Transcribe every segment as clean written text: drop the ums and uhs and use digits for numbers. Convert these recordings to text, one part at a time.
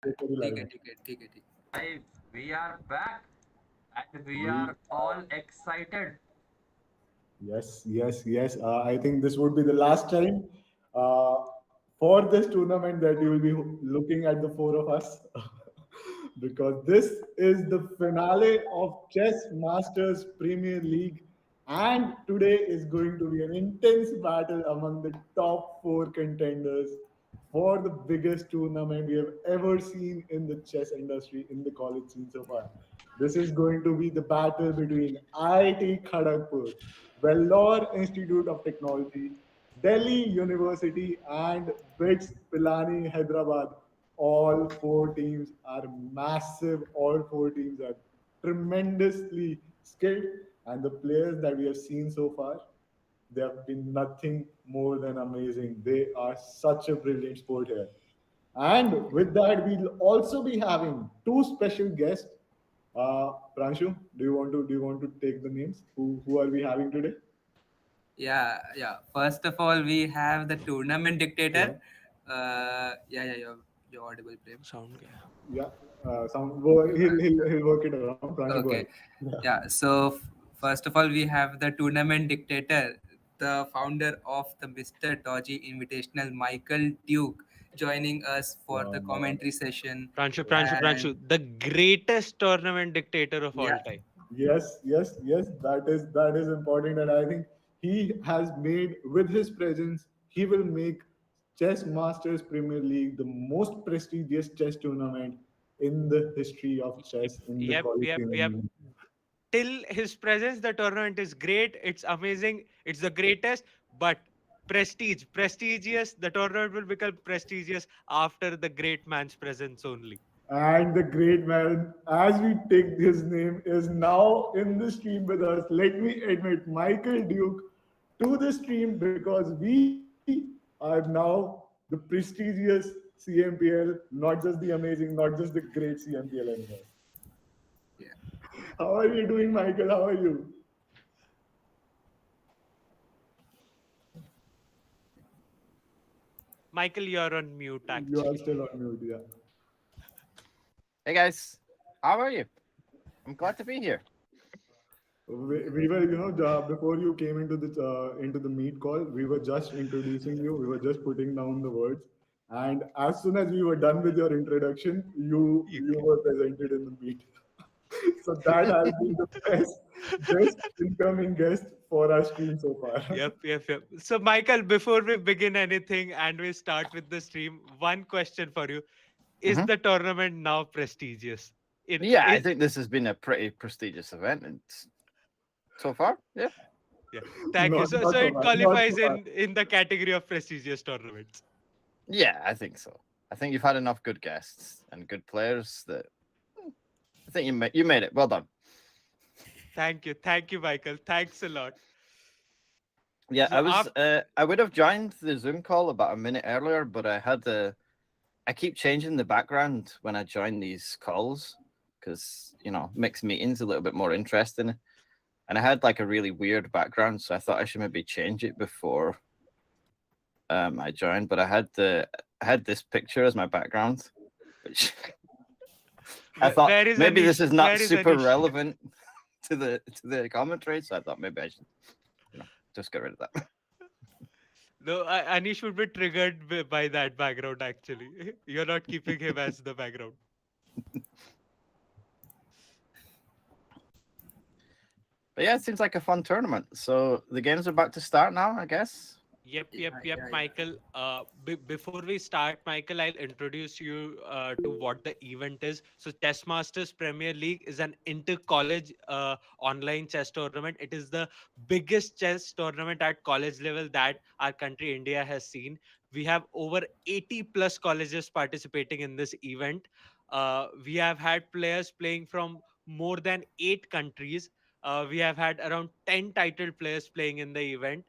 ठीक है ठीक है ठीक है ठीक. Guys, we are back and we are all excited. Yes, yes, yes. I think this would be the last time uh, for this tournament that you will be looking at the four of us, because this is the finale of Chess Masters Premier League, and today is going to be an intense battle among the top four contenders for the biggest tournament we have ever seen in the chess industry in the college scene so far. This is going to be the battle between IIT Kharagpur, Vellore Institute of Technology, Delhi University, and Blitz Pilani Hyderabad. All four teams are massive. All four teams are tremendously skilled, and the players that we have seen so far, they have been nothing more than amazing. They are such a brilliant sport here. And with that, we'll also be having two special guests. Pranshu, do you want to take the names? Who are we having today? Yeah. First of all, we have the tournament Yeah, dictator. Yeah. You're audible, Prem. Sound gaya. yeah. He'll work it around. Pranshu, go ahead. Okay. Yeah. Yeah. So first of all, we have the tournament dictator, the founder of the Mr. Dodgy Invitational, Michael Duke, joining us for the Uh, commentary session. Pranshu, And the greatest tournament dictator of all yeah, time. yes. That is important, and I think he has made with his presence. He will make Chess Masters Premier League the most prestigious chess tournament in the history of Yep, chess in the yep, college yep, yep. scene. Till his presence, the tournament is great. It's amazing. It's the greatest. But prestigious. The tournament will become prestigious after the great man's presence only. And the great man, as we take his name, is now in the stream with us. Let me admit Michael Duke to the stream because we are now the prestigious CMPL, not just the amazing, not just the great CMPL anymore. yeah. How are you doing, Michael? How are you? Michael, you're on mute, You are actually. still on mute, yeah. Hey guys, how are you? I'm glad to be here. We were, before you came into the meet call, we were just introducing you. We were just putting down the words, and as soon as we were done with your introduction, you were presented in the meet. So that has been the best incoming guest for our stream so far. Yep. So, Michael, before we begin anything and we start with the stream, one question for you: is Mhm. the tournament now prestigious? In Yeah, I is think this has been a pretty prestigious event, and so far, yeah, Yeah, thank you. Not So, not so it much. Not so qualifies much. in the category of prestigious tournaments. yeah, I think so. I think you've had enough good guests and good players that I think you made it. Well done. Thank you, Michael. Thanks a lot. Yeah, So, I would have joined the Zoom call about a minute earlier, but I keep changing the background when I join these calls because mixed meetings a little bit more interesting. And I had like a really weird background, so I thought I should maybe change it before I joined. But I had this picture as my background, which I thought where is maybe this Anish? is not Where is super Anish? relevant to the commentary. So I thought maybe I should just get rid of that. No, Anish would be triggered by that background. Actually, you're not keeping him as the background. But yeah, it seems like a fun tournament. So the game's about to start now, I guess. Yep, Michael. Before we start, Michael, I'll introduce you to what the event is. So, Chess Masters Premier League is an inter-college online chess tournament. It is the biggest chess tournament at college level that our country, India, has seen. We have over 80 plus colleges participating in this event. We have had players playing from more than 8 countries. We have had around 10 titled players playing in the event.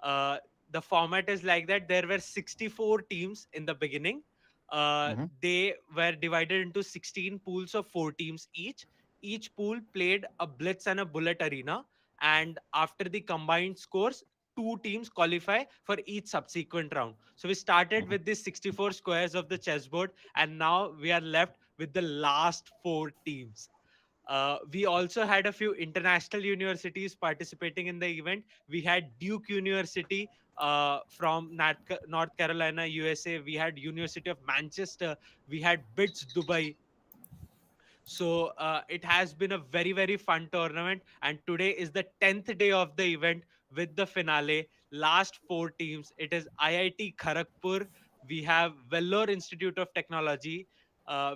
Uh, the format is like that. There were 64 teams in the beginning. Hmm. They were divided into 16 pools of 4 teams each. Each pool played a blitz and a bullet arena, and after the combined scores, 2 teams qualify for each subsequent round. So we started with these 64 squares of the chessboard, and now we are left with the last 4 teams. We also had a few international universities participating in the event. We had Duke University from North Carolina, USA. We had University of Manchester. We had BITS Dubai. So it has been a very, very fun tournament. And today is the 10th day of the event with the finale. Last 4 teams. It is IIT Kharagpur. We have Vellore Institute of Technology.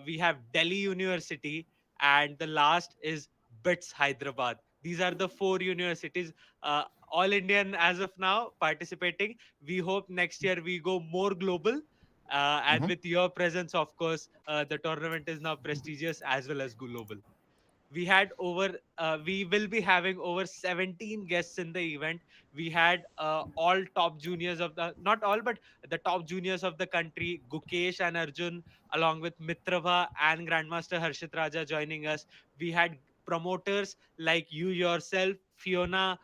We have Delhi University. And the last is BITS Hyderabad. These are the 4 universities, all Indian as of now, participating. We hope next year we go more global, and Mhm. with your presence, of course, the tournament is now prestigious as well as global. We will be having over 17 guests in the event. We had all top juniors of the, not all, but the top juniors of the country, Gukesh and Arjun, along with Mitrava and Grandmaster Harshit Raja joining us. We had promoters like you yourself, Fiona,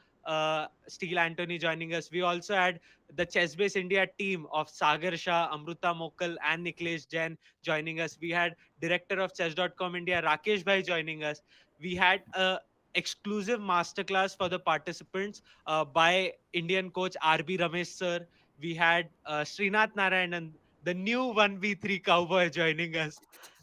Steel Anthony joining us. We also had the Chessbase India team of Sagar Shah, Amruta Mokal, and Niklesh Jain joining us. We had director of chess.com India, Rakesh Bhai, joining us. We had a exclusive masterclass for the participants by Indian coach RB Ramesh sir. We had Srinath Narayanan, the new 1v3 cowboy, joining us.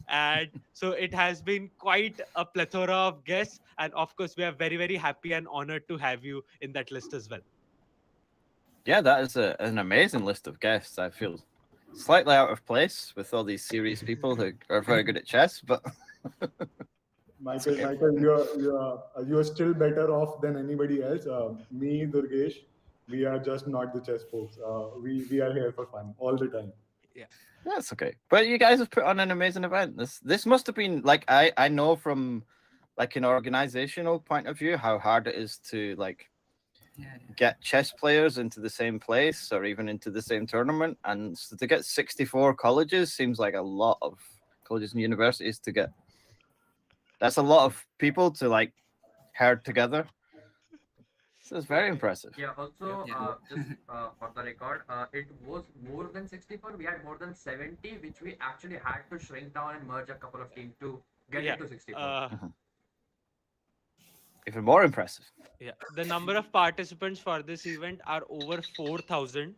And so it has been quite a plethora of guests. And of course, we are very, very happy and honored to have you in that list as well. Yeah, that is an amazing list of guests. I feel slightly out of place with all these serious people who are very good at chess, but Michael, okay. Michael, you're still better off than anybody else. Me, Durgesh, we are just not the chess folks. We are here for fun all the time. Yeah. That's okay. But you guys have put on an amazing event. This must have been like I know from like an organizational point of view how hard it is to like get chess players into the same place or even into the same tournament, and so to get 64 colleges seems like a lot of colleges and universities to get. That's a lot of people to like herd together. So it's very impressive. Yeah, also, Yeah. just for the record, it was more than 64. We had more than 70, which we actually had to shrink down and merge a couple of teams to get Yeah. into 64. Even more impressive. Yeah, the number of participants for this event are over 4,000.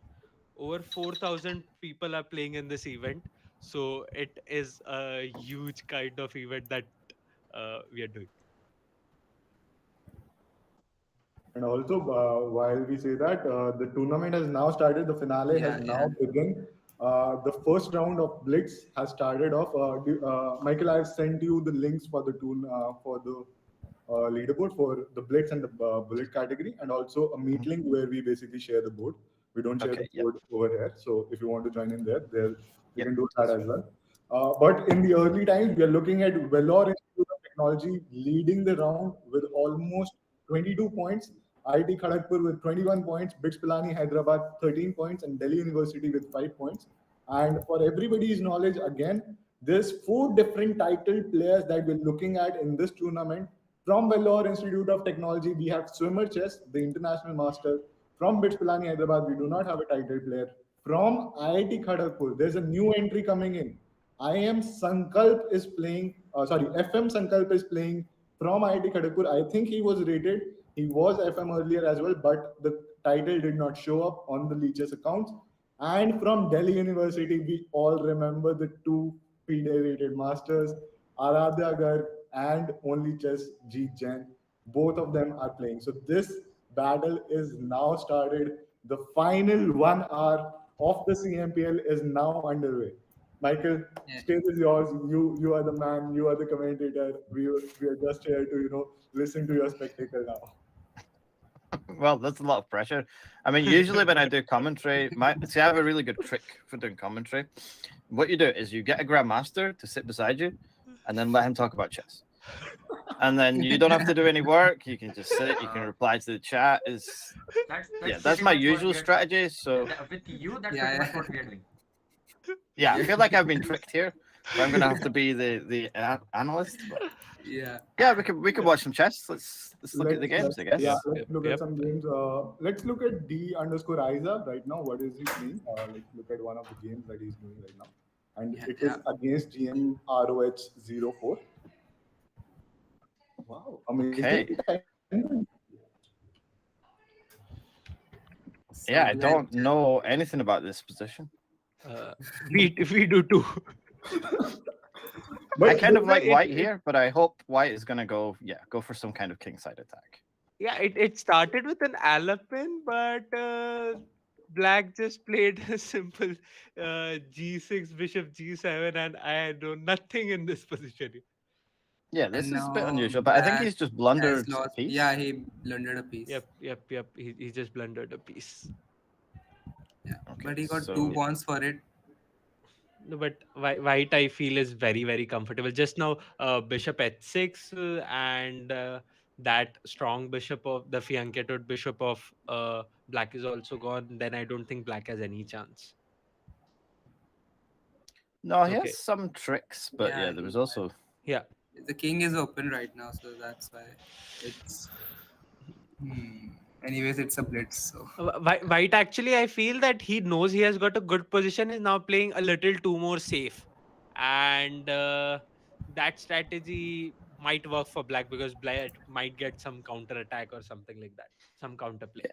Over 4,000 people are playing in this event. So it is a huge kind of event that we are doing. And also, while we say that, the tournament has now started, the finale has now begun. The first round of Blitz has started off. Michael, I've sent you the links for the for the leaderboard for the Blitz and the bullet category, and also a meet link where we basically share the board. We don't share Okay, the board over here. So if you want to join in there, you Yep. can do that as well. But in the early times, we are looking at Vellore Institute of Technology leading the round with almost 22 points. IIT Kharagpur with 21 points, BITS Pilani Hyderabad 13 points, and Delhi University with 5 points. And for everybody's knowledge, again, there's 4 different titled players that we're looking at in this tournament. From Vellore Institute of Technology, we have Swimmer Chess, the international master. From BITS Pilani Hyderabad, we do not have a titled player. From IIT Kharagpur, there's a new entry coming in. IM Sankalp is playing, FM Sankalp is playing from IIT Kharagpur. I think he was rated. He was FM earlier as well, but the title did not show up on the Leech's accounts. And from Delhi University, we all remember the 2 FIDE rated masters, Aradhya Garg and Only Chess Jeet Jain. Both of them are playing. So this battle is now started. The final 1 hour of the CMPL is now underway. Michael, stage is yours. You are the man. You are the commentator. We are just here to listen to your spectacle now. Well, that's a lot of pressure. I mean, usually when I do commentary, I have a really good trick for doing commentary. What you do is you get a grandmaster to sit beside you, and then let him talk about chess. And then you don't have to do any work. You can just sit. You can reply to the chat. That's my usual strategy. So with you, that's pretty much what we are doing. yeah, I feel like I've been tricked here. I'm gonna have to be the analyst. But Yeah. yeah, we could watch some chess. Let's look at the games, I guess. Yeah, Yep, let's yep, look yep. at some games. Let's look at D_Isa right now. What is he playing? Let's look at one of the games that he's doing right now, and Yeah, it is yeah. against GMROH 04. Wow, amazing! Okay. timing. So Yeah, I let's don't know anything about this position. We do too. But I kind of No, like white here, but I hope white is gonna go for some kind of kingside attack. Yeah, it started with an Alapin, but black just played a simple G6 bishop G7, and I know nothing in this position. Yeah, this and is a bit now unusual, but I think black he's just has blundered a lost. piece. Yeah, he blundered a piece. Yep. He just blundered a piece. Yeah, Okay, but he got so- 2 pawns for it. No, but white I feel is very, very comfortable. Just now, bishop h6 and that strong bishop of the fianchettoed bishop of black is also gone. Then I don't think black has any chance. No, he Okay. has some tricks, but yeah, Yeah, there was he- also Yeah. The king is open right now, so that's why it's. Anyways, it's a blitz. So White actually, I feel that he knows he has got a good position. Is now playing a little too more safe, and that strategy might work for black because black might get some counter attack or something like that, some counter play.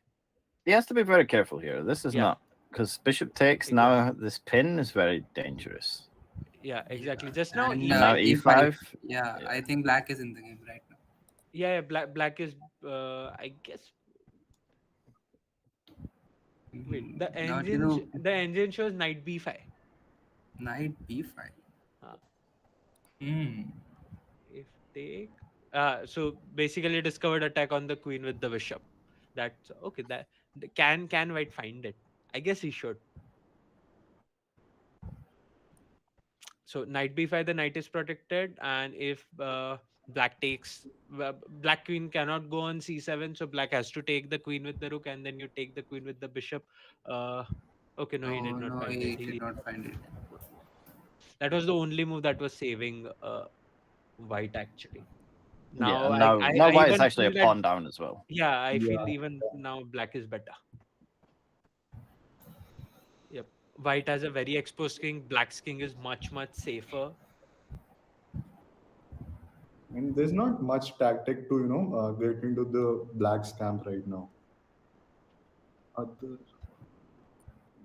he has to be very careful here. This is Yeah. not because bishop takes now. This pin is very dangerous. Yeah, exactly. Just now, And, And now E5. E5. Yeah, Yeah. I think black is in the game right now. yeah, black is I guess. Wait, the Now engine to do the engine shows knight b5. knight b5. Uh, Hmm. if take so basically discovered attack on the queen with the bishop. That's okay. That can white find it? I guess he should. So knight b5, the knight is protected, and if black takes, black queen cannot go on c7, so black has to take the queen with the rook, and then you take the queen with the bishop. Okay, no, he did not No, find he it. did not find it. That was the only move that was saving white actually. Yeah, Now and now I white is even actually a feel that, pawn down as well. yeah, I feel Yeah. even now black is better. Yep, white has a very exposed king. Black's king is much safer. And there's not much tactic to get into the black's camp right now. Other-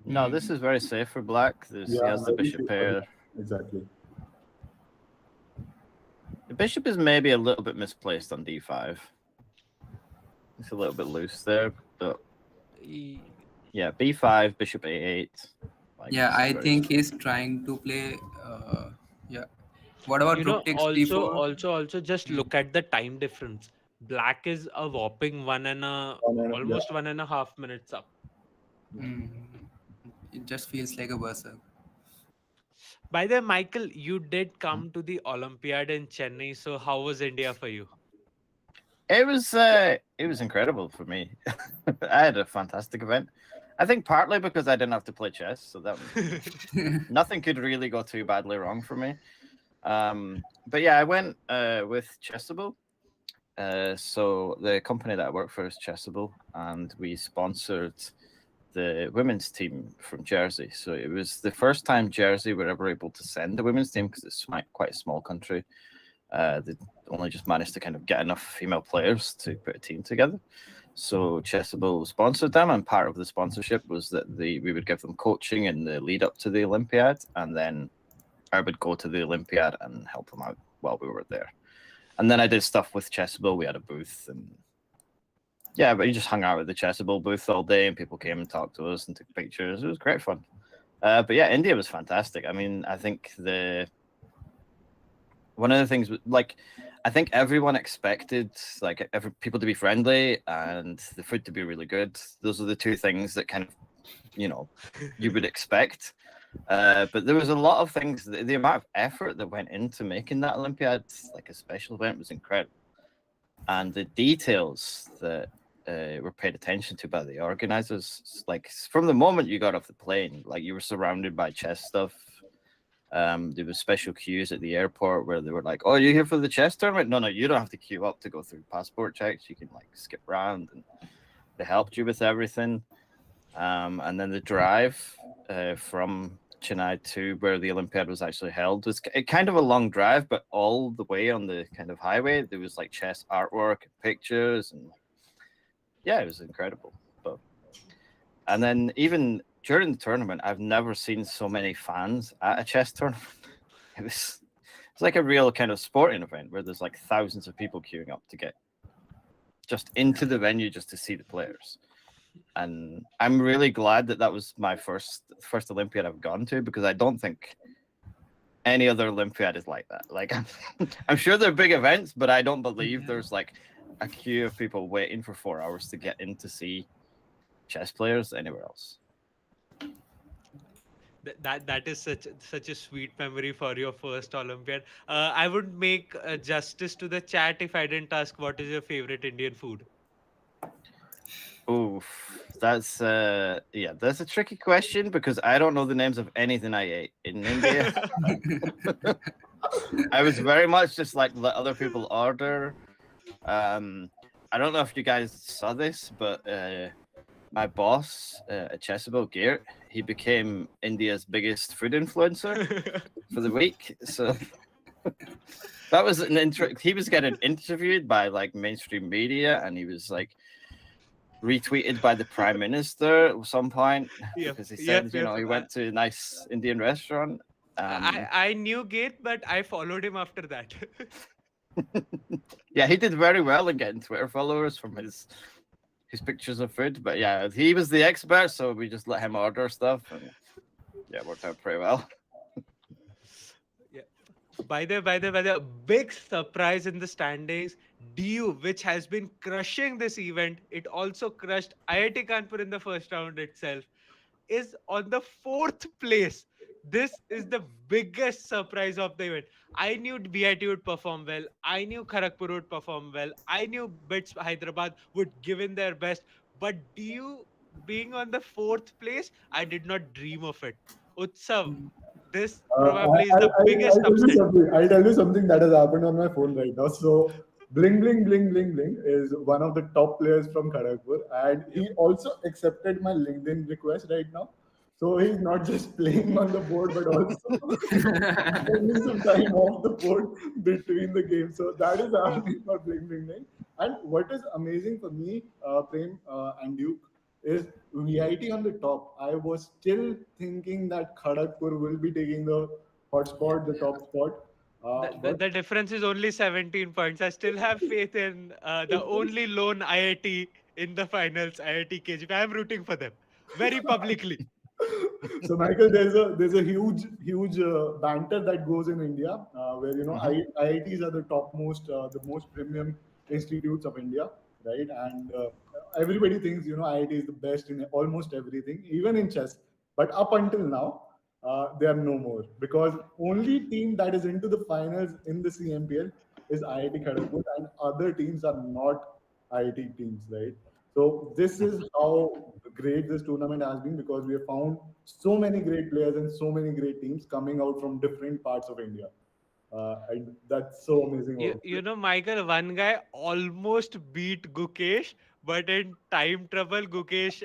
No, this is very safe for black. He has the very bishop safe. pair. Exactly. The bishop is maybe a little bit misplaced on d5. It's a little bit loose there, but yeah, b5, bishop a8. Like, Yeah, this is I very think safe. he's trying to play. Yeah. What about rook takes d4? also just look at the time difference. Black is a whopping almost 1.5 minutes up. It just feels like a berserk. By the way, Michael, you did come to the Olympiad in Chennai, so how was India for you? It was incredible for me. I had a fantastic event. I think partly because I didn't have to play chess, so that nothing could really go too badly wrong for me. But yeah, I went with Chessable. So the company that I work for is Chessable, and we sponsored the women's team from Jersey. So it was the first time Jersey were ever able to send a women's team because it's quite a small country. They only just managed to kind of get enough female players to put a team together. So Chessable sponsored them, and part of the sponsorship was that we would give them coaching in the lead up to the Olympiad, and then I would go to the Olympiad and help them out while we were there. And then I did stuff with Chessable. We had a booth, and yeah, but you just hung out at the Chessable booth all day, and people came and talked to us and took pictures. It was great fun. But yeah, India was fantastic. I mean, I think one of the things, like, I think everyone expected people to be friendly and the food to be really good. Those are the two things that kind of, you would expect. But there was a lot of things. The amount of effort that went into making that Olympiad like a special event was incredible, and the details that were paid attention to by the organizers. Like from the moment you got off the plane, like you were surrounded by chess stuff. There was special queues at the airport where they were like, "Oh, you're here for the chess tournament? No, no, you don't have to queue up to go through passport checks. You can like skip around." And they helped you with everything. And then the drive from Chennai to where the Olympiad was actually held was kind of a long drive, but all the way on the kind of highway, there was like chess artwork and pictures, and yeah, it was incredible. But and then even during the tournament, I've never seen so many fans at a chess tournament. It's like a real kind of sporting event where there's like thousands of people queuing up to get just into the venue just to see the players. And I'm really glad that that was my first Olympiad I've gone to, because I don't think any other Olympiad is like that. Like I'm sure they're big events, but I don't believe there's like a queue of people waiting for 4 hours to get in to see chess players anywhere else. That is such a sweet memory for your first Olympiad. I would make justice to the chat if I didn't ask what is your favorite Indian food. Oof, that's that's a tricky question because I don't know the names of anything I ate in India. I was very much just like let other people order. I don't know if you guys saw this, but my boss at Chessable, Geert, he became India's biggest food influencer for the week. So that was an he was getting interviewed by like mainstream media, and he was like retweeted by the Prime Minister at some point because he said, he went to a nice Indian restaurant. I knew Gate, but I followed him after that. Yeah, he did very well in getting Twitter followers from his pictures of food. But yeah, he was the expert, so we just let him order stuff, and yeah, it worked out pretty well. Yeah. By the big surprise in the standings, DU, which has been crushing this event, it also crushed IIT Kanpur in the first round itself, is on the 4th place. This is the biggest surprise of the event. I knew BIT would perform well. I knew Kharagpur would perform well. I knew Blitz Hyderabad would give in their best. But DU being on the 4th place, I did not dream of it. Utsav, this probably is the biggest upset. I'll tell you something that has happened on my phone right now. So, Bling Bling Bling Bling Bling is one of the top players from Kharagpur, and he also accepted my LinkedIn request right now. So he's not just playing on the board, but also spending some time off the board between the games. So that is happening for Bling Bling Bling. And what is amazing for me, Prem and Duke, is VIT on the top. I was still thinking that Kharagpur will be taking the hot spot, the top spot. The difference is only 17 points. I still have faith in the only lone IIT in the finals, IIT KGP. I'm rooting for them very publicly. So Michael, there's a huge banter that goes in India where IITs are the topmost, the most premium institutes of India, right? And everybody thinks IIT is the best in almost everything, even in chess. But up until now, they are no more, because only team that is into the finals in the CMPL is IIT Kharagpur, and other teams are not IIT teams, right? So this is how great this tournament has been, because we have found so many great players and so many great teams coming out from different parts of India. And that's so amazing. Michael, one guy almost beat Gukesh, but in time trouble, Gukesh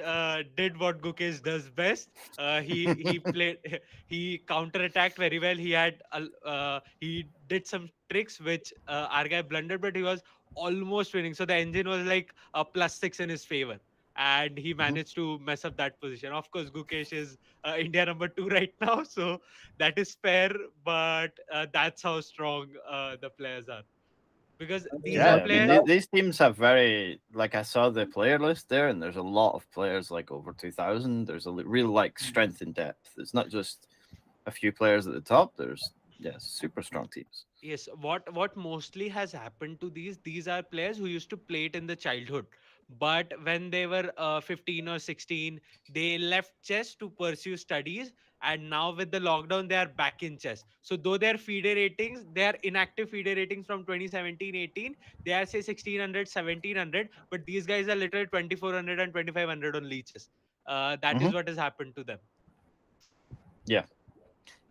did what Gukesh does best. He played, he counterattacked very well. He did some tricks which our guy blundered, but he was almost winning. So the engine was like a +6 in his favor, and he managed to mess up that position. Of course, Gukesh is India number 2 right now, so that is fair, but that's how strong the players are, because these are players. These teams have very, like, I saw the player list there, and there's a lot of players, like over 2,000. There's a real like strength in depth. It's not just a few players at the top. There's super strong teams. Yes, what mostly has happened to these are players who used to play it in the childhood, but when they were 15 or 16, they left chess to pursue studies, and now with the lockdown they are back in chess. So though their FIDE ratings, their inactive FIDE ratings from 2017-18, they are say 1600, 1700, but these guys are literally 2400 and 2500 on leeches. That is what has happened to them. Yeah.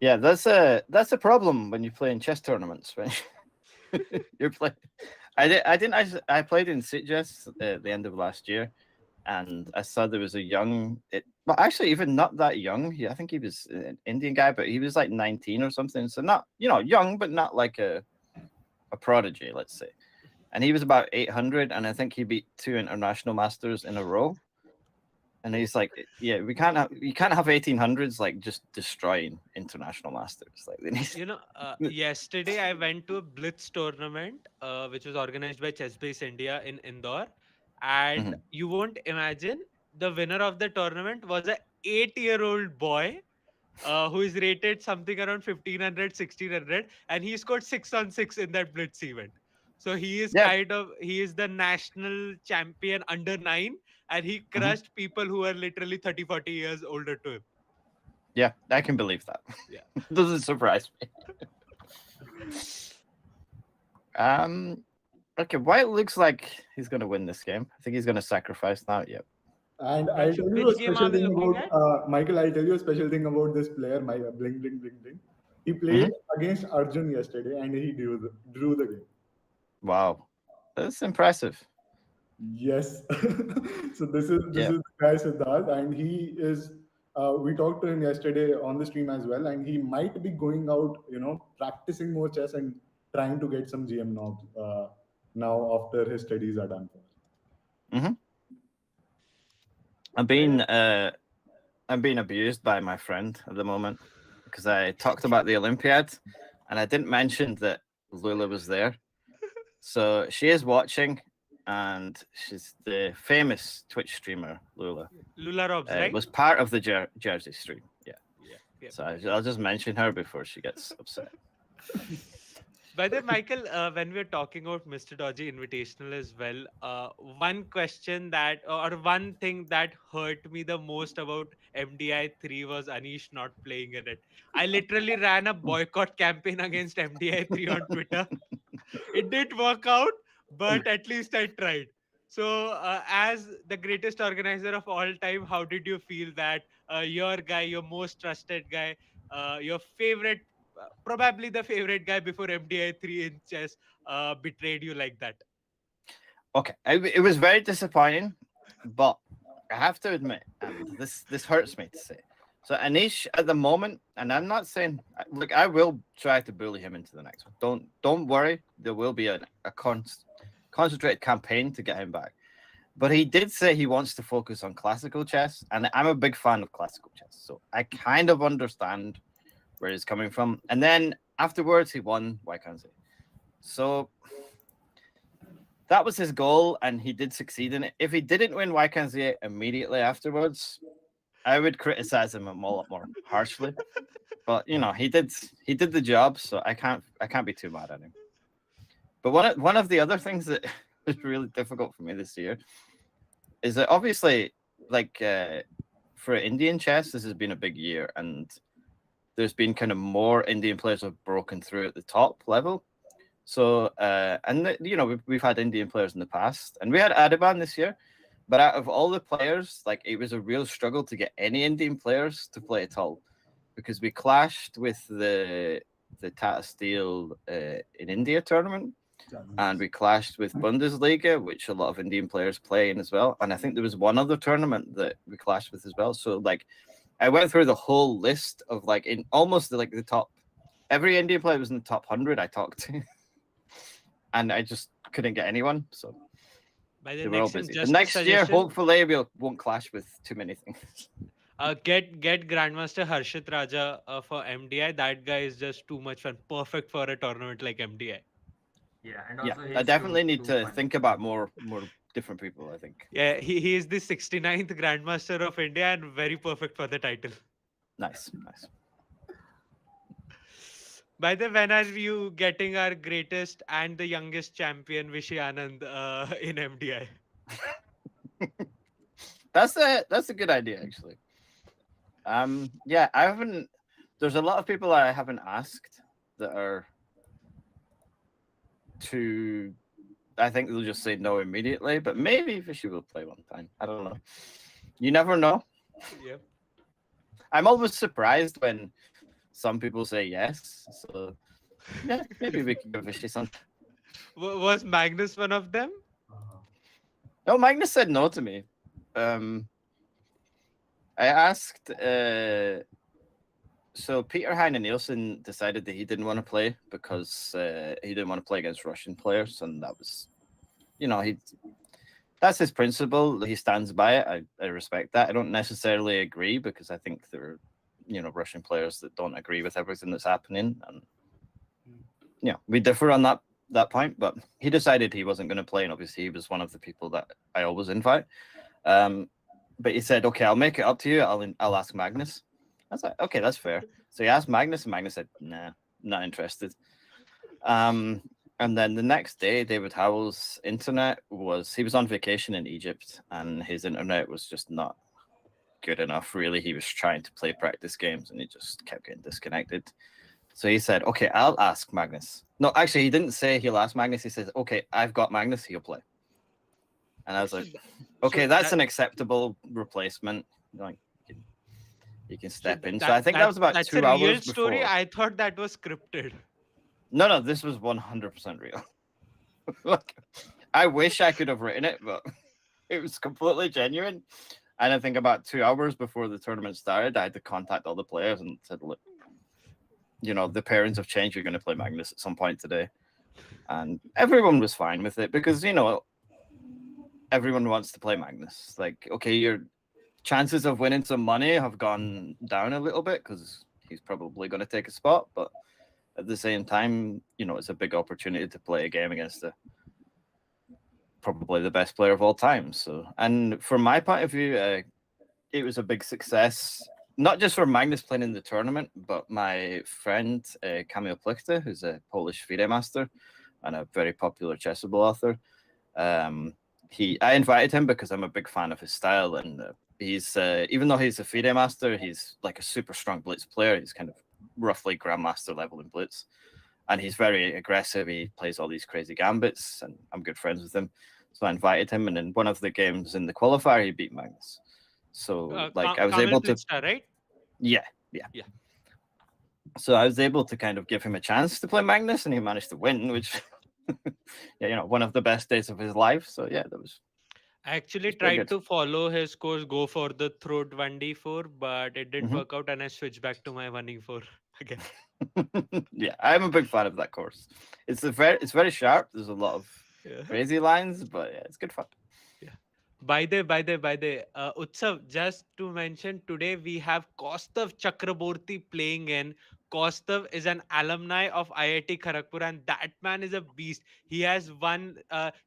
Yeah, that's a problem when you play in chess tournaments. When you're playing, I played in Sitges at the end of last year, and I saw there was a well, actually, even not that young. I think he was an Indian guy, but he was like 19 or something. So not young, but not like a prodigy, let's say. And he was about 800, and I think he beat 2 international masters in a row. And he's like, yeah, you can't have 1800s like just destroying international masters. Like they need. Yesterday I went to a Blitz tournament, which was organized by Chessbase India in Indore, and Mhm. you won't imagine the winner of the tournament was a 8-year-old boy who is rated something around 1500, 1600, and he scored 6 on 6 in that Blitz event. So Yeah. he is the national champion under 9, and he Mhm. crushed people who are literally 30, 40 years older to him. Yeah, I can believe that. Yeah. Doesn't surprise me. Okay, White looks like he's gonna win this game. I think he's gonna sacrifice now. Yep. And I'll tell you a Which game are special we thing looking at? about Michael. I'll tell you a special thing about this player. My bling bling bling bling. He played against Arjun yesterday, and he drew the game. Wow, that's impressive. Yes. So this is Yeah. the guy Siddharth, and he is. We talked to him yesterday on the stream as well, and he might be going out, practicing more chess and trying to get some GM knobs now after his studies are done. Mm-hmm. I'm being abused by my friend at the moment because I talked about the Olympiad and I didn't mention that Lula was there. So she is watching, and she's the famous Twitch streamer Lula. Lula Robs, right? Was part of the Jersey stream. Yeah. Yeah. So I'll just mention her before she gets upset. By the way, Michael, when we're talking about Mr. Dodgy Invitational as well, one question that, or one thing that hurt me the most about MDI 3 was Anish not playing in it. I literally ran a boycott campaign against MDI 3 on Twitter. It didn't work out, but at least I tried. So, as the greatest organizer of all time, how did you feel that your guy, your most trusted guy, your favorite, probably the favorite guy before MDI 3 in chess, betrayed you like that? Okay, it was very disappointing, but I have to admit, and this hurts me to say. So Anish, at the moment, and I'm not saying, look, I will try to bully him into the next one. Don't worry, there will be a concentrated campaign to get him back. But he did say he wants to focus on classical chess, and I'm a big fan of classical chess, so I kind of understand where he's coming from. And then afterwards, he won Waikanze. So that was his goal, and he did succeed in it. If he didn't win Waikanze immediately afterwards, I would criticize him a lot more harshly. But he did the job, so I can't be too mad at him. But one of the other things that is really difficult for me this year is that obviously, like for Indian chess, this has been a big year, and there's been kind of more Indian players have broken through at the top level. So and we've had Indian players in the past, and we had Adaban this year. But out of all the players, like it was a real struggle to get any Indian players to play at all, because we clashed with the Tata Steel in India tournament, and we clashed with Bundesliga, which a lot of Indian players play in as well. And I think there was one other tournament that we clashed with as well. So like, I went through the whole list of like in almost like the top. Every Indian player was in the top 100 I talked to, and I just couldn't get anyone. So. They were all busy. The next year, hopefully, we won't clash with too many things. Get Grandmaster Harshit Raja for MDI. That guy is just too much fun. Perfect for a tournament like MDI. Yeah, and also I definitely need to think about more different people, I think. Yeah, he is the 69th Grandmaster of India and very perfect for the title. Nice. By the way, when are you getting our greatest and the youngest champion, Vishy Anand, in MDI? That's a good idea, actually. Yeah, I haven't. There's a lot of people I haven't asked that are to. I think they'll just say no immediately, but maybe Vishy will play one time. I don't know. You never know. Yep. I'm always surprised when Some people say yes. So yeah, maybe we could give a some. Was Magnus one of them? No, Magnus said no to me. I asked. So Peter Heine Nielsen decided that he didn't want to play because he didn't want to play against Russian players, and that was, that's his principle. He stands by it. I respect that. I don't necessarily agree because I think there are, Russian players that don't agree with everything that's happening, and we differ on that point. But he decided he wasn't going to play, and obviously he was one of the people that I always invite. But he said, "Okay, I'll make it up to you. I'll ask Magnus." I was like, "Okay, that's fair." So he asked Magnus, and Magnus said, "Nah, not interested." And then the next day, David Howell's internet he was on vacation in Egypt, and his internet was just not good enough, really. He was trying to play practice games, and he just kept getting disconnected. So he said, "Okay, I'll ask Magnus." No, actually, he didn't say he'll ask Magnus. He says, "Okay, I've got Magnus, he'll play." And I was like, "Okay, that's an acceptable replacement. Like, you can step in." So I think that was about 2 hours real before. Story. I thought that was scripted. No, this was 100% real. Look, I wish I could have written it, but it was completely genuine. And I think about 2 hours before the tournament started, I had to contact all the players and said, "Look, the pairings have changed. You're going to play Magnus at some point today." And everyone was fine with it because, everyone wants to play Magnus. Like, okay, your chances of winning some money have gone down a little bit because he's probably going to take a spot. But at the same time, it's a big opportunity to play a game against probably the best player of all time. So, and from my point of view, it was a big success, not just for Magnus playing in the tournament, but my friend Kamil Plichta, who's a Polish FIDE master and a very popular chessable author. I invited him because I'm a big fan of his style, and he's even though he's a FIDE master, he's like a super strong Blitz player. He's kind of roughly grandmaster level in Blitz, and he's very aggressive. He plays all these crazy gambits, and I'm good friends with him. So I invited him, and in one of the games in the qualifier, he beat Magnus. So I was able to, right? Yeah. So I was able to kind of give him a chance to play Magnus, and he managed to win, which, one of the best days of his life. So yeah, that was. I actually tried to follow his course, go for the throat 1d4, but it didn't work out, and I switched back to my 1e4 again. Yeah, I'm a big fan of that course. It's very sharp. There's a lot of crazy lines, but yeah, it's good fun. Yeah. By the Utsav, just to mention, today we have Kaustav Chakraborty playing in. Kaustav is an alumni of IIT Kharagpur, and that man is a beast. He has won,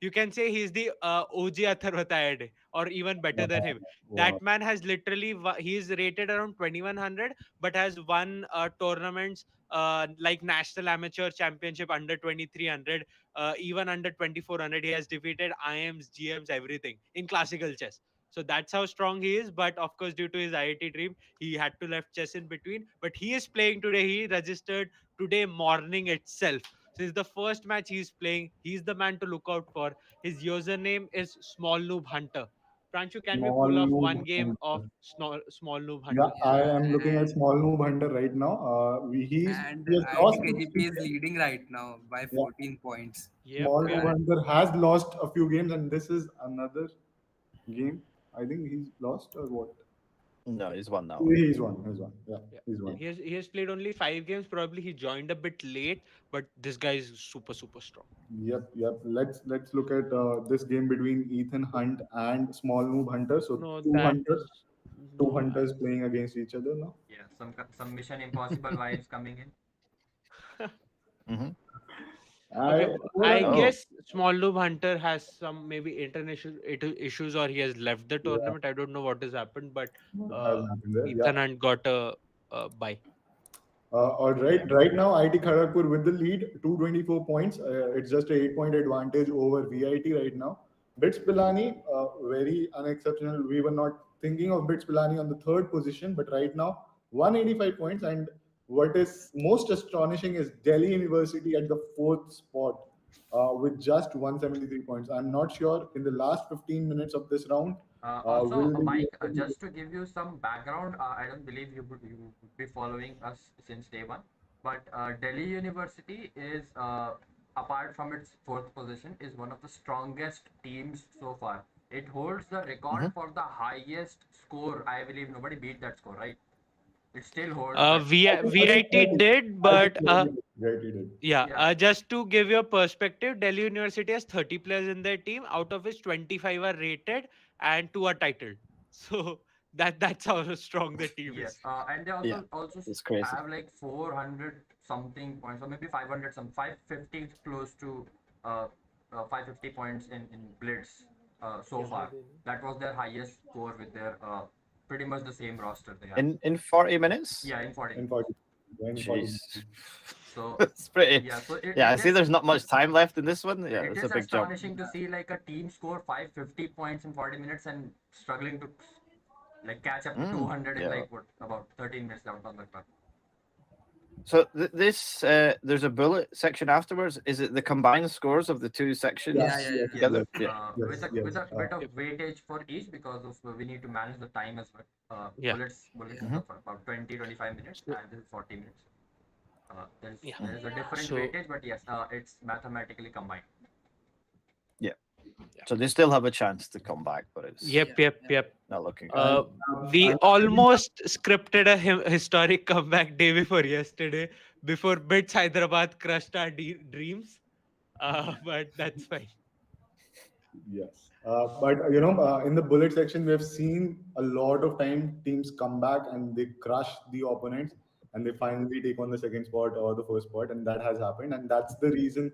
you can say he's the OG Atharvatayade, or even better than him. That man has literally, he's rated around 2100, but has won tournaments like National Amateur Championship under 2300, even under 2400. He has defeated IMs, GMs, everything in classical chess. So that's how strong he is. But of course, due to his IIT dream, he had to left chess in between. But he is playing today. He registered today morning itself. So it's the first match he's playing. He's the man to look out for. His username is Small Noob Hunter. Pranchu, can we pull off one game of Small Noob Hunter? Yeah, I am looking at Small Noob Hunter right now. He has lost. IITKGP is leading right now by 14 points. Small Noob Hunter has lost a few games, and this is another game. I think he's lost or what? No, he's won now. He's won. Yeah, he's won. He has played only 5 games. Probably he joined a bit late, but this guy is super strong. Yep. Let's look at this game between Ethan Hunt and Small Noob Hunter. So two hunters playing against each other now. Yeah, some Mission Impossible vibes coming in. I guess Small Noob Hunter has some maybe international issues, or he has left the tournament. I don't know what has happened, but Ethan Hunt got a bye. All right. Right now, IIT Kharagpur with the lead, 224 points. It's just an 8-point advantage over VIT right now. Blitz Pilani, very unexceptional. We were not thinking of Blitz Pilani on the 3rd position, but right now, 185 points. And what is most astonishing is Delhi University at the 4th spot with just 173 points. I'm not sure in the last 15 minutes of this round Also, Will we be Mike, able to- just to give you some background, I don't believe you would be following us since day one, but Delhi University is, apart from its fourth position, is one of the strongest teams so far. It holds the record Mhm. for the highest score. I believe nobody beat that score, right? It still holds Uh, that. VIT did, I think but Right, he did. yeah, Yeah. just to give you a perspective, Delhi University has 30 players in their team, out of which 25 are rated and 2 are titled. So that's how strong the team Yes, is. and they Yeah, also it's crazy. have like 400 something points, or maybe 500 some 550 close to uh, 550 points in Blitz so far. That was their highest score with their pretty much the same roster they have. In 40 minutes? Yeah, in 40 In minutes. 40. In 40. Jeez. So It's pretty. yeah, so Yeah, I it see is there's not much time left in this one. Yeah, it it's a is big jump. astonishing to see like a team score 550 points in 40 minutes and struggling to like catch up to 200 in yeah. like what about 13 minutes down on the clock. So there's a bullet section afterwards. Is it the combined scores of the two sections Yeah. together? Yes, Yeah. With a yes. with a bit of Yep. weightage for each because of we need to manage the time as well. Yeah. Bullets Mhm. is for about 20-25 minutes So- and this is 40 minutes. There's Yeah. there is a different So- weightage, but yes, it's mathematically combined. So they still have a chance to come back, but it's Yep. not looking good. We almost scripted a historic comeback day before yesterday, before Bits Hyderabad crushed our dreams. But that's fine. Yes. But in the bullet section, we have seen a lot of time teams come back and they crush the opponents and they finally take on the second spot or the first spot, and that has happened. And that's the reason,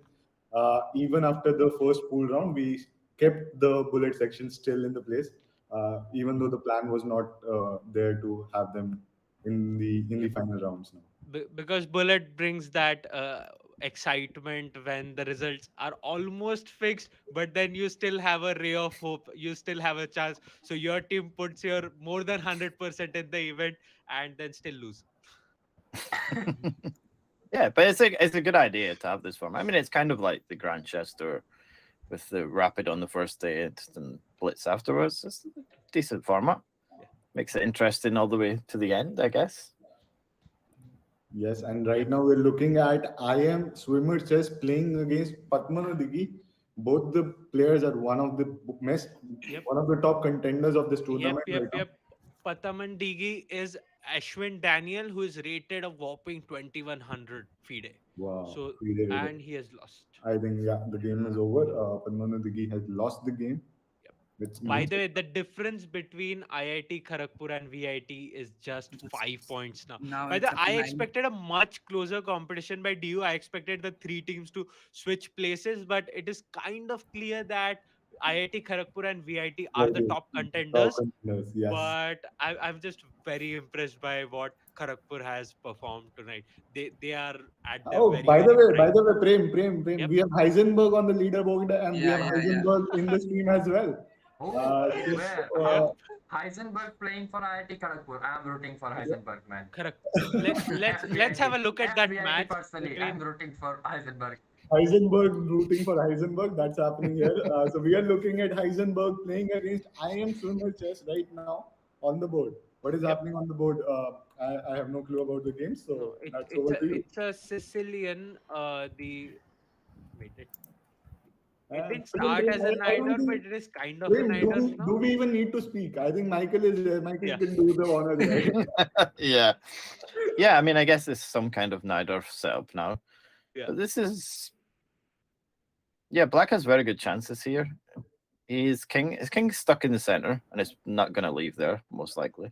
even after the first pool round, we kept the bullet section still in the place, even though the plan was not there to have them in the final rounds now. Because Bullet brings that excitement when the results are almost fixed, but then you still have a ray of hope. You still have a chance. So your team puts your more than 100% in the event and then still lose. Yeah, but it's a good idea to have this format. I mean, it's kind of like the Grandchester with the rapid on the first day and blitz afterwards. It's a decent format. Yeah. Makes it interesting all the way to the end, I guess. Yes, and right now we're looking at IM swimmer chess playing against Padmanabhigi. Both the players are Yep. one of the top contenders of this tournament right now. Pataman Digi is Ashwin Daniel, who is rated a whopping 2100 FIDE. Wow. So, Really, really. and he has lost. I think the game is over. Padmanabhigi has lost the game. Yep. Which By means the way, the difference between IIT Kharagpur and VIT is just 5 points now. Now By it's the up I to 9. expected a much closer competition by DU. I expected the 3 teams to switch places, but it is kind of clear that IIT Kharagpur and VIT are the top top contenders. contenders, yes. But I'm just very impressed by what Kharagpur has performed tonight. They are at their Oh, very by the very way, prime. Prem, Yep. we have Heisenberg on the leaderboard and we have Yeah. Heisenberg in the stream as well. Oh, Just, where uh, Heisenberg playing for IIT Kharagpur. I'm rooting for Heisenberg, man. Correct. Let's have a look at that match Personally, I'm between. rooting for Heisenberg. Heisenberg rooting for Heisenberg. That's happening here. So we are looking at Heisenberg playing against I am swimmer chess right now on the board. What is Yep. happening on the board? I have no clue about the game, so No, that's over to you. it's a Sicilian. It didn't Prem, start as a I don't Nidor, but think it is kind of a Prem, Nidor do now. we even need to speak? I think Michael is there. Michael Yeah. can do the honors, right? yeah. I mean, I guess it's some kind of Nidorf setup now. Yeah. But this is, Black has very good chances here. His king's stuck in the center, and it's not going to leave there most likely.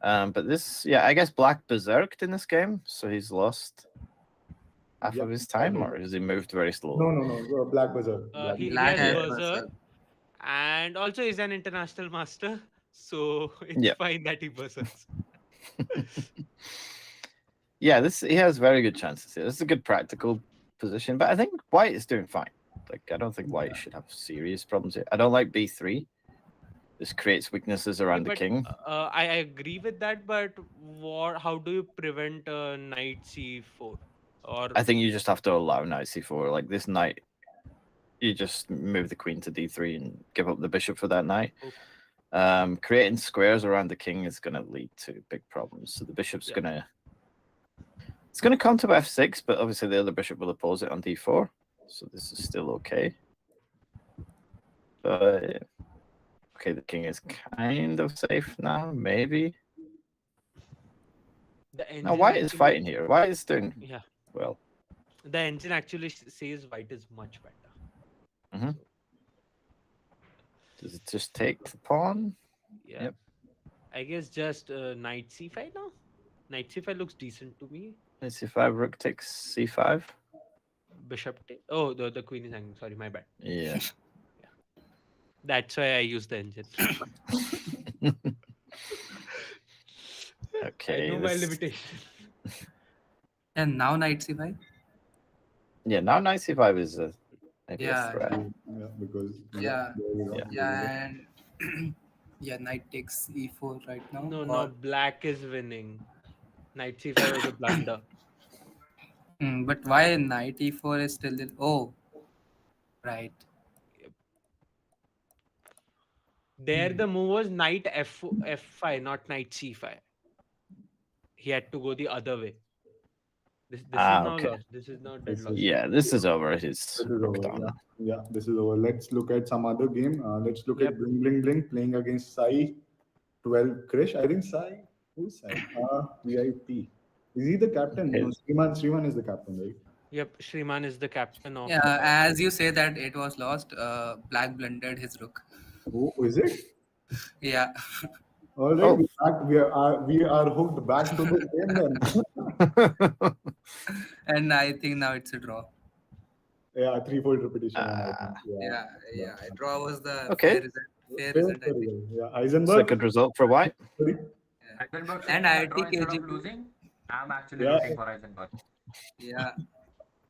But this, I guess Black berserked in this game, so he's lost half of his time, or has he moved very slowly? No. Black Buzzer. He Black has has buzzer, buzzer. and also he's an international master, so it's Yeah. fine that he buzzers. He has very good chances here. This is a good practical position, but I think White is doing fine. Like, I don't think White should have serious problems here. I don't like B3. This creates weaknesses around the But, king. I agree with that, but how do you prevent knight c4? Or I think you just have to allow knight c4. Like this knight, you just move the queen to d3 and give up the bishop for that knight. Okay. Creating squares around the king is going to lead to big problems. So the bishop's Yeah. it's going to come to f6, but obviously the other bishop will oppose it on d4. So this is still okay. But okay, the king is kind of safe now, maybe. The engine Now white is actually- fighting here. White is doing Yeah. well. The engine actually says white is much better. Mhm. Does it just take the pawn? Yeah. Yep. I guess just knight c5 now. Knight c5 looks decent to me. Let's see if I rook takes c5. Bishop take. Oh, the queen is hanging. Sorry, my bad. Yeah. That's why I use the engine. Okay. I know my this- limitation. And now knight c5. Yeah, now knight c5 is maybe Yeah, a threat. Yeah, because Yeah. there we go. Yeah, and yeah, knight takes e4 right now. No, black is winning. Knight c5 was a blunder. But why knight e4 is still in? Oh, right. There, the move was knight f5, not knight c5. He had to go the other way. This is now okay. lost. This is now This deadlock. is- Yeah, this is over. He's This is rooked over. on. Yeah, this is over. Let's look at some other game. Let's look at Bling Bling Bling playing against Sai 12 Krish. I think Sai. Who's Sai? VIP. Is he the captain? No, Sriman is the captain, right? Yep, Shriman is the captain of. Yeah, as you say that it was lost, black blundered his rook. Oh, is it? Yeah. All right, we are hooked back to the game then. And I think now it's a draw. Yeah, threefold repetition. I think. Yeah. Draw was the Okay. fair result. Fair result, I think. Yeah, Heisenberg. Second result for white. Sorry. Heisenberg And says IIT draw instead of KGP. losing. I'm actually Yeah. rooting for Heisenberg. Yeah.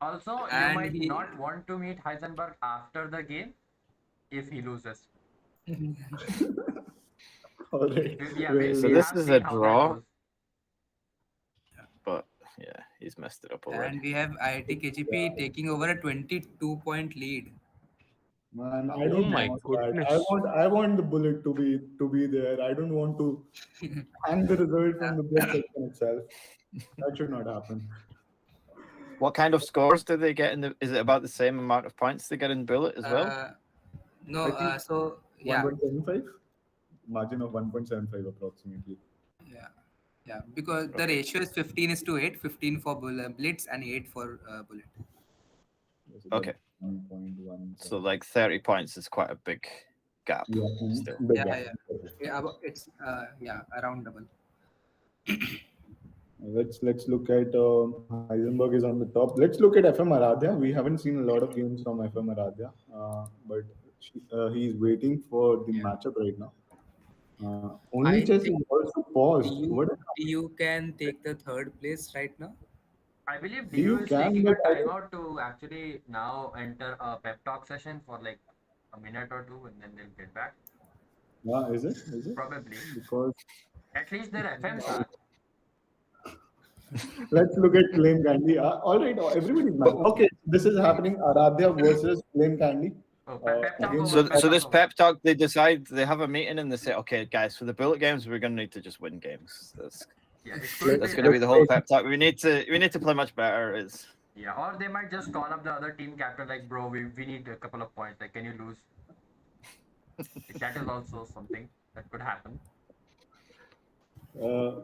Also, you And might he- not want to meet Heisenberg after the game if he loses. All right. Yeah, So we this have is seen a how that draw. goes. But yeah, he's messed it up already. And we have IIT KGP taking over a 22-point lead. Man, I Oh don't my want goodness. that. I want the bullet to be there. I don't want to hang the result from the Blitz section itself. That should not happen. What kind of scores do they get in the? Is it about the same amount of points they get in bullet as well? No, I think so yeah, 1.75 margin of 1.75 approximately. yeah, because the ratio is 15:8, 15 for Blitz and 8 for bullet. So Okay. 1.1. So like 30 points is quite a big gap. Yeah, Still. big Yeah, gap. Yeah, it's around double. Let's look at Heisenberg is on the top. Let's look at FM Aradhya. We haven't seen a lot of games from FM Aradhya, but he's waiting for the matchup right now. Only I chess is think also paused. What? You can take the third place right now. I believe You DU is can, taking a but I don't- timeout to actually now enter a pep talk session for like a minute or two, and then they'll get back. Yeah, is it? Is it? Probably. Because At least their FMs are. let's look at Flame Candy. All right, everybody's mad. Okay, this is happening. Aradhya versus Flame Candy. Oh, pep talk again, over, So pep this talk pep talk, they decide they have a meeting and they say, okay, guys, for the bullet games, we're gonna need to just win games. That's Yeah, it could that's be gonna be that. the whole pep talk. We need to play much better. It's Yeah, or they might just call up the other team captain like, bro, we need a couple of points. Like, can you lose? That is also something that could happen.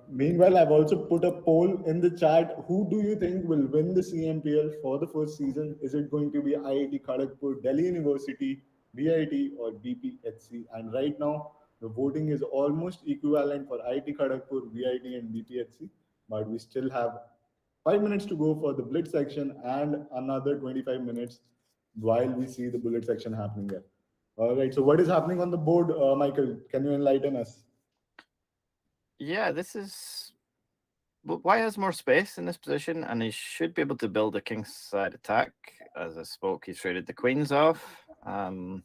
Meanwhile, I've also put a poll in the chat. Who do you think will win the CMPL for the first season? Is it going to be IIT Kharagpur, Delhi University, VIT, or BPHC? And right now, the voting is almost equivalent for IIT Kharagpur, VIT, and BPHC. But we still have 5 minutes to go for the Blitz section and another 25 minutes while we see the bullet section happening there. All right. So, what is happening on the board, Michael? Can you enlighten us? yeah, this is. But White has more space in this position, and he should be able to build a kingside attack. As I spoke, he's traded the queens off. But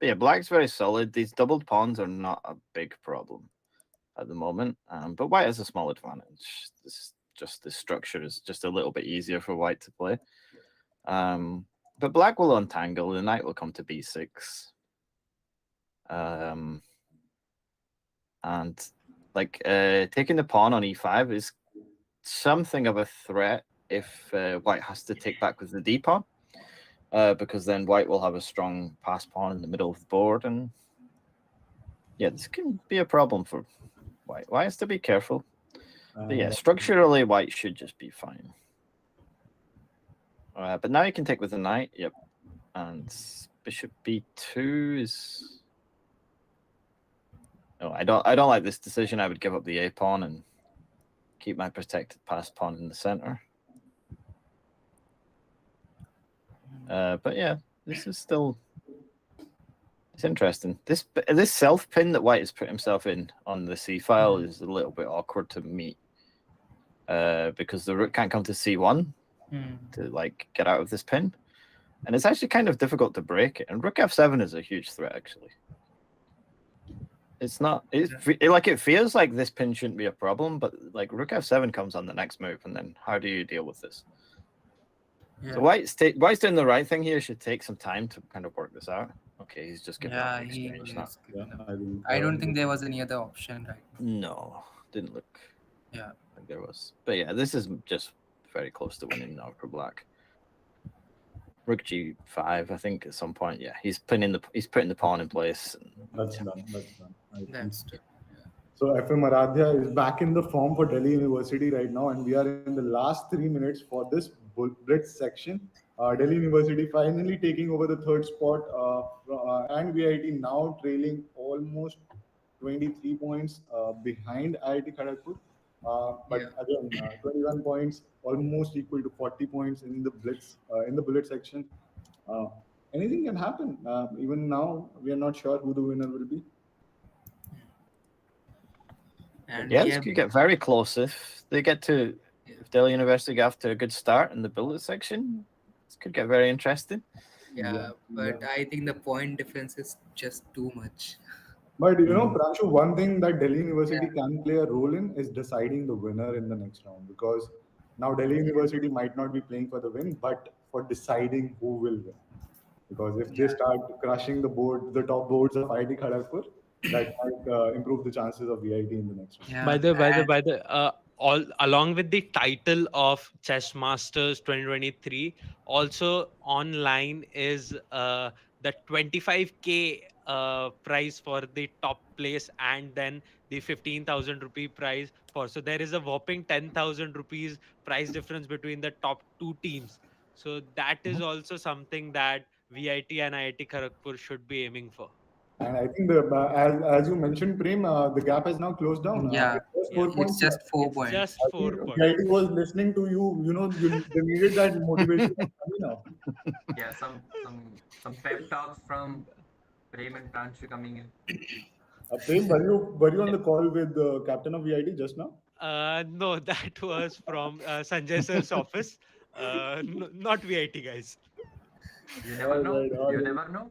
yeah, Black's very solid. These doubled pawns are not a big problem at the moment. But White has a small advantage. The structure is just a little bit easier for White to play. But Black will untangle. The knight will come to b6. and like taking the pawn on e5 is something of a threat if white has to take back with the d pawn, because then white will have a strong pass pawn in the middle of the board, and yeah, this can be a problem for white. White has to be careful. But yeah, structurally, white should just be fine. But now you can take with the knight. Yep, and bishop b2 is. No, I don't like this decision. I would give up the a pawn and keep my protected pass pawn in the center. But yeah, this is still. It's interesting. This self pin that white has put himself in on the c file is a little bit awkward to me, because the rook can't come to c1 to like get out of this pin, and it's actually kind of difficult to break it. And rook f7 is a huge threat actually. It's not. It feels like this pin shouldn't be a problem, but like rook f7 comes on the next move, and then how do you deal with this? Yeah. So white's doing the right thing here. Should take some time to kind of work this out. Okay, he's just giving up exchange now. I don't think there was any other option, right? No, didn't look. Yeah, like there was. But yeah, this is just very close to winning now for black. Rook g5, I think at some point. Yeah, he's putting the pawn in place. That's done. That's true. So FM Aradhya is back in the form for Delhi University right now, and we are in the last 3 minutes for this Blitz section. Delhi University finally taking over the third spot, and VIT now trailing almost 23 points behind IIT Kharagpur. Again, 21 points, almost equal to 40 points in the Blitz section. Anything can happen. Even now, we are not sure who the winner will be. And yeah, this could get very close if they get to. If Delhi University get off to a good start in the bullet section, this could get very interesting. But I think the point difference is just too much. But Pranshu, one thing that Delhi University can play a role in is deciding the winner in the next round, because now Delhi University might not be playing for the win, but for deciding who will win. Because if they start crushing the top boards of IIT Kharagpur, that might improve the chances of VIT in the next round. Yeah. By the all along with the title of Chess Masters 2023, also online is the 25K prize for the top place, and then the 15,000 rupee prize for. So there is a whopping 10,000 rupees price difference between the top two teams. So that is also something that VIT and IIT Kharagpur should be aiming for. And I think as you mentioned, Prem, the gap has now closed down. It's just 4 points. Just 4 points. VIT was listening to you. They needed that motivation. Yeah, some pep talks from Prem and Pranshu coming in. Prem, were you on the call with the captain of VIT just now? No, that was from Sanjay sir's office. Not VIT, guys. You never know. You never know.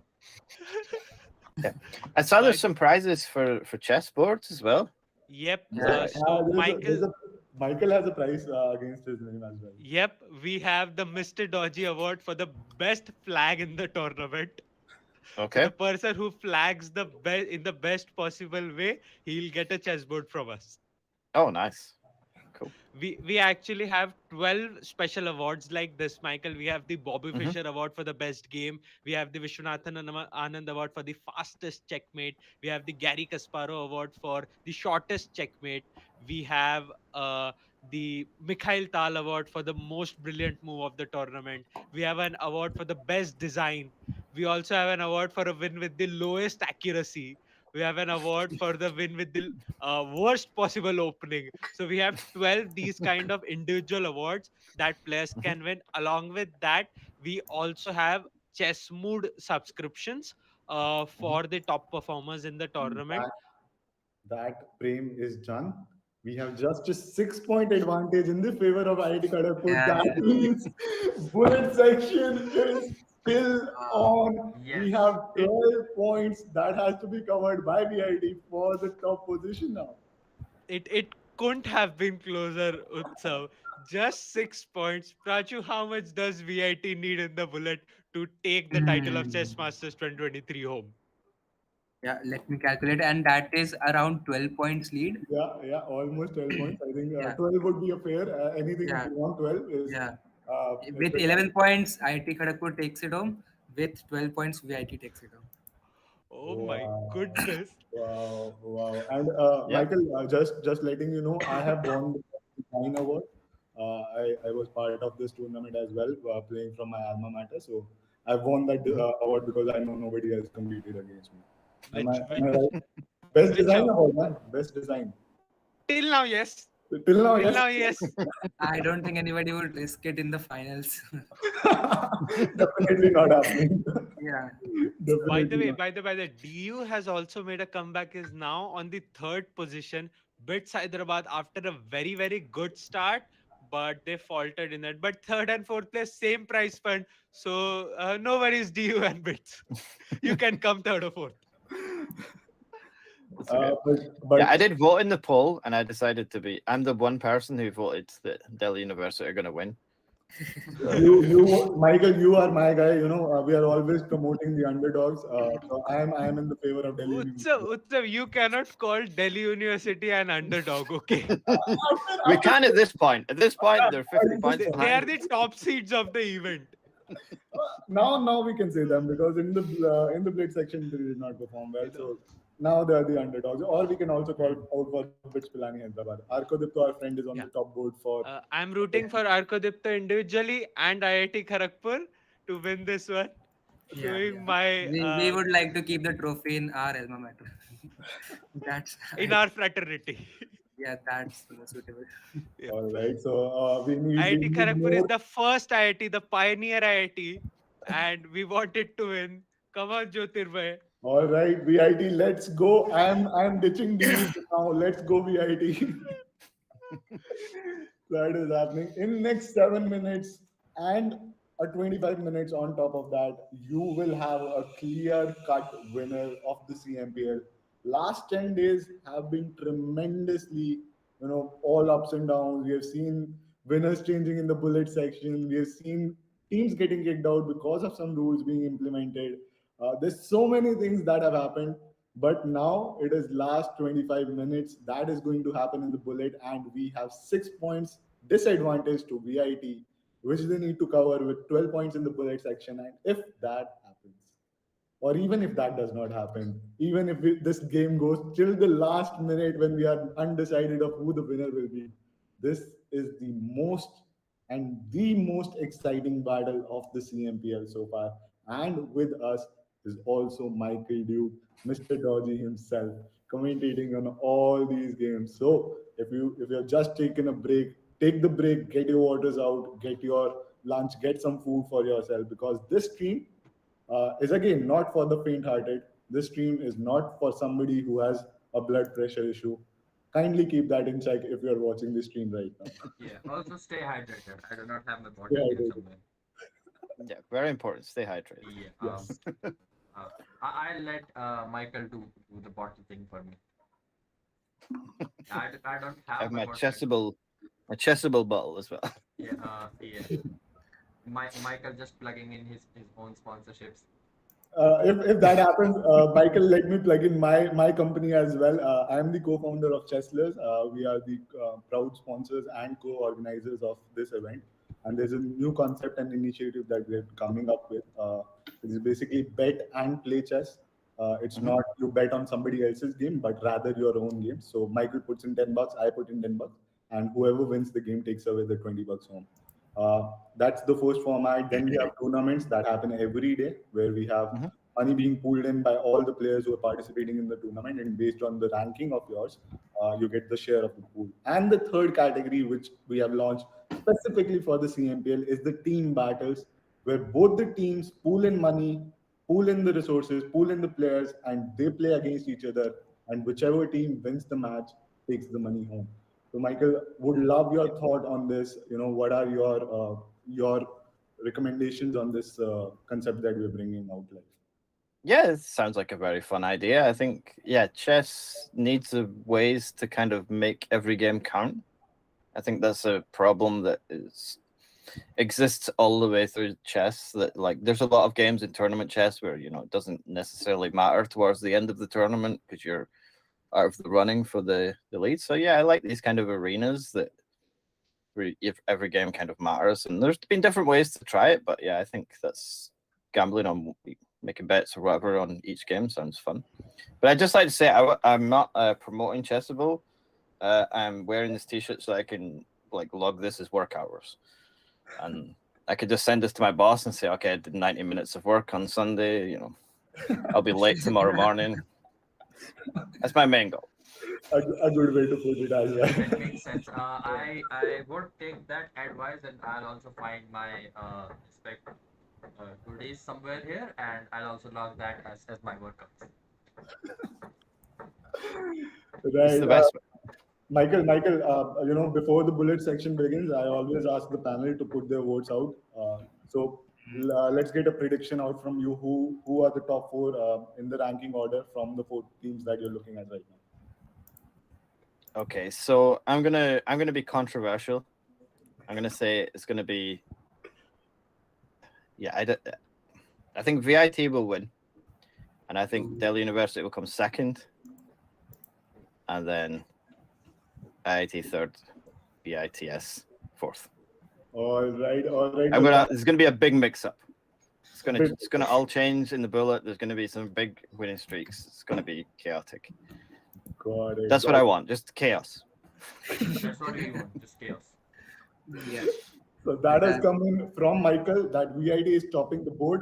Yeah. I saw there's some prizes for chess boards as well. Yep. Michael has a prize against his name as well. Yep. We have the Mr. Dodgy award for the best flag in the tournament. Okay. So the person who flags the best in the best possible way, he'll get a chessboard from us. Oh, nice. Cool. We actually have 12 special awards like this, Michael. We have the Bobby Fischer Award for the best game. We have the Vishwanathan Anand Award for the fastest checkmate. We have the Gary Kasparov Award for the shortest checkmate. We have the Mikhail Tal Award for the most brilliant move of the tournament. We have an award for the best design. We also have an award for a win with the lowest accuracy. We have an award for the win with the worst possible opening. So we have 12 these kind of individual awards that players can win. Along with that, we also have Chess Mood subscriptions for the top performers in the tournament. That Prem is done. We have just a 6-point advantage in the favor of IIT Kharagpur. Yeah. That means bullet section is still on. Yes. We have 12 points that has to be covered by VIT for the top position now. It couldn't have been closer, Utsav. Just 6 points. Praju, how much does VIT need in the bullet to take the title of Chess Masters 2023 home? Yeah, let me calculate. And that is around 12 points lead. Yeah, almost 12 points. I think Yeah, 12 would be a fair. Anything yeah, beyond 12 yeah. is With the 11 points, IIT Kharagpur takes it home. With 12 points, VIT takes it home. Oh my Wow, goodness. wow. And Yeah. Michael, just letting you know, I have won the design award. I was part of this tournament as well, playing from my alma mater. So I've won that award because I know nobody else competed against me. Which Am I which right? Best which design award, man. Best design. till now, yes. Till now, Till yes. now, yes. I don't think anybody would risk it in the finals. Definitely not happening. Yeah. Definitely not. By the way, DU has also made a comeback. Is now on the third position. Bits Hyderabad after a very very good start, but they faltered in that. But third and fourth place, same price fund. So no worries, DU and Bits. You can come third or fourth. That's okay. But Yeah, I did vote in the poll, and I decided to be. I'm the one person who voted that Delhi University are going to win. Michael, you are my guy. We are always promoting the underdogs. So I am in the favor of Delhi University. Utsav, you cannot call Delhi University an underdog, okay? We can at this point. At this point, they're 50 points They are behind. the top seeds of the event. Now we can say them because in the Blitz section they did not perform well. So now they are the underdogs. Or we can also call out for Bits Pilani Hyderabad. Arkodipto, our friend, is on the Yeah. top board for. I'm rooting for Arkodipta individually and IIT Kharagpur to win this one. Yeah, Showing my we would like to keep the trophy in our alma mater. That's in our fraternity. yeah, that's more suitable. Yeah. All right. So we IIT need Kharagpur is more. the first IIT, the pioneer IIT, and we want it to win. Come on, Jyotirbhai. All right, VIT, let's go. I'm ditching DU now. Let's go, VIT. That is happening in next 7 minutes and a 25 minutes on top of that. You will have a clear cut winner of the CMPL. Last 10 days have been tremendously, all ups and downs. We have seen winners changing in the bullet section. We have seen teams getting kicked out because of some rules being implemented. There's so many things that have happened, but now it is last 25 minutes that is going to happen in the bullet, and we have 6 points disadvantage to VIT, which they need to cover with 12 points in the bullet section. And if that happens, or even if that does not happen, even if this game goes till the last minute when we are undecided of who the winner will be, this is the most exciting battle of the CMPL so far. And with us is also Michael Duke, Mr. Dodgy himself, commentating on all these games. So if you're just taking a break, take the break, get your waters out, get your lunch, get some food for yourself, because this stream is again not for the faint-hearted. This stream is not for somebody who has a blood pressure issue. Kindly keep that in check if you're watching this stream right now. Yeah. Also, stay hydrated. I do not have my Stay bottle here hydrated. somewhere. Yeah, very important. Stay hydrated. Yeah. Yes. I'll let Michael do the bottle thing for me. I don't I have have my my bottle. chessable bottle as well. Yeah. Yeah. Michael just plugging in his own sponsorships. If that happens, Michael, let me plug in my company as well. I am the co-founder of Chesslers. We are the proud sponsors and co-organizers of this event. And there's a new concept and initiative that we're coming up with. It is basically bet and play chess. It's Mhm. not you bet on somebody else's game, but rather your own game. So Michael puts in $10, I put in $10, and whoever wins the game takes away the $20 home. That's the first format. Then we have tournaments that happen every day where we have Mhm. money being pooled in by all the players who are participating in the tournament, and based on the ranking of yours, you get the share of the pool. And the third category, which we have launched specifically for the CMPL, is the team battles, where both the teams pool in money, pool in the resources, pool in the players, and they play against each other. And whichever team wins the match takes the money home. So, Michael, would love your thought on this. What are your recommendations on this concept that we're bringing out? Like, Yeah, it sounds like a very fun idea. I think, yeah, chess needs ways to kind of make every game count. I think that's a problem that is exists all the way through chess. That like there's a lot of games in tournament chess where it doesn't necessarily matter towards the end of the tournament because you're out of the running for the lead. So yeah, I like these kind of arenas that if every game kind of matters, and there's been different ways to try it, but yeah, I think that's gambling on making bets or whatever on each game sounds fun. But I'd just like to say I'm not promoting Chessable. I'm wearing this t-shirt so I can log this as work hours, and I could just send this to my boss and say, okay, I did 90 minutes of work on Sunday. I'll be late tomorrow morning. That's my main goal. A good way to put it as well. That makes sense. I would take that advice, and I'll also find my respect today's somewhere here, and I'll also log that as my workouts. It's Right. the best way. Michael, before the bullet section begins, I always ask the panel to put their votes out. Let's get a prediction out from you. Who are the top four in the ranking order from the four teams that you're looking at right now? Okay, so I'm gonna be controversial. I'm gonna say it's gonna be. Yeah, I think VIT will win, and I think Delhi University will come second, and then IIT third, BITS fourth. All right. There's gonna be a big mix-up. It's gonna all change in the bullet. There's gonna be some big winning streaks. It's gonna be chaotic. Got it. That's what I want, just chaos. That's what we want, just chaos. Yeah. So that has come in from Michael that VIT is topping the board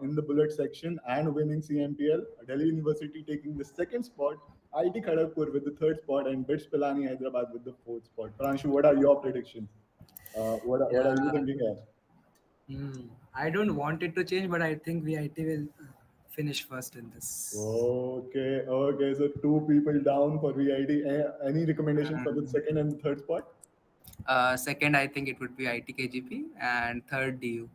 in the bullet section and winning CMPL. Delhi University taking the second spot, IIT Kharagpur with the third spot, and Blitz Hyderabad with the fourth spot. Pranshu, what are your predictions? What are you thinking here? I don't want it to change, but I think VIT will finish first in this. Okay. So two people down for VIT. Any recommendation for the second and third spot? Second, I think it would be ITKGP, and third, DU.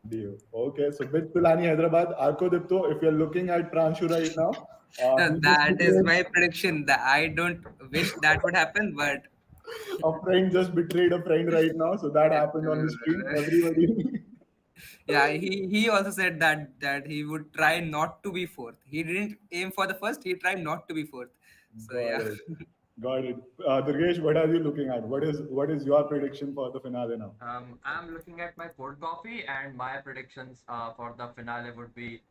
DU. Okay, so Blitz Hyderabad, Arko Dipto, if you're looking at Pranshu right now, That is my prediction. I don't wish that would happen, but a friend just betrayed a friend right now, so that happened on the stream. Everybody. yeah, he also said that he would try not to be fourth. He didn't aim for the first. He tried not to be fourth. So Got it. Durgesh, what are you looking at? What is your prediction for the finale now? I'm looking at my cold coffee, and my predictions for the finale would be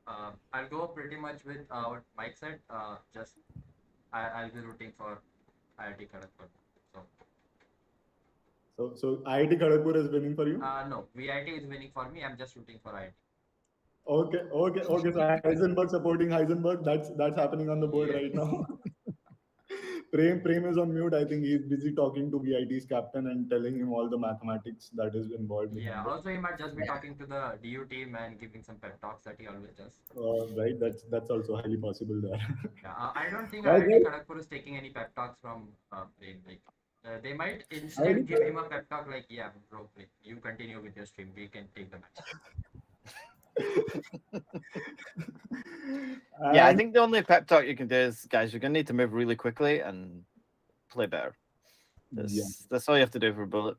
I'll go pretty much with what Mike said. I'll be rooting for IIT Kharagpur. So IIT Kharagpur is winning for you? No, VIT is winning for me. I'm just rooting for IIT. Okay. So Heisenberg supporting Heisenberg. That's happening on the board right now. Prem is on mute. I think he's busy talking to VIT's captain and telling him all the mathematics that is involved. Yeah. Also, he might just be talking to the DU team and giving some pep talks that he always does. Right. That's also highly possible there. Yeah. I don't think IIT Kharagpur is taking any pep talks from Prem. They might instead give him a pep talk like, yeah, bro, you continue with your stream. We can take the match. Yeah, I think the only pep talk you can do is, guys, you're going to need to move really quickly and play better. That's all you have to do for bullet.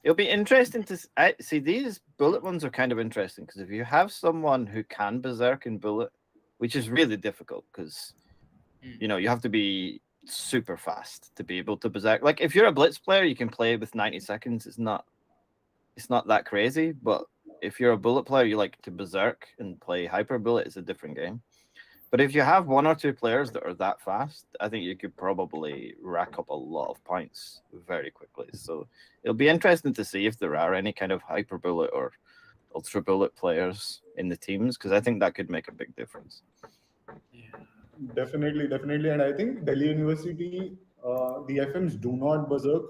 It'll be interesting to see. These bullet ones are kind of interesting because if you have someone who can berserk in bullet, which is really difficult because, you have to be super fast to be able to berserk. Like if you're a blitz player, you can play with 90 seconds. It's not that crazy, but if you're a bullet player, you like to berserk and play hyper bullet, it's a different game. But if you have one or two players that are that fast, I think you could probably rack up a lot of points very quickly. So it'll be interesting to see if there are any kind of hyper bullet or ultra bullet players in the teams, because I think that could make a big difference. yeah. Definitely. And I think Delhi University, the FMs do not berserk.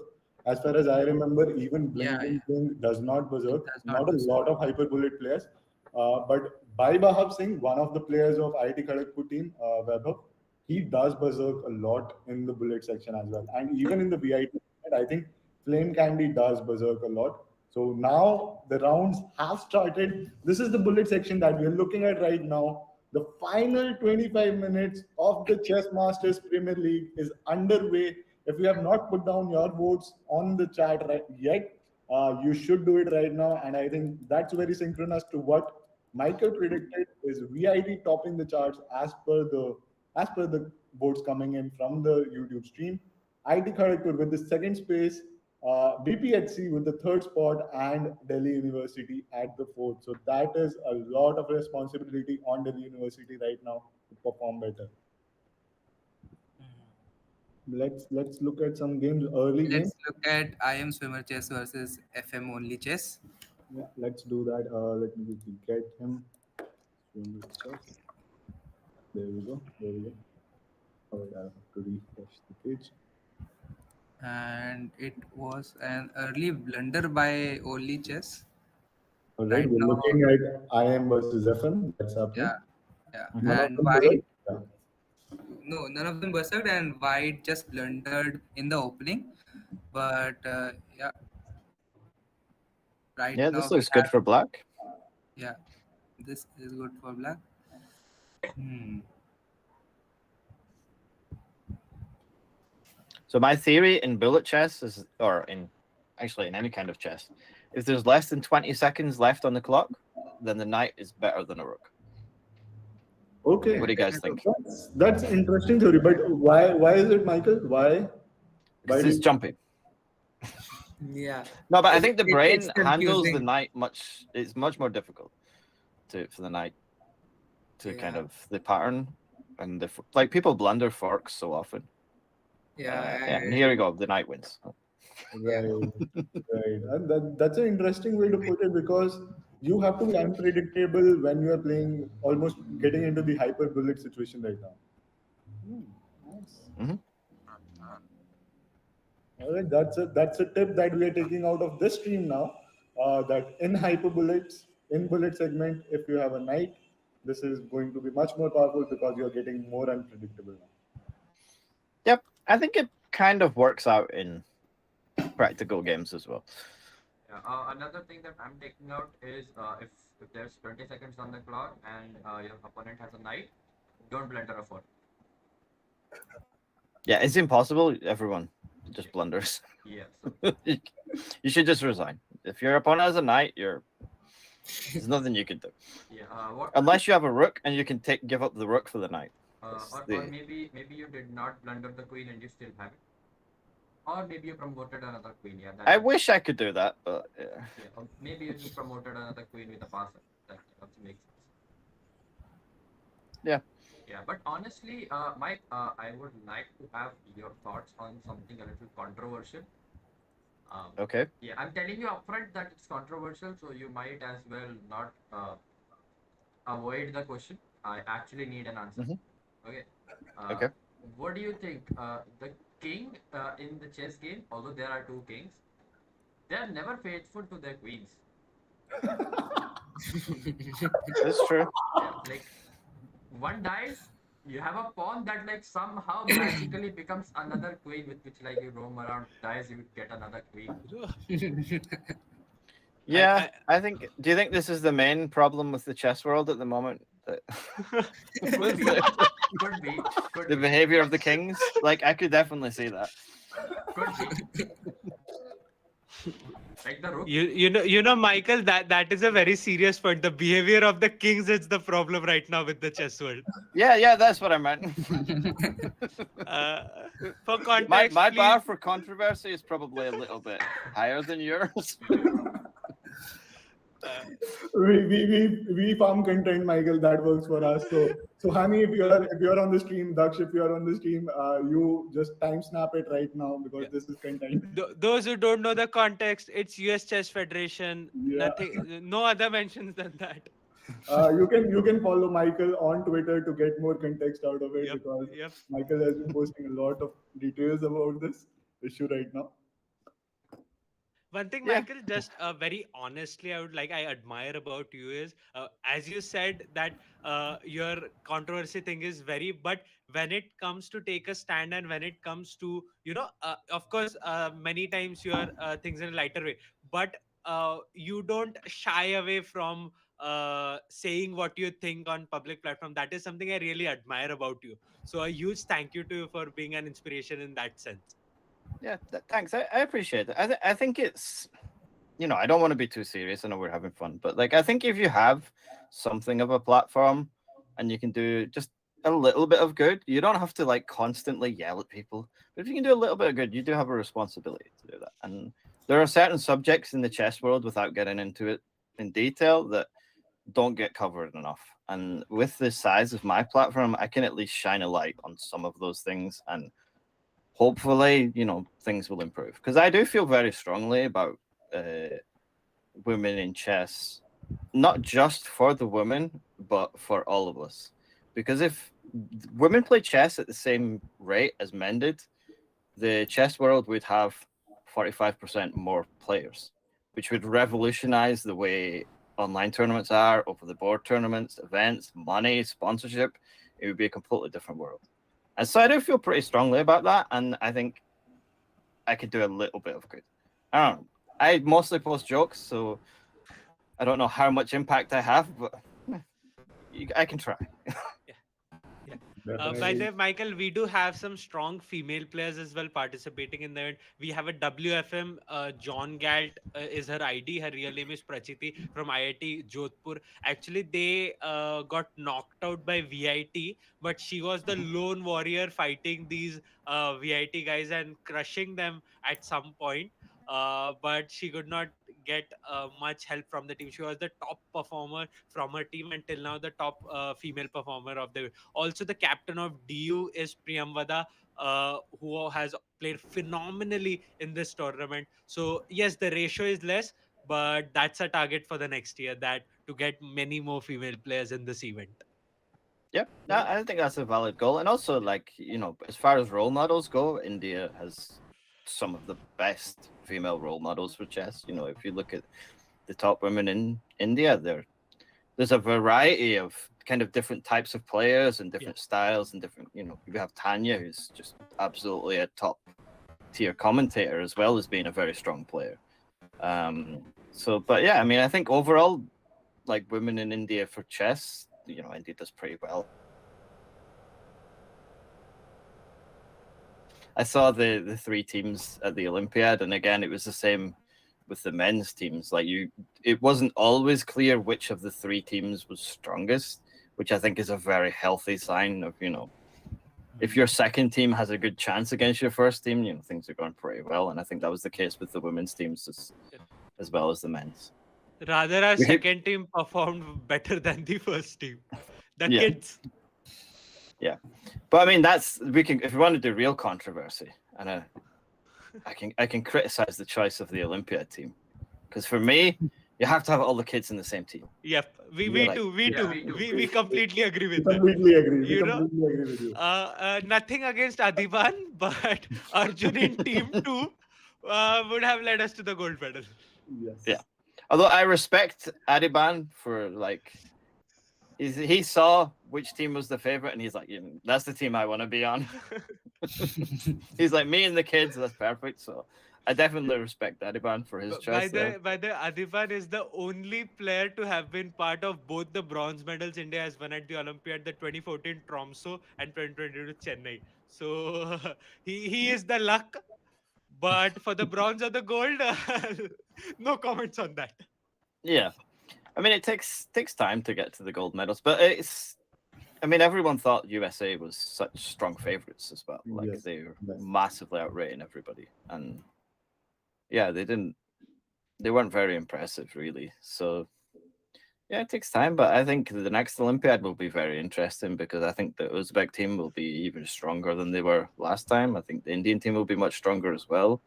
As far as I remember, even Blink does not berserk. Not a lot of hyper bullet players. But Bhai Bahab Singh, one of the players of IIT Kharagpur team, Vaibhav, he does berserk a lot in the bullet section as well. And even in the VIT, I think Flame Candy does berserk a lot. So now the rounds have started. This is the bullet section that we're looking at right now. The final 25 minutes of the Chess Masters Premier League is underway. If you have not put down your votes on the chat yet, You should do it right now, and I think that's very synchronous to what Michael predicted is VIT topping the charts as per the votes coming in from the YouTube stream. IT Kharagpur with the second space, BPHC with the third spot, and Delhi University at the fourth. So that is a lot of responsibility on Delhi University right now to perform better. Let's look at some games, early games. Let's look at I am swimmer chess versus FM only chess. Yeah, let's do that. Let me quickly get him. Swim with chess. There we go. There we go. All right, I have to refresh the page. And it was an early blunder by only chess. All right, Right we're now, looking at IM versus FM. That's happening. yeah, yeah. None of And them white, berserked. Yeah. no, none of them berserked, and white just blundered in the opening. But yeah, right Yeah, now this we looks good have, for black. yeah, this is good for black. Hmm. So my theory in bullet chess is, or in actually in any kind of chess, if there's less than 20 seconds left on the clock, then the knight is better than a rook. Okay, What do you guys think? that's interesting theory. But why is it, Michael? Why Because do it's you, jumpy. Yeah. No, but I think the brain It's handles the confusing. knight much. It's much more difficult for the knight to kind Yeah. of the pattern and like people blunder forks so often. Yeah, Yeah, and here we go. The knight wins. yeah. right? And that's an interesting way to put it because you have to be unpredictable when you are playing, almost getting into the hyper bullet situation right now. Nice. Mhm. All right, that's a tip that we are taking out of this stream now. That in hyper bullets, in bullet segment, if you have a knight, this is going to be much more powerful because you're getting more unpredictable now. Yep, I think it kind of works out in practical games as well. Yeah, another thing that I'm taking out is if there's 20 seconds on the clock and your opponent has a knight, don't blunder a fork. Yeah, it's impossible. Everyone just blunders. Yeah, so You should just resign. If your opponent has a knight, there's nothing you can do yeah, what unless you have a rook and you can give up the rook for the knight. or maybe you did not blunder the queen and you still have it, or maybe you promoted another queen. Yeah, I wish I could do that, but yeah. Yeah, or maybe you just promoted another queen with a passer. That also makes sense. Yeah. Yeah, but honestly, Mike, I would like to have your thoughts on something a little controversial. Okay. Yeah, I'm telling you upfront that it's controversial, so you might as well not avoid the question. I actually need an answer. Mhm. Okay. Okay. What do you think? The king in the chess game, although there are two kings, they are never faithful to their queens. That's true. Yeah, like one dies, you have a pawn that like somehow magically becomes another queen with which like you roam around, dies, you get another queen. Yeah, I think. Do you think this is the main problem with the chess world at the moment? Could be, could be, could The be, behavior of the kings? Like, I could definitely see that. could be. Like the rook. You know, Michael, that is a very serious point. The behavior of the kings is the problem right now with the chess world. Yeah, that's what I meant. For my context, my bar please, for controversy is probably a little bit higher than yours. We farm content, Michael. That works for us. So Hani, if you're on the stream, Daksh, if you're on the stream, you just time snap it right now because Yeah. this is content. those who don't know the context, it's US Chess Federation. Yeah. Nothing, no other mentions than that. You can follow Michael on Twitter to get more context out of it Yep, because yep. Michael has been posting a lot of details about this issue right now. One thing, Yeah. Michael, just very honestly, I admire about you is, as you said that your controversy thing is very, but when it comes to take a stand and when it comes to, of course, many times your things in a lighter way, but you don't shy away from saying what you think on public platform. That is something I really admire about you. So a huge thank you to you for being an inspiration in that sense. Yeah, thanks. I appreciate it. I think it's you know, I don't want to be too serious. I know we're having fun, but like, I think if you have something of a platform and you can do just a little bit of good, you don't have to like constantly yell at people. But if you can do a little bit of good, you do have a responsibility to do that. And there are certain subjects in the chess world, without getting into it in detail, that don't get covered enough. And with the size of my platform, I can at least shine a light on some of those things, and hopefully, you know, things will improve. Because I do feel very strongly about women in chess, not just for the women, but for all of us. Because if women play chess at the same rate as men did, the chess world would have 45% more players, which would revolutionize the way online tournaments are, over the board tournaments, events, money, sponsorship. It would be a completely different world. And so I do feel pretty strongly about that. And I think I could do a little bit of good. I don't know. I mostly post jokes, so I don't know how much impact I have, but I can try. By the Definitely. way, Michael, we do have some strong female players as well participating in the event. We have a WFM, John Galt is her ID. Her real name is Prachiti from IIT Jodhpur. Actually, they got knocked out by VIT, but she was the lone warrior fighting these VIT guys and crushing them at some point. But she could not get much help from the team. She was the top performer from her team, and till now the top female performer of the. Also, the captain of DU is Priyamvada, who has played phenomenally in this tournament. So yes, the ratio is less, but that's a target for the next year, that to get many more female players in this event. Yep, I think that's a valid goal. And also, like, you know, as far as role models go, India has some of the best female role models for chess. You know, if you look at the top women in India, there's a variety of kind of different types of players and different styles and different, you know, you have Tanya, who's just absolutely a top tier commentator, as well as being a very strong player. So, but yeah, I mean, I think overall, like, women in India for chess, you know, India does pretty well. I saw the three teams at the Olympiad, and again, it was the same with the men's teams. Like, it wasn't always clear which of the three teams was strongest, which I think is a very healthy sign of, you know, if your second team has a good chance against your first team, you know, things are going pretty well. And I think that was the case with the women's teams as well as the men's. Rather, our We could- second team performed better than the first team. The Yeah. kids. Yeah, but I mean, we can, if we want to do real controversy, and I can criticize the choice of the Olympiad team, because for me, you have to have all the kids in the same team. Yep, we Like- too, we Yeah, too. we do. We completely agree We with that. completely agree. We You know, completely agree with you. nothing against Adiban, but Arjun in team two would have led us to the gold medal. Yes. Yeah. Although I respect Adiban for, like, he saw which team was the favorite, and he's like, yeah, that's the team I want to be on. He's like, me and the kids, that's perfect. So I definitely respect Adiban for his choice. By the Adiban is the only player to have been part of both the bronze medals India has won at the Olympiad, the 2014 Tromso and 2022 Chennai. So he is the luck, but for the bronze or the gold, no comments on that. Yeah, I mean, it takes time to get to the gold medals, but I mean, everyone thought USA was such strong favorites as well. Like, Yes, they were yes. massively outrating everybody, and yeah, they weren't very impressive, really. So yeah, it takes time, but I think the next Olympiad will be very interesting, because I think the Uzbek team will be even stronger than they were last time. I think the Indian team will be much stronger as well.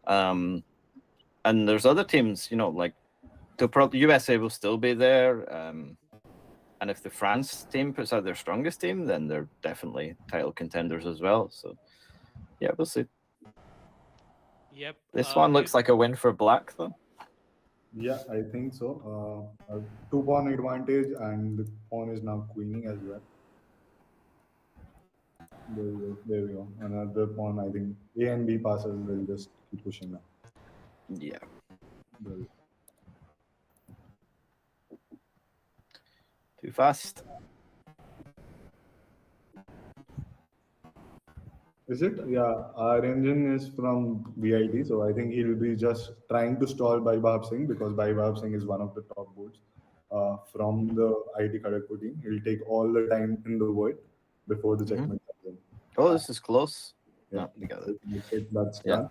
And there's other teams, you know, like USA will still be there. And if the France team puts out their strongest team, then they're definitely title contenders as well. So yeah, we'll see. Yep. This one looks like a win for Black, though. Yeah, I think so. A 2 pawn advantage, and the pawn is now queening as well. There we go. Another pawn. I think A and B passes will just keep pushing now. Yeah. There we go. Too fast. Is it? Yeah, our engine is from VIT, so I think he'll be just trying to stall Baibhab Singh because Baibhab Singh is one of the top boards from the IIT Kharagpur team. He'll take all the time in the world before the checkmate comes in. Oh, this is close. Yeah, No, we got so it. that's Yeah. done.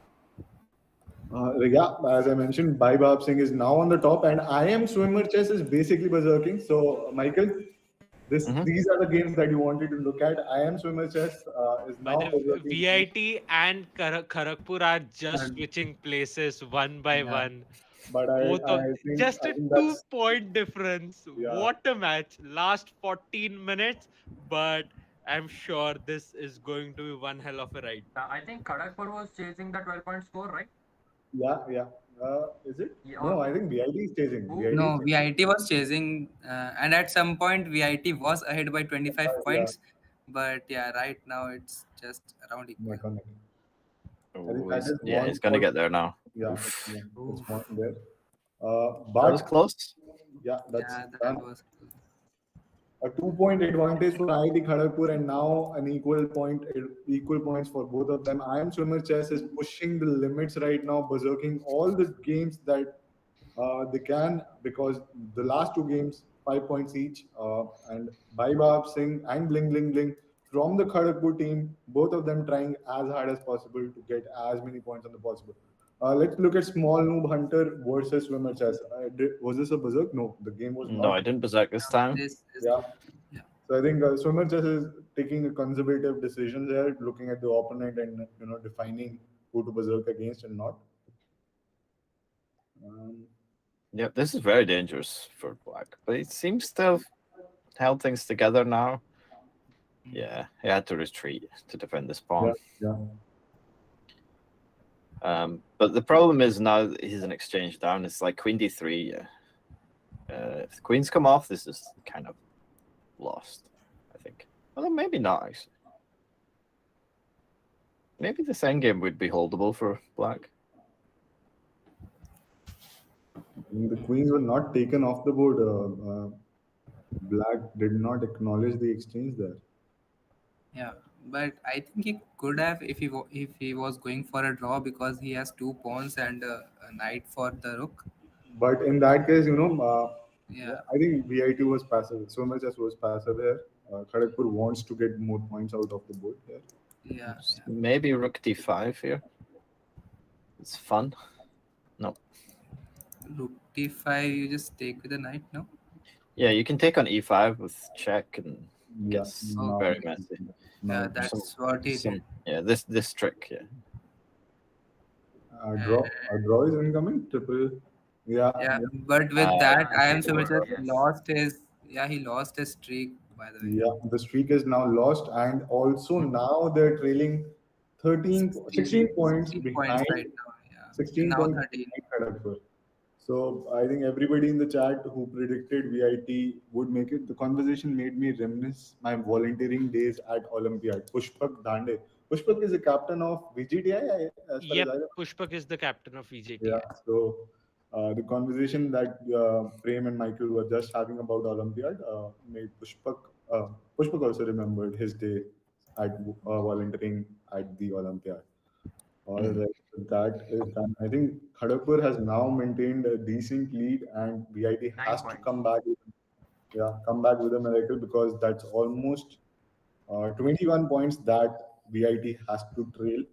Yeah, as I mentioned, Baibhab Singh is now on the top, and I am swimmer chess is basically berserking. So, Michael, these are the games that you wanted to look at. I am swimmer chess is By now the berserking. VIT and Kharagpur are just And switching places one by yeah, one. But Both of just I a think that's 2 point difference. yeah. What a match! Last 14 minutes, but I'm sure this is going to be one hell of a ride. I think Kharagpur was chasing the 12-point score, right? Yeah, yeah. Is it? Yeah, No, I think VIT is chasing. who? VIT is no, chasing. VIT was chasing, and at some point VIT was ahead by 25 Yeah, points, but yeah, right now it's just around equal. neck on neck. I think Oh, that is yeah, one he's gonna for get there now. yeah, Oof. it's one there. That was But close. yeah, that's Yeah, that done. was close. A 2 point advantage for IIT Kharagpur and now an equal points for both of them. I am swimmer chess is pushing the limits right now, berserking all the games that they can because the last two games 5 points each and Baibab Singh and Bling Bling Bling from the Kharagpur team, both of them trying as hard as possible to get as many points on the possible. Let's look at Small Noob Hunter versus Swimmer Chess. Was this a berserk? No, the game was No, not. I didn't berserk this time. This is Yeah. not. Yeah. So I think Swimmer Chess is taking a conservative decision there, looking at the opponent and defining who to berserk against and not. Um, Yep, this is very dangerous for Black, but he seems to have held things together now. Yeah, he had to retreat to defend this pawn. yeah. But the problem is now that he's an exchange down. It's like Queen D3. If the queens come off, this is kind of lost, I think. Well, maybe not actually. Maybe this endgame would be holdable for Black. The queens were not taken off the board. Black did not acknowledge the exchange there. Yeah, but I think he could have if he was going for a draw because he has two pawns and a knight for the rook. But in that case, Yeah, I think VIT was passive. So much as was passive here. Kharagpur wants to get more points out of the board here. yeah, Maybe Rook D5 here. It's fun. No. rook d5. You just take with the knight, no? Yeah, you can take on E5 with check and Yeah, gets Oh, very okay. messy. Yeah, no, that's what he did. Yeah, this trick. Yeah. draw is incoming. Triple. Yeah, Yeah, but with that, I am so much Yes. lost his. Yeah, he lost his streak. By the way, yeah. The streak is now lost, and also now they're trailing 16 points 16 behind. points right now. Yeah, 16 now points 13. behind Kharagpur. So I think everybody in the chat who predicted VIT would make it. The conversation made me reminisce my volunteering days at Olympiad. Pushpak Dande. Pushpak is the captain of VGTI, as far as Yep, I know. Pushpak is the captain of VJT. Yeah. So the conversation that Prem and Michael were just having about Olympiad made Pushpak. Pushpak also remembered his day at volunteering at the Olympiad. All right, so that is done. I think Kharagpur has now maintained a decent lead, and VIT 9 has to points. come back. Come back with a miracle because that's almost 21 points that VIT has to trail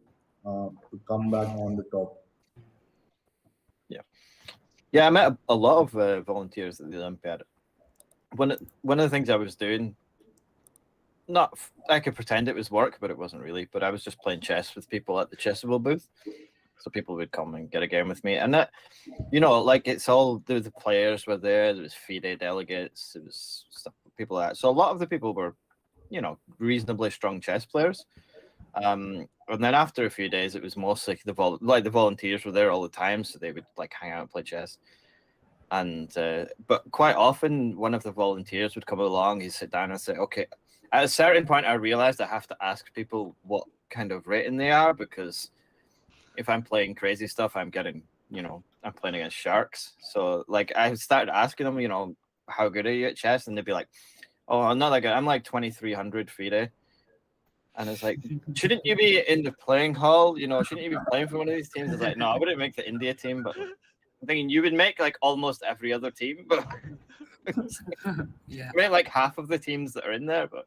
to come back on the top. Yeah, I met a lot of volunteers at the Olympiad. One of the things I was doing, I could pretend it was work, but it wasn't really. But I was just playing chess with people at the Chessable booth, so people would come and get a game with me. And that, like it's all the players were there. There was FIDE delegates. There was stuff, people like that. So a lot of the people were, reasonably strong chess players. And then after a few days, it was mostly the volunteers were there all the time, so they would like hang out and play chess. And but quite often, one of the volunteers would come along. He'd sit down and say, "Okay." At a certain point, I realized I have to ask people what kind of rating they are, because if I'm playing crazy stuff, I'm getting, I'm playing against sharks. So like I started asking them, how good are you at chess? And they'd be like, "Oh, I'm not that good. I'm like 2300 FIDE." And it's like, shouldn't you be in the playing hall? You know, shouldn't you be playing for one of these teams? It's like, no, I wouldn't make the India team, but I'm thinking you would make like almost every other team, but Yeah. make like half of the teams that are in there. But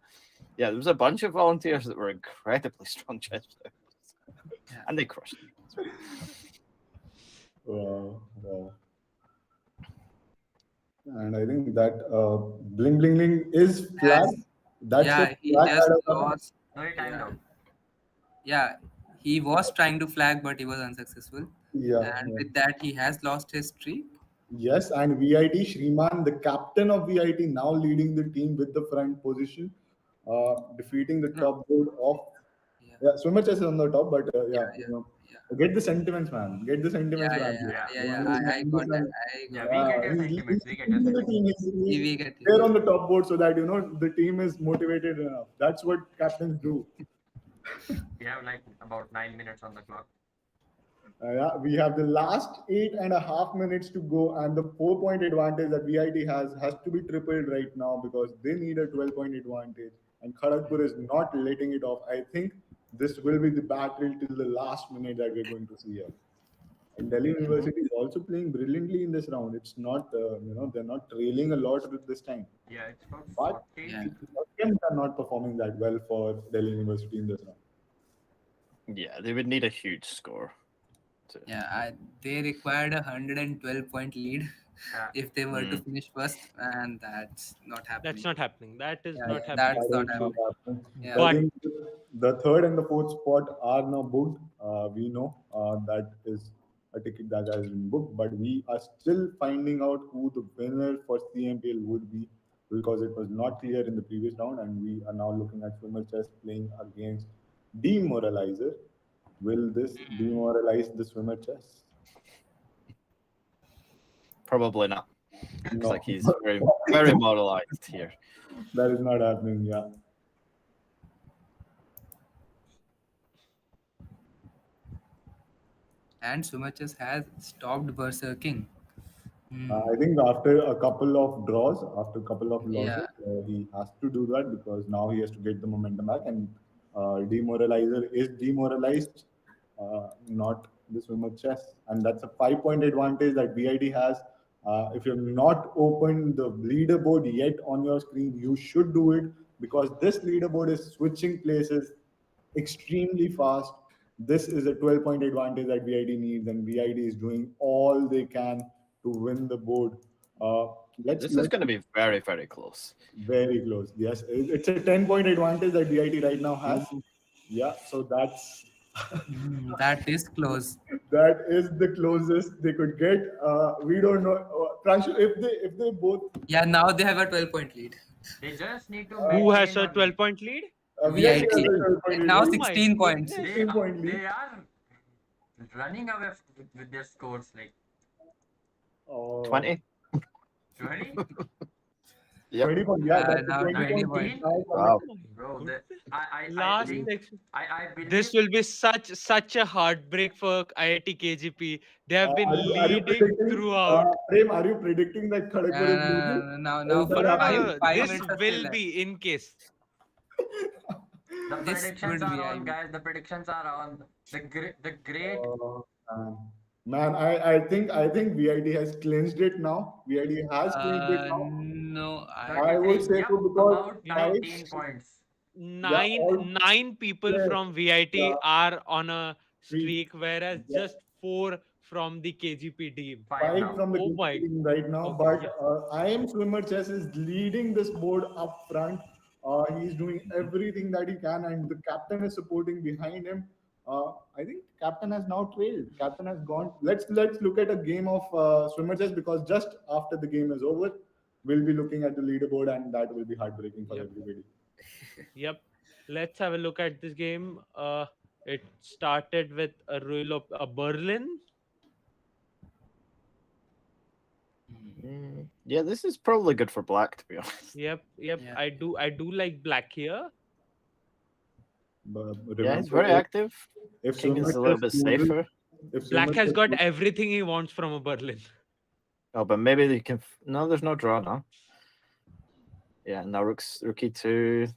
yeah, there was a bunch of volunteers that were incredibly strong chess players, Yeah. and they crushed it. Wow. And I think that bling bling bling is flag. Has, That's a yeah, he flag just out of the- lost. No, he timed Yeah. out. Yeah, he was trying to flag, but he was unsuccessful. Yeah. And with that, he has lost his streak. Yes, and VIT Shriman, the captain of VIT, now leading the team with the front position, defeating the No. top board of. Yeah. Yeah, swimmer chess is on the top, but yeah, Yeah. Yeah. get the sentiments, man. Get the sentiments, Yeah, man. I got that. Yeah, we get your sentiments. We get your The sentiments. team is We get it. they're on the top board so that the team is motivated enough. That's what captains do. We have like about 9 minutes on the clock. Yeah, we have the last 8.5 minutes to go, and the 4-point advantage that VIT has to be tripled right now because they need a 12-point advantage, and Kharagpur is not letting it off. I think this will be the battle till the last minute that we're going to see here. And Delhi University is also playing brilliantly in this round. It's not, they're not trailing a lot with this time. Yeah, it's about But 40. Yeah. Again, they're not performing that well for Delhi University in this round. Yeah, they would need a huge score. Yeah, they required a 112-point lead Yeah. if they were to finish first, and that's not happening. That's not happening. That is Yeah, not yeah, happening. that's not That is happening. not happening. Yeah. I think the third and the fourth spot are now booked. We know that is a ticket that has been booked, but we are still finding out who the winner for CMPL would be because it was not clear in the previous round, and we are now looking at swimmer chess playing against Demoralizer. Will this demoralize the swimmer chess? Probably not. Looks No. like he's very, very moralized here. That is not happening. Yeah. And Sumachas has stopped berserking. I think after a couple of draws, after a couple of losses, Yeah. he has to do that because now he has to get the momentum back, and Demoralizer is demoralized, not the swimmer chess, and that's a 5-point advantage that VID has. If you've not opened the leaderboard yet on your screen, you should do it because this leaderboard is switching places extremely fast. This is a 12-point advantage that VID needs, and VID is doing all they can to win the board. This is going to be very, very close. Very close. Yes, it's a 10-point advantage that VIT right now has. Yeah, so That is close. that is the closest they could get. We don't know, Pranshu, if they both. Yeah, now they have a 12-point lead. They just need to Who has maintain a 12-point lead? VIT VIT. has a 12-point Now lead. 16 points. They 16-point lead. they are running away with their scores like 20? 20. Yep. 20 points. Yeah, that's now 20 20 points. points. Wow. Bro, I Last think section. I believe This will be such a heartbreak for IIT KGP. They have been Are you leading predicting, throughout. Prem, are you predicting that Kharagpur is losing? Now Is for that No, happening? 5 this minutes are still will left. be in case. the This predictions would are be, on, guys. The predictions are on. The great. Man, I think VID has clinched it now. VID has clinched it now. No, I would say Yep, so because about five- 19 points. Nine people yeah, from VIT yeah. are on a Streak. streak, whereas Yeah. just 4 from the KGP team. 5 5 now. from the Oh my- team right now, Okay, but yeah. I am Swimmer Chess is leading this board up front. He's doing everything that he can, and the captain is supporting behind him. I think captain has now trailed. Captain has gone. Let's look at a game of Swimmer Chess because just after the game is over, we'll be looking at the leaderboard, and that will be heartbreaking for Yep. everybody. Yep. Let's have a look at this game. It started with a rule of Berlin. Yeah, this is probably good for black, to be honest. Yep. Yeah. I do like black here. But Yeah, he's very active. If King is a Swimmer little bit Chess loses- safer. if Black Swimmer has Chess got loses- everything he wants from a Berlin. Oh, but maybe they can. No, there's no draw now. Yeah, now rook e2.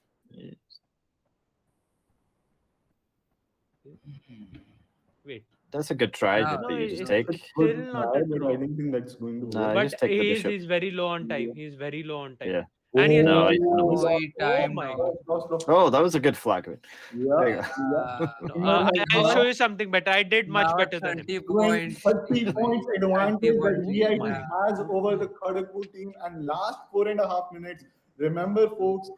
Wait. That's a good try. No, Did No, you just it's take? It's still good not try, a but draw. I don't think that's going to No, work. I But just take the bishop. he's very low on time. Yeah. He's very low on time. Yeah. And he has No, lost. he's not. Oh, lost, he Oh timed my out. god. lost. Oh, that was a good flag. There Yeah, you go. yeah. No, Winner has I'll now show you something better. I did much Now better than him. 30 points. 30 points 30 advantage that points. Oh VIT my. has over the Kharagpur team. And last 4.5 minutes, remember, folks,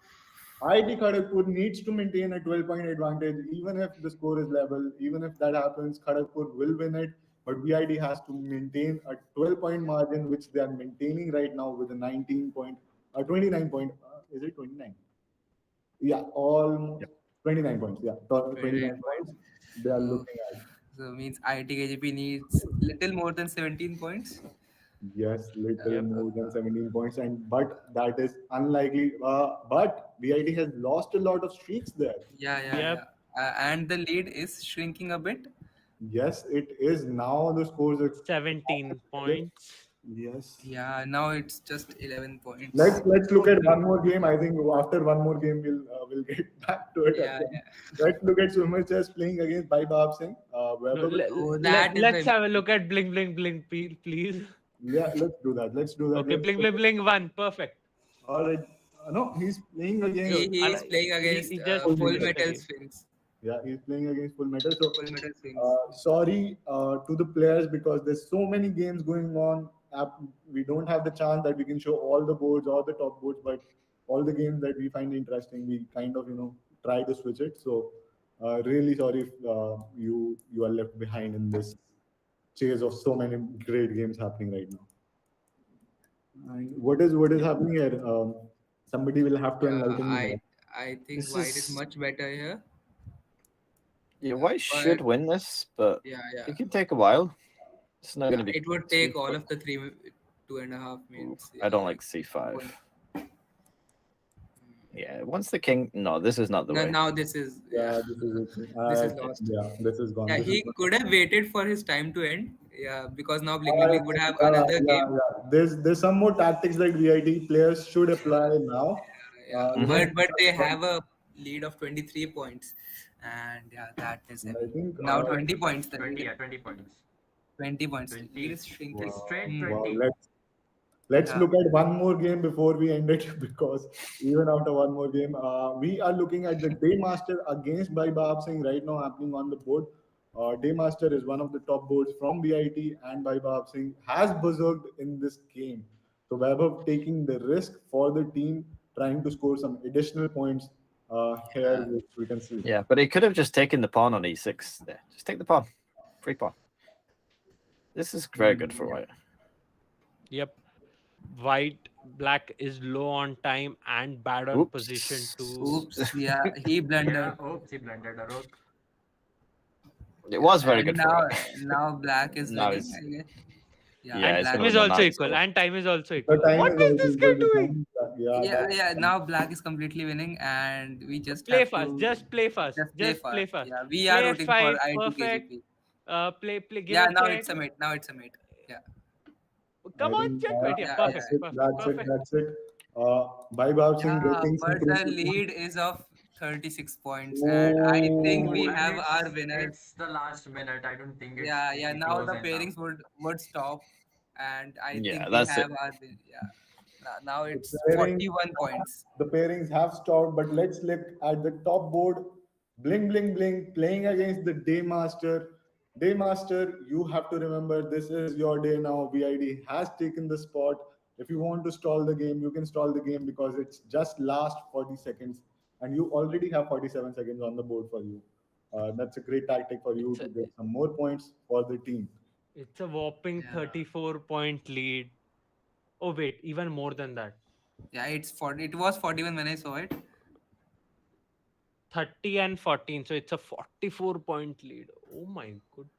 IIT Kharagpur needs to maintain a 12-point advantage, even if the score is level. Even if that happens, Kharagpur will win it. But VIT has to maintain a 12-point margin, which they are maintaining right now with a 19 point, 29 point. Is it 29? Yeah, almost 29 points. Yeah, 29 points they are looking at. So means IITKGP needs little more than 17 points. Yes, little Yep. more than 17 points, and but that is unlikely. But VIT has lost a lot of streaks there. Yeah. Yep. And the lead is shrinking a bit. Yes, it is now the scores are 17 points. yes. Yeah, now it's just 11 points. Let's look at one more game. I think after one more game we'll get back to it. Yeah, again. yeah. Let's look at swimmer chess playing against Bhaibab Singh. No, Wherever Oh, that is let's the have a look at Bling Bling Bling, please. yeah, let's do that. Let's do that. Okay, Let's Bling look Bling Bling one. Perfect. all right. No, he's playing against. he is playing against he just full finished the metal game. sphinx. Yeah, he's playing against Full Metal. So, Full metal sphinx. sorry to the players because there's so many games going on. We don't have the chance that we can show all the boards or the top boards, but all the games that we find interesting, we kind of try to switch it. So, really sorry if you are left behind in this chase of so many great games happening right now. And what is happening here? Somebody will have to enlighten me. I think This white is is- much better here. Yeah, White should But- win this, but Yeah. it could take a while. It's not Yeah, going to be. it would it's gonna take be all quick. of the 2.5 minutes. I don't like c5. Yeah, once the king. No, this is not the way. Now this is Yeah, this is it. This is lost. Yeah, this is gone. Yeah, This he is gone. could have waited for his time to end. Yeah, because now Bling Bling Bling would have another game. There's some more tactics that VIT players should apply now. Yeah, Mhm. but they have a lead of 23 points, and yeah, that is it. I think Now 20 points. The 20, lead. yeah, 20 points. 20 points. 20. Lead is shrinking. Straight Hmm. 20. Let's Yeah. look at one more game before we end it because even after one more game, we are looking at the Daymaster against Bhaibab Singh right now happening on the board. Daymaster is one of the top boards from VIT, and Bhaibab Singh has berserked in this game. So Vaibhav taking the risk for the team, trying to score some additional points here, which we can see. Yeah, but he could have just taken the pawn on e6 there. Just take the pawn. Free pawn. This is very good for White. Yep. Black is low on time and bad on Oops. position to. Oops. Yeah, he blundered. Yeah, oops, he blundered a rook. It was very And good for now, White. now black is Now winning. it's- I guess. Yeah, and it's black Time gonna is win the also knight equal, score. and time is also The equal. time What is is also this equal guy to doing? time. Yeah. Now black is completely winning, and we just Play have fast. to Just play fast. just Just play fast. Yeah, we are Play rooting F5. for Perfect. IITKGP. Play. Give Yeah, a now check. it's a mate. Now it's a mate. Yeah. Come I on, think, checkmate. Yeah, yeah, perfect. yeah. Perfect. Perfect. That's it. Bhaibab Singh Yeah, getting some but the crucial lead is of 36 points, and I think we And have our it's, winner. it's the last minute. I don't think it's Yeah. Now close the enough. pairings would stop, and I Yeah, think we that's it. have our win. Yeah. Now it's pairing- 41 points. The pairings have stopped, but let's look at the top board. Bling, bling, bling, playing against the Daymaster. Daymaster, you have to remember this is your day now. VID has taken the spot. If you want to stall the game, you can stall the game because it's just last 40 seconds, and you already have 47 seconds on the board for you. That's a great tactic for you to get some more points for the team. It's a whopping Yeah. 34-point lead. Oh wait, even more than that. Yeah, it's 40. It was 41 when I saw it. 30 and 14. So it's a 44-point lead. Oh my goodness.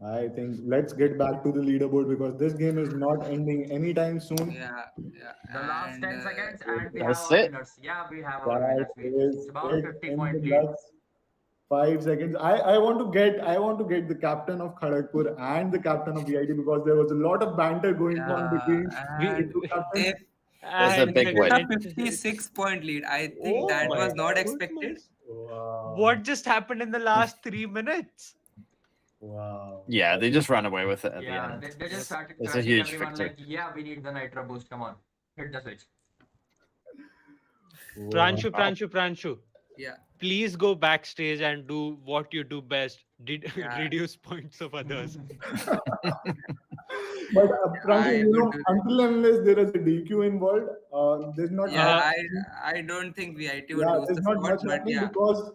I think let's get back to the leaderboard because this game is not ending anytime soon. Yeah. The last And, 10 seconds, and we That's have our it. winners. Yeah, we have our That winners. It's is about it 50 in point the lead. last 5 seconds. I want to get the captain of Kharagpur and the captain of VIT because there was a lot of banter going on between and the two captains. It's a And big It's a win. 56-point lead. I think Oh that my was not expected. goodness. Wow. What just happened in the last 3 minutes? Wow. Yeah, they just ran away with it at the Yeah, end. they just Yep. started It's a crushing huge everyone victory. like, yeah, we need the nitro boost. Come on, hit the switch. Pranshu, Wow. Pranshu, Pranshu. Yeah, Please go backstage and do what you do best. Did yeah, reduce points of others. But Prankshu, I would do that. until and unless there is a DQ involved, there's not Yeah, much. Uh, I don't think VIT would Yeah, lose there's the not spot, much but happening yeah, because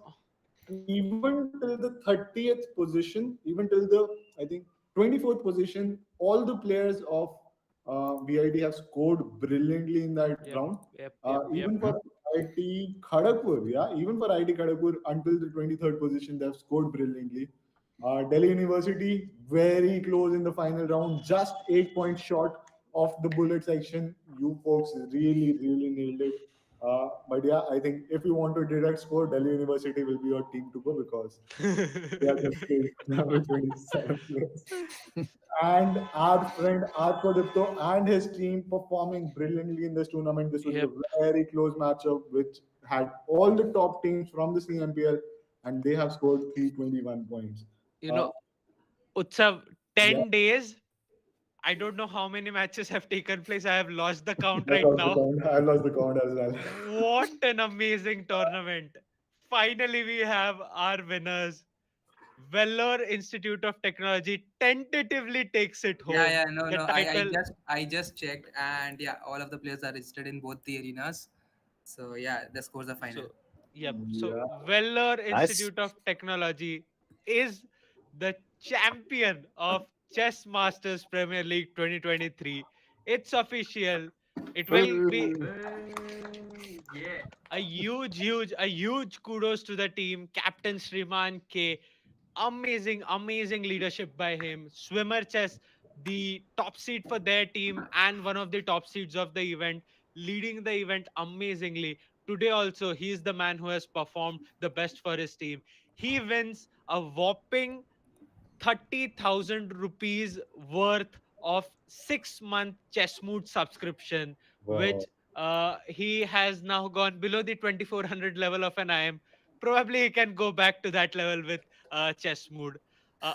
even till the 30th position, even till the I think 24th position, all the players of VIT have scored brilliantly in that yep, round. yep, yep, yep. Even for IIT Kharagpur, yeah, even for IIT Kharagpur, until the 23rd position, they have scored brilliantly. Delhi University, very close in the final round, just 8 points short of the bullet section. You folks really, really nailed it. But yeah, I think if you want to direct score, Delhi University will be your team to go because they are just killed number 27 players. And our friend Arkodipto and his team performing brilliantly in this tournament. This was a Yep. very close matchup, which had all the top teams from the CMPL, and they have scored 321 points. You Uh, know, Utsav, yeah, 10 days. I don't know how many matches have taken place. I have lost the count I right lost the now. count. I lost the count as well. What an amazing tournament. Finally, we have our winners. Vellore Institute of Technology tentatively takes it yeah, home. yeah. No, The no. title. I just checked, and yeah, all of the players are registered in both the arenas. So yeah, the scores are final. So, yep. So, Yeah. Vellore Nice. Institute of Technology is the champion of Chess Masters Premier League 2023. It's official. It will be Boo. Yeah. a huge kudos to the team. Captain Sriman K, amazing, amazing leadership by him. Swimmer chess, the top seed for their team and one of the top seeds of the event, leading the event amazingly. Today also, he is the man who has performed the best for his team. He wins a whopping 30,000 rupees worth of 6-month Chessmood subscription, Wow. which he has now gone below the 2400 level of an IM. Probably he can go back to that level with Chessmood.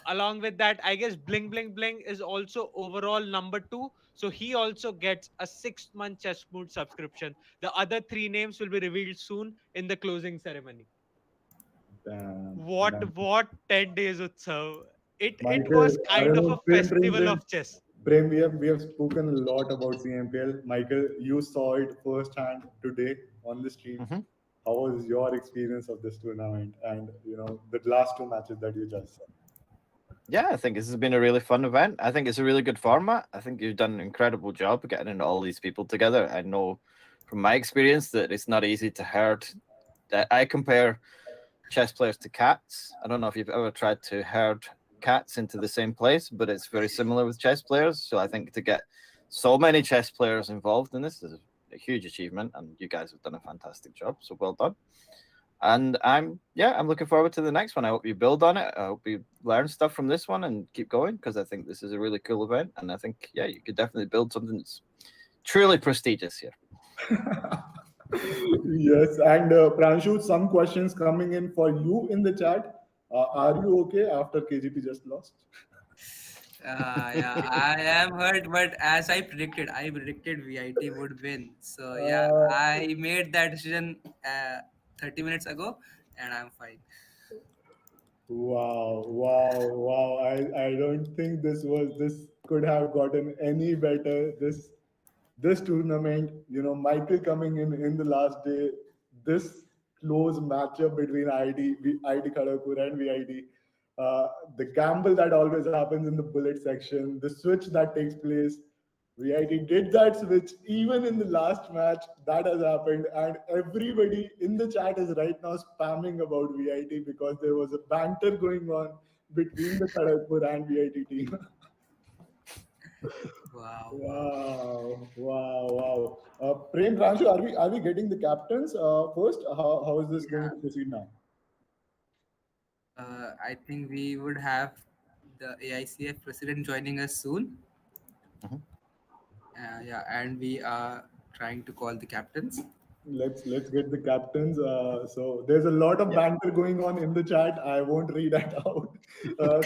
Along with that, I guess Bling Bling Bling is also overall number two. So he also gets a 6-month Chessmood subscription. The other three names will be revealed soon in the closing ceremony. Damn. Damn. What 10 days Utsav. It Michael, was I kind don't of know, a festival of chess. Prem, we have spoken a lot about CMPL. Michael, you saw it firsthand today on the stream. Mhm. How was your experience of this tournament and the last two matches that you just saw? Yeah, I think this has been a really fun event. I think it's a really good format. I think you've done an incredible job of getting all these people together. I know from my experience that it's not easy to herd. I compare chess players to cats. I don't know if you've ever tried to herd cats into the same place, but it's very similar with chess players. So I think to get so many chess players involved in this is a huge achievement, and you guys have done a fantastic job. So well done. And I'm looking forward to the next one. I hope you build on it. I hope you learn stuff from this one and keep going, because I think this is a really cool event, and I think you could definitely build something that's truly prestigious here. Yes, and Pranshu, some questions coming in for you in the chat. Are you okay after KGP just lost? Yeah, I am hurt, but as I predicted VIT would win. So yeah, Uh, I made that decision 30 minutes ago, and I'm fine. Wow, wow, wow. I don't think this could have gotten any better. This tournament, Michael coming in the last day, this close matchup between IIT Kharagpur and VIT, the gamble that always happens in the bullet section, the switch that takes place. VIT did that switch even in the last match. That has happened, and everybody in the chat is right now spamming about VIT because there was a banter going on between the Kharagpur and VIT team. Wow, wow. Wow, wow, wow. Prem, Ranshu, are we getting the captains first? How is this going Yeah, to proceed now? I think we would have the AICF president joining us soon. Mhm. Yeah, and we are trying to call the captains. Let's get the captains. So there's a lot of banter going on in the chat. I won't read that out. Uh,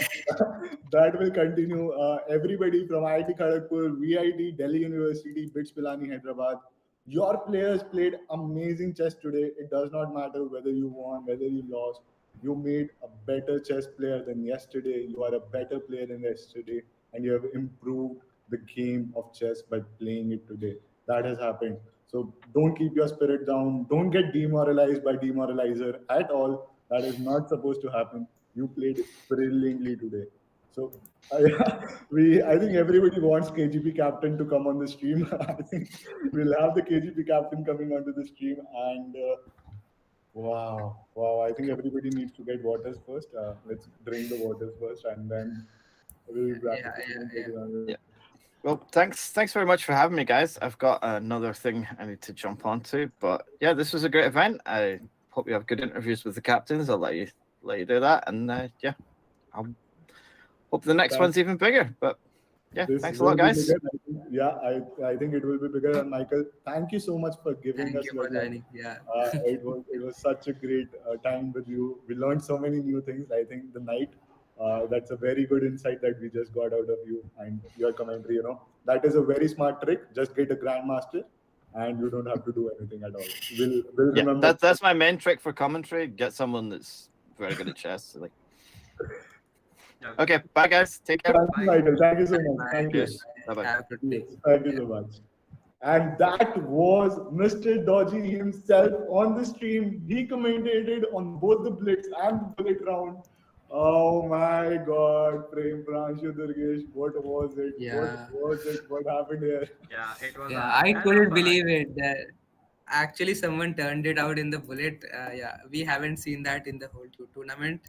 that will continue. Everybody from IIT Kharagpur, VIT, Delhi University, Blitz Pilani, Hyderabad. Your players played amazing chess today. It does not matter whether you won, whether you lost. You made a better chess player than yesterday. You are a better player than yesterday, and you have improved the game of chess by playing it today. That has happened. So don't keep your spirit down. Don't get demoralized by demoralizer at all. That is not supposed to happen. You played brilliantly today. So I think everybody wants KGP captain to come on the stream. I think we'll have the KGP captain coming onto the stream. And wow. I think everybody needs to get waters first. Let's drink the waters first, and then we'll wrap Yeah, it up. Yeah. Well, thanks very much for having me, guys. I've got another thing I need to jump onto, but yeah, this was a great event. I hope you have good interviews with the captains. I'll let you do that, and yeah, I'll hope the next one's even bigger. But yeah, This thanks a lot, will be guys. bigger. I think it will be bigger. And Michael, thank you so much for giving thank us you your for time. joining. Yeah. It was such a great time with you. We learned so many new things. I think the night, that's a very good insight that we just got out of you and your commentary. That is a very smart trick. Just get a grandmaster, and you don't have to do anything at all. We'll Yeah, remember. that's my main trick for commentary. Get someone that's very good at chess. Like, okay, bye, guys. Take care. Thank you, Michael. Thank you so much. Bye. Thank you. Yes. Bye-bye. Have a good day. Yes, thank you so much. And that was Mr. Dodgy himself on the stream. He commentated on both the Blitz and the Bullet round. Oh my God, Prem Pranshu Durgesh, what was it? Yeah. What was it? What happened here? Yeah, it was. Yeah, a I hell couldn't of a believe ride. it that actually someone turned it out in the bullet. Yeah, we haven't seen that in the whole tournament.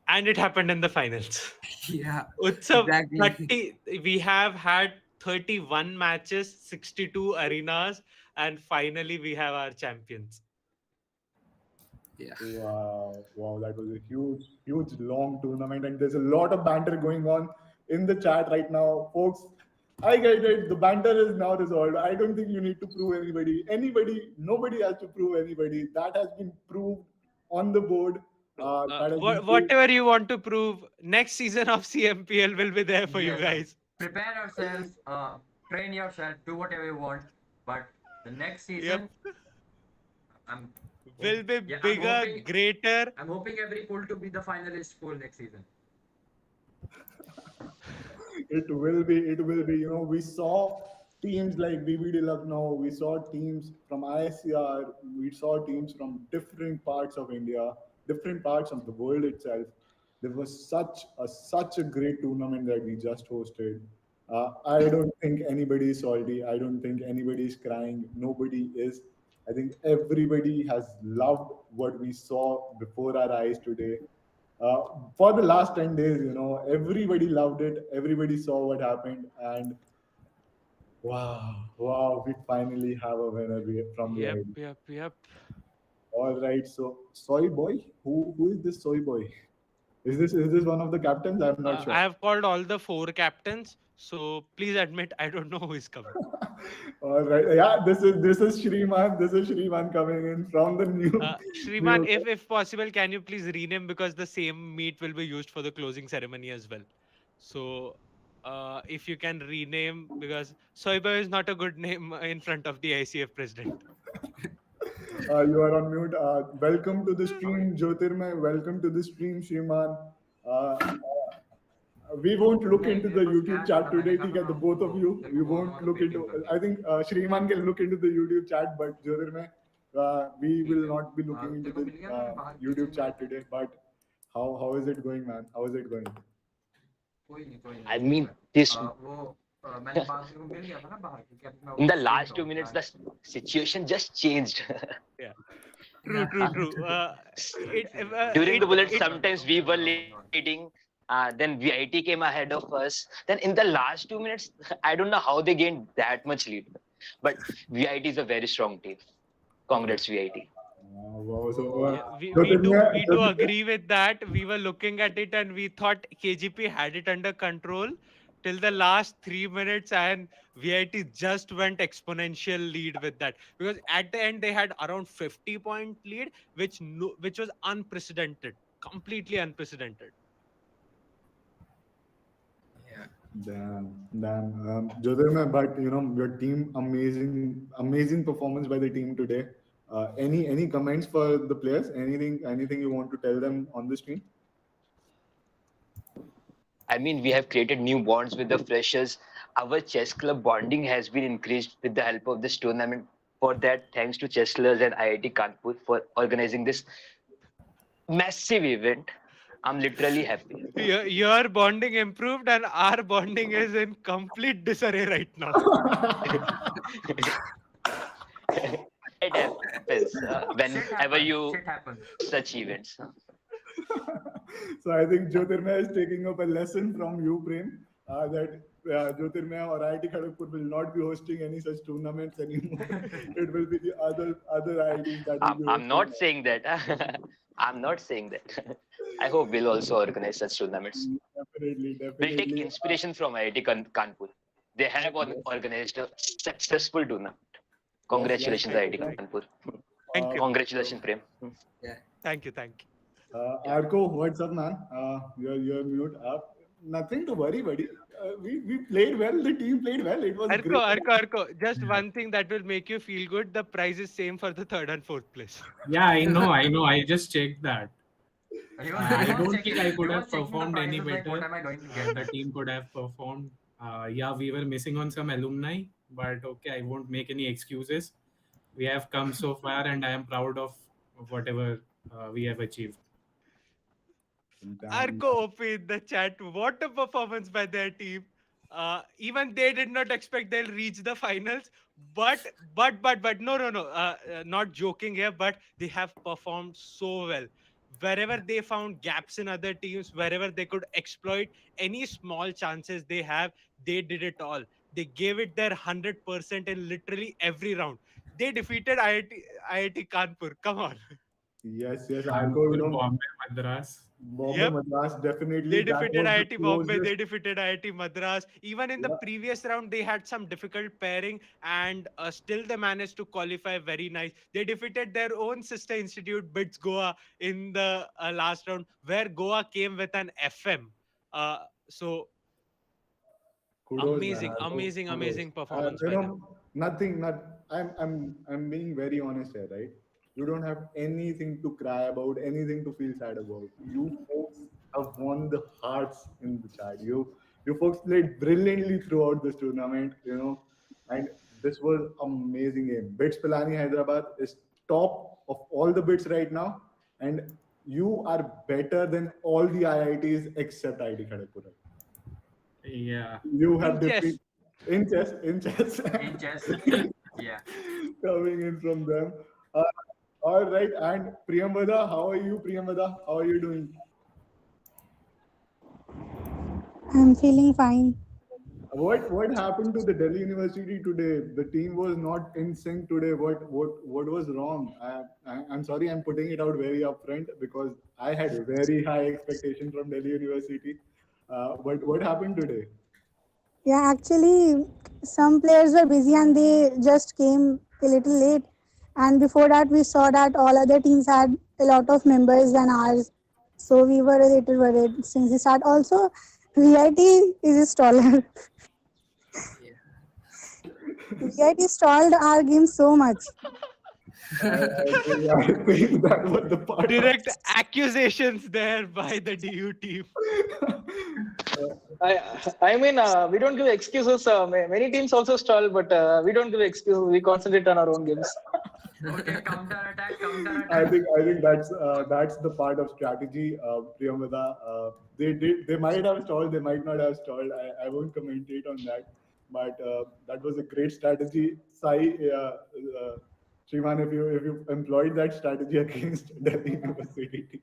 And it happened in the finals. Yeah, Utsav, exactly. we have had 31 matches, 62 arenas, and finally we have our champions. Yeah. Wow, that was a huge, long tournament, and there's a lot of banter going on in the chat right now, folks. I get it. The banter is now resolved. I don't think you need to prove anybody. Nobody has to prove anybody. That has been proved on the board. That has been proved. Whatever you want to prove, next season of CMPL will be there for you Yes. guys. Prepare yourselves, train yourself, do whatever you want. But the next season, Will be Yeah, I'm bigger, hoping- greater. I'm hoping every pool to be the finalist pool next season. It will be. We saw teams like BBD Lucknow. We saw teams from ISCR. We saw teams from different parts of India, different parts of the world itself. There was such a great tournament that we just hosted. I don't think anybody is salty. I don't think anybody is crying. Nobody is. I think everybody has loved what we saw before our eyes today. For the last 10 days, everybody loved it. Everybody saw what happened. And wow, we finally have a winner from the IIT. Yep. All right. So, Soy Boy, who is this Soy Boy? Is this one of the captains? I'm not sure. I have called all the 4 captains, so please admit I don't know who is coming. All right. Yeah, this is Shriman. This is Shriman coming in from the new. Shriman, new- if possible, can you please rename, because the same meat will be used for the closing ceremony as well. So if you can rename, because Soiba is not a good name in front of the ICF president. You are on mute. Welcome to the stream, Jyotirmay. Welcome to the stream, Shriman. We won't look into the YouTube chat today, the both of you. We won't look into. I think Shriman can look into the YouTube chat, but Jyotirmay, we will not be looking into the YouTube chat today. But how is it going, man? How is it going? I mean, this मैंने बात को मिल गया था ना बाहर क्योंकि अभी मैं in the last 2 minutes, the situation just changed. True. During the bullet, sometimes we were leading. Then VIT came ahead of us. Then in the last 2 minutes, I don't know how they gained that much lead. But VIT is a very strong team. Congrats, VIT. Wow. So, we Jyotirmay- do agree with that. We were looking at it and we thought KGP had it under control. till the last 3 minutes, and VIT just went exponential lead with that, because at the end they had around 50-point lead, which which was unprecedented, completely unprecedented. Yeah. Damn. Jyotirmay, but your team, amazing performance by the team today. Any comments for the players? Anything you want to tell them on the stream? I mean, we have created new bonds with the freshers. Our chess club bonding has been increased with the help of this tournament. For that, thanks to Chesslers and IIT Kanpur for organizing this massive event. I'm literally happy. Your bonding improved, and our bonding is in complete disarray right now. It happens Shit whenever happens. you Shit happens. such events. So I think Jyotirmay is taking up a lesson from you, Prem, that Jyotirmay or IIT Kharagpur will not be hosting any such tournaments anymore. It will be the other IITs that will be I'm hosting. not saying that. I'm not saying that. I hope we'll also organize such tournaments. Definitely, We'll take definitely. inspiration from IIT Kanpur. They have organized a successful tournament. Yes, Congratulations, Thank you, IIT thank Kanpur. thank you, Congratulations, Prem. Yeah. thank you, thank you. Arko, what's up, man? You're mute up. Nothing to worry, buddy. We played well. The team played well. It was great. Arko, just one thing that will make you feel good: the prize is same for the third and fourth place. Yeah, I know, I know. I just checked that. I He was don't think checking. I He could was have checking the performed any prices. Like, what better. am I going to get The next? team could have performed. Yeah, we were missing on some alumni, but okay, I won't make any excuses. We have come so far, and I am proud of whatever we have achieved. Damn. Arco OP in the chat. What a performance by their team. Even they did not expect they'll reach the finals. But no. Not joking here, but they have performed so well. Wherever they found gaps in other teams, wherever they could exploit any small chances they have, they did it all. They gave it their 100% in literally every round. They defeated IIT Kanpur. Come on. Yes, Arko, Kanpur, Bombay, Madras. Bombay Yep. Madras, definitely They that defeated was the IIT Bombay, they closest. defeated IIT Madras. Even in the Yeah, previous round, they had some difficult pairing, and still they managed to qualify very nice. They defeated their own sister institute, Blitz Goa, in the last round, where Goa came with an FM. So kudos, man. amazing, Arko, amazing, kudos. amazing performance by them. Nothing. Not. I'm being very honest here, right? You don't have anything to cry about, anything to feel sad about. You folks have won the hearts in the chat. You folks played brilliantly throughout this tournament, and this was amazing game. Bits Pilani Hyderabad is top of all the bits right now, and you are better than all the IITs except IIT Kharagpur. Yeah. You have In chess, defeated in chess In chess. Yeah. coming in from them. Uh, all right, and Priyambada, how are you, Priyambada? How are you doing? I'm feeling fine. What happened to the Delhi University today? The team was not in sync today. What was wrong? I'm sorry, I'm putting it out very upfront because I had very high expectation from Delhi University. But what happened today? Yeah, actually, some players were busy and they just came a little late. And before that, we saw that all other teams had a lot of members than ours. So we were a little worried since the start. Also, VIT is taller. Yeah. VIT stalled our game so much. I think that was the part of. direct accusations there by the DU team. I mean, we don't give excuses. Many teams also stall, but we don't give excuses. We concentrate on our own games. Okay, counter attack, counter I attack. think that's the part of strategy, Priyambada. They might have stalled, they might not have stalled. I won't commentate on that, but that was a great strategy. Sai, Shriman, if you employed that strategy against Delhi University.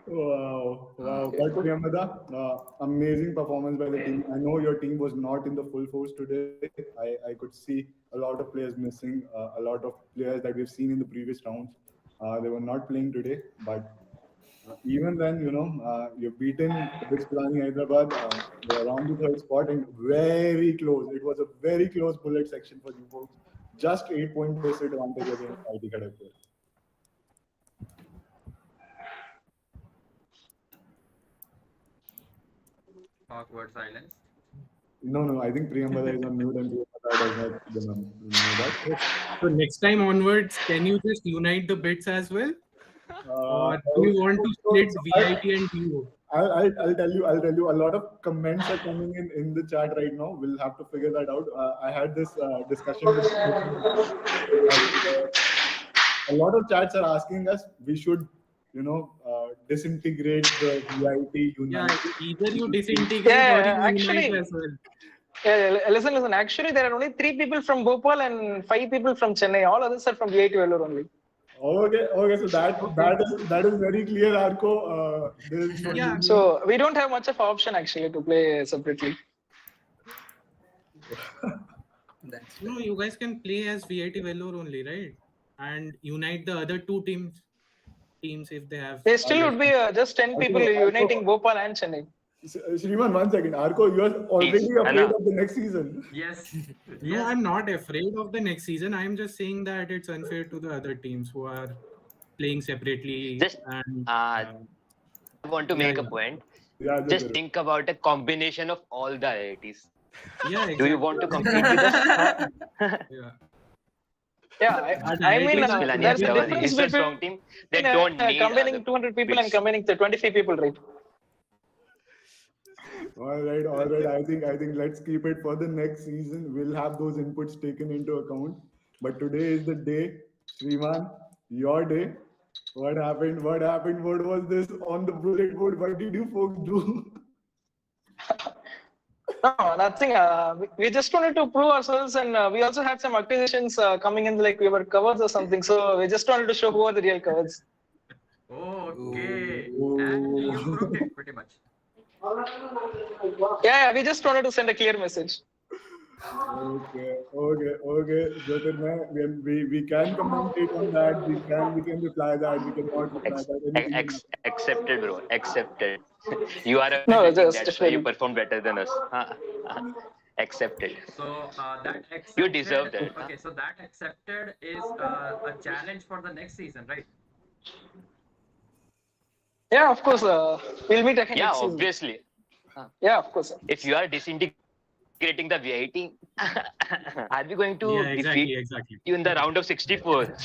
Wow. But Priyambada, amazing performance by the team. I know your team was not in the full force today. I could see a lot of players missing, a lot of players that we've seen in the previous rounds. They were not playing today, but Even then, you've beaten Blitz Hyderabad. They're around the third spot and very close. It was a very close bullet section for you folks. Just 8-point disadvantage against IIT Kharagpur. Awkward silence. No. I think Priyambada is on mute and Priyambada does not know that. So next time onwards, can you just unite the bits as well? Or do you want to split VIT and DO? I'll tell you. A lot of comments are coming in the chat right now. We'll have to figure that out. I had this discussion with a lot of chats are asking us we should, disintegrate the VIT unit. Yeah, either you disintegrate or you actually, unite as well. Yeah, listen. Actually, there are only 3 people from Bhopal and 5 people from Chennai. All others are from VIT Vellore only. Okay. So that is very clear, Arco. Yeah. So we don't have much of option actually to play separately. No, you guys can play as VIT Vellore only, right? And unite the other 2 teams if they have. There still would be just 10 people uniting Bhopal and Chennai. Shriman, 1 second. Arco, you are already afraid of the next season. Yes. No, I'm not afraid of the next season. I'm just saying that it's unfair to the other teams who are playing separately. Just and, I want to make a point. Yeah, Just think about a combination of all the IITs. Yeah, exactly. Do you want to compete with us? Yeah. Yeah, I mean, there's a difference it's a strong between team. They don't need combining 200 people and combining 25 people, right? All right. I think let's keep it for the next season. We'll have those inputs taken into account. But today is the day, Sriman, your day. What happened? What was this on the bullet board? What did you folks do? No, nothing. We just wanted to prove ourselves, and we also had some acquisitions coming in, like we were covers or something. So we just wanted to show who are the real covers. Okay. And you proved it pretty much. Yeah, we just wanted to send a clear message. Okay. Jyotirmay, we can commentate on that. We can reply that. We cannot reply that. Accepted, bro. Accepted. You are a No, veteran, just that's why you perform better than us. Accepted. So that accepted, You deserve that. Okay, so that accepted is a challenge for the next season, right? Yeah, of course. We'll meet again. Yeah, next season. obviously. Yeah, of course. If you are disintegrating the VIT, are we going to defeat you in the round of 64?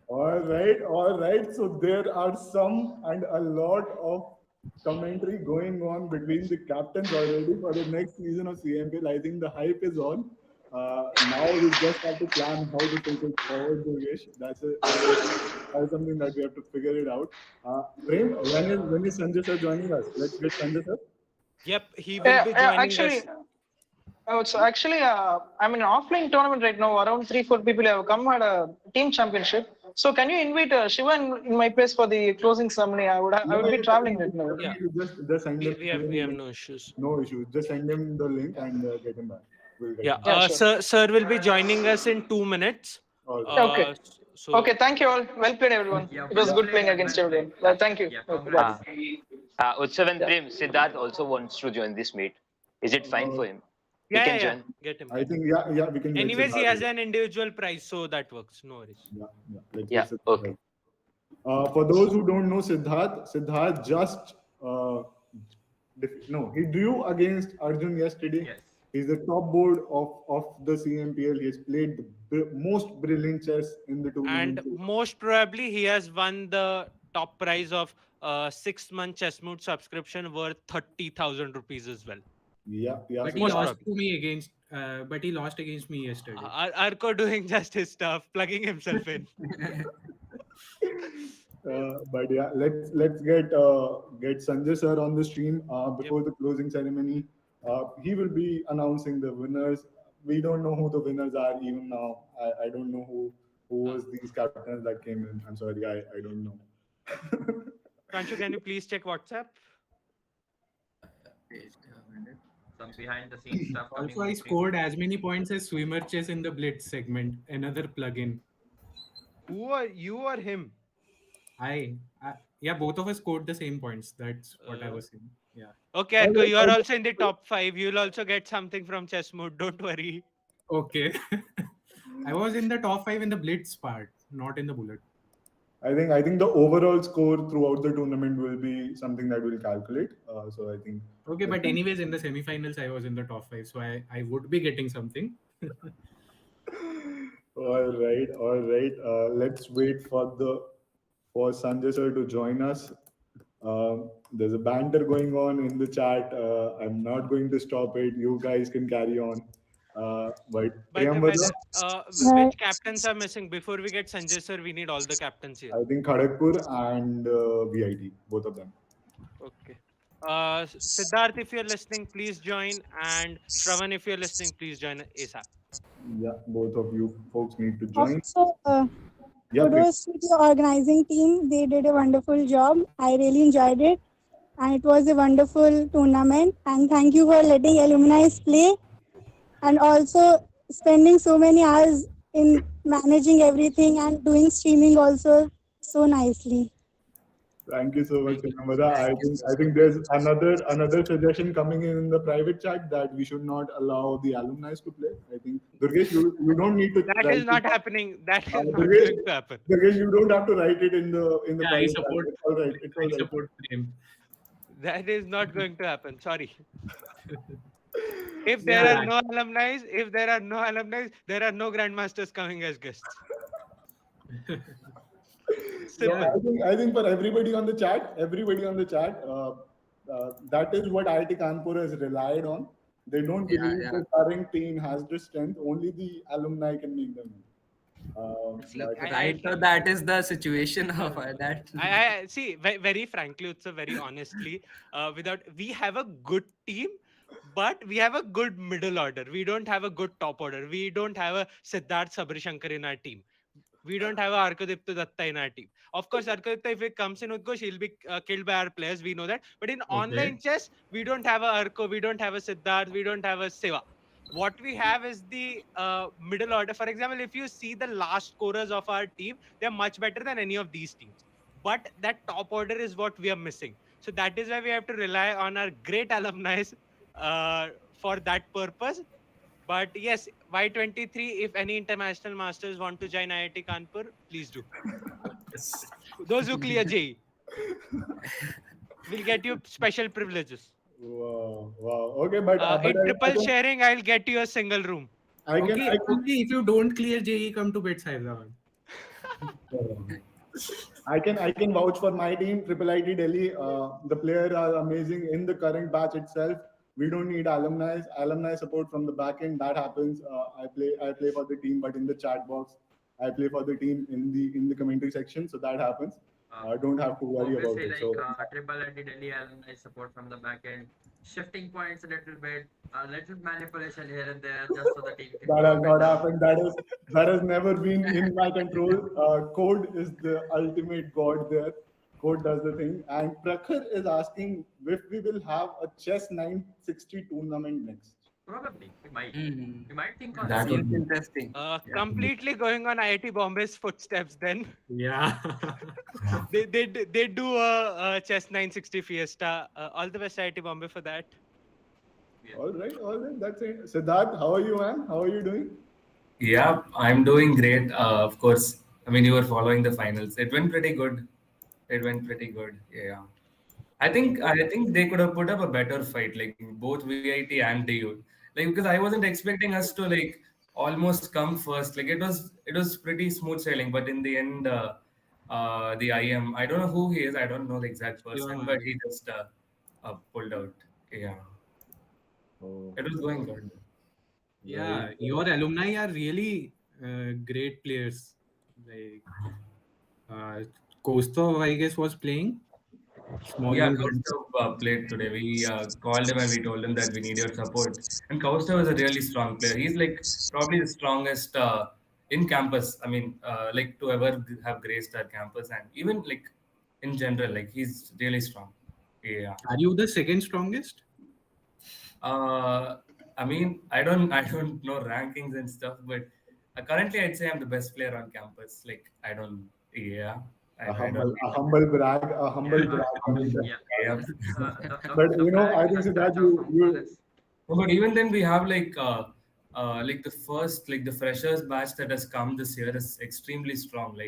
All right. So there are some and a lot of commentary going on between the captains already for the next season of CMPL. I think the hype is on. Now we just have to plan how to take it forward, Yogesh. That's something that we have to figure it out. Prem, when is Sanjay sir joining us? Let's get Sanjay sir. Yep, he will be joining us. So actually, I'm in an offline tournament right now. Around 3-4 people have come at a team championship. So can you invite Shiva in my place for the closing ceremony? I would be traveling right now. Yeah. Just send him. We have no issues. No issues. Just send him the link and get him back. We'll get him. Sure. Sir will be joining us in 2 minutes. Okay. Okay, thank you all. Well played, everyone. It was good playing against everyone. Well, thank you. Utsav and Prem, Siddharth also wants to join this meet. Is it fine for him? Yeah. Get him. I think we can. Anyways, he has an individual prize, so that works. No worries. Yeah. Okay. For those who don't know Siddharth just he drew against Arjun yesterday. Yes. He's the top board of the CMPL. He has played the most brilliant chess in the tournament. And most probably he has won the top prize of 6-month Chessmood subscription worth 30,000 rupees as well. Yeah. But he lost to me against. But he lost against me yesterday. Arco doing just his stuff, plugging himself in. But yeah, let's get Sanjay sir on the stream before the closing ceremony. He will be announcing the winners. We don't know who the winners are even now. I don't know who was these captains that came in. I'm sorry, I don't know. Kanshu, can you please check WhatsApp? Some behind the scenes stuff. Also, I scored as many points as Swimmer Chess in the Blitz segment. Another plugin. Who are you or him? Yeah, both of us scored the same points. That's what I was saying. Yeah. Okay, All Arko, right, you all are right. also in the top 5. You'll also get something from Chess Mood. Don't worry. Okay. I was in the top 5 in the Blitz part, not in the Bullet. I think the overall score throughout the tournament will be something that we'll calculate. So I think. Okay, but anyways, in the semifinals, I was in the top 5, so I would be getting something. All right, all right. Let's wait for Sanjay sir to join us. There's a banter going on in the chat. I'm not going to stop it. You guys can carry on. But By the way, Uh, which captains are missing? Before we get Sanjay sir, we need all the captains here. I think Kharagpur and VIT, both of them. Okay. Siddharth, if you're listening, please join. And Shravan, if you're listening, please join ASAP. Yeah, both of you folks need to join. Also, Yeah, please. kudos to the organizing team. They did a wonderful job. I really enjoyed it. And it was a wonderful tournament. And thank you for letting alumni play. And also spending so many hours in managing everything and doing streaming also so nicely. Thank you so much, Thank you. Namada. I Thank you think so I think much. there's another suggestion coming in the private chat that we should not allow the alumni to play. I think Durgesh, you don't need to That write is not it. happening. That is not Durgesh, going to happen. Durgesh, you don't have to write it in the Yeah, I private support. chat. It's all right. It's all I right. support Prem. That is not going to happen. Sorry. If there Yeah. are no alumni, there are no grandmasters coming as guests. Simple. I think for everybody on the chat, that is what IIT Kanpur has relied on. They don't Yeah, believe yeah. the current team has the strength. Only the alumni can make them win. See, But Right. So that is the situation of that. I see. Very frankly, it's a very honestly. Without we have a good team, but we have a good middle order. We don't have a good top order. We don't have a Siddharth Sabrishankar in our team. We don't have a Arkadipta Datta in our team. Of course, Arkadipta, if it comes in Utkosh, he'll be killed by our players. We know that. But in online chess, we don't have a Arko, we don't have a Siddharth, we don't have a Seva. What we have is the middle order. For example, if you see the last scorers of our team, they're much better than any of these teams. But that top order is what we are missing. So that is why we have to rely on our great alumni for that purpose. But yes, Y23, if any international masters want to join IIT Kanpur, please do. Those who clear JEE will get you special privileges. wow. Okay, but In I triple can, sharing, I'll get you a single room. I can, Okay, I can, okay. If you don't clear JE, come to Bits Hyderabad. I can vouch for my team, Triple IT Delhi. The players are amazing in the current batch itself. We don't need alumni support from the back end. That happens. I play for the team, but in the chat box, I play for the team in the commentary section. So that happens. Don't have to worry about Obviously, it. like So Triple and Delhi alumni support from the back end, shifting points a little bit, a little manipulation here and there, just so the team can that go has up not and down. happened. That has never been in my control. Code is the ultimate god there. Code does the thing. And Prakhar is asking if we will have a chess 960 tournament next. Probably, we might. Mhm. We might think on That it. seems interesting. Completely going on IIT Bombay's footsteps then. Yeah. They do a chess 960 Fiesta. All the best IIT Bombay for that. All right. That's it. Siddharth, how are you, man? How are you doing? Yeah, I'm doing great. Of course, I mean, you were following the finals. It went pretty good. Yeah. I think they could have put up a better fight, like both VIT and DU. Like because I wasn't expecting us to like almost come first. Like it was pretty smooth sailing, but in the end, the IM, I don't know who he is. I don't know the exact person, but he just pulled out. Yeah, Oh. it was going good. Yeah, your alumni are really great players. Like Kostov, I guess, was playing. Small Yeah, and Kaustav played today. We called him and we told him that we need your support. And Kaustav is a really strong player. He's like probably the strongest in campus. I mean, like to ever have graced our campus and even like in general, like he's really strong. Yeah. Are you the second strongest? I mean, I don't know rankings and stuff, but currently I'd say I'm the best player on campus. Like I don't, yeah, I don't A humble brag, a humble Yeah, brag from you. yeah. yeah. But The I fact think the Siddharth, fact of humble is No, but even then we have like the first like the freshers batch that has come this year is extremely strong.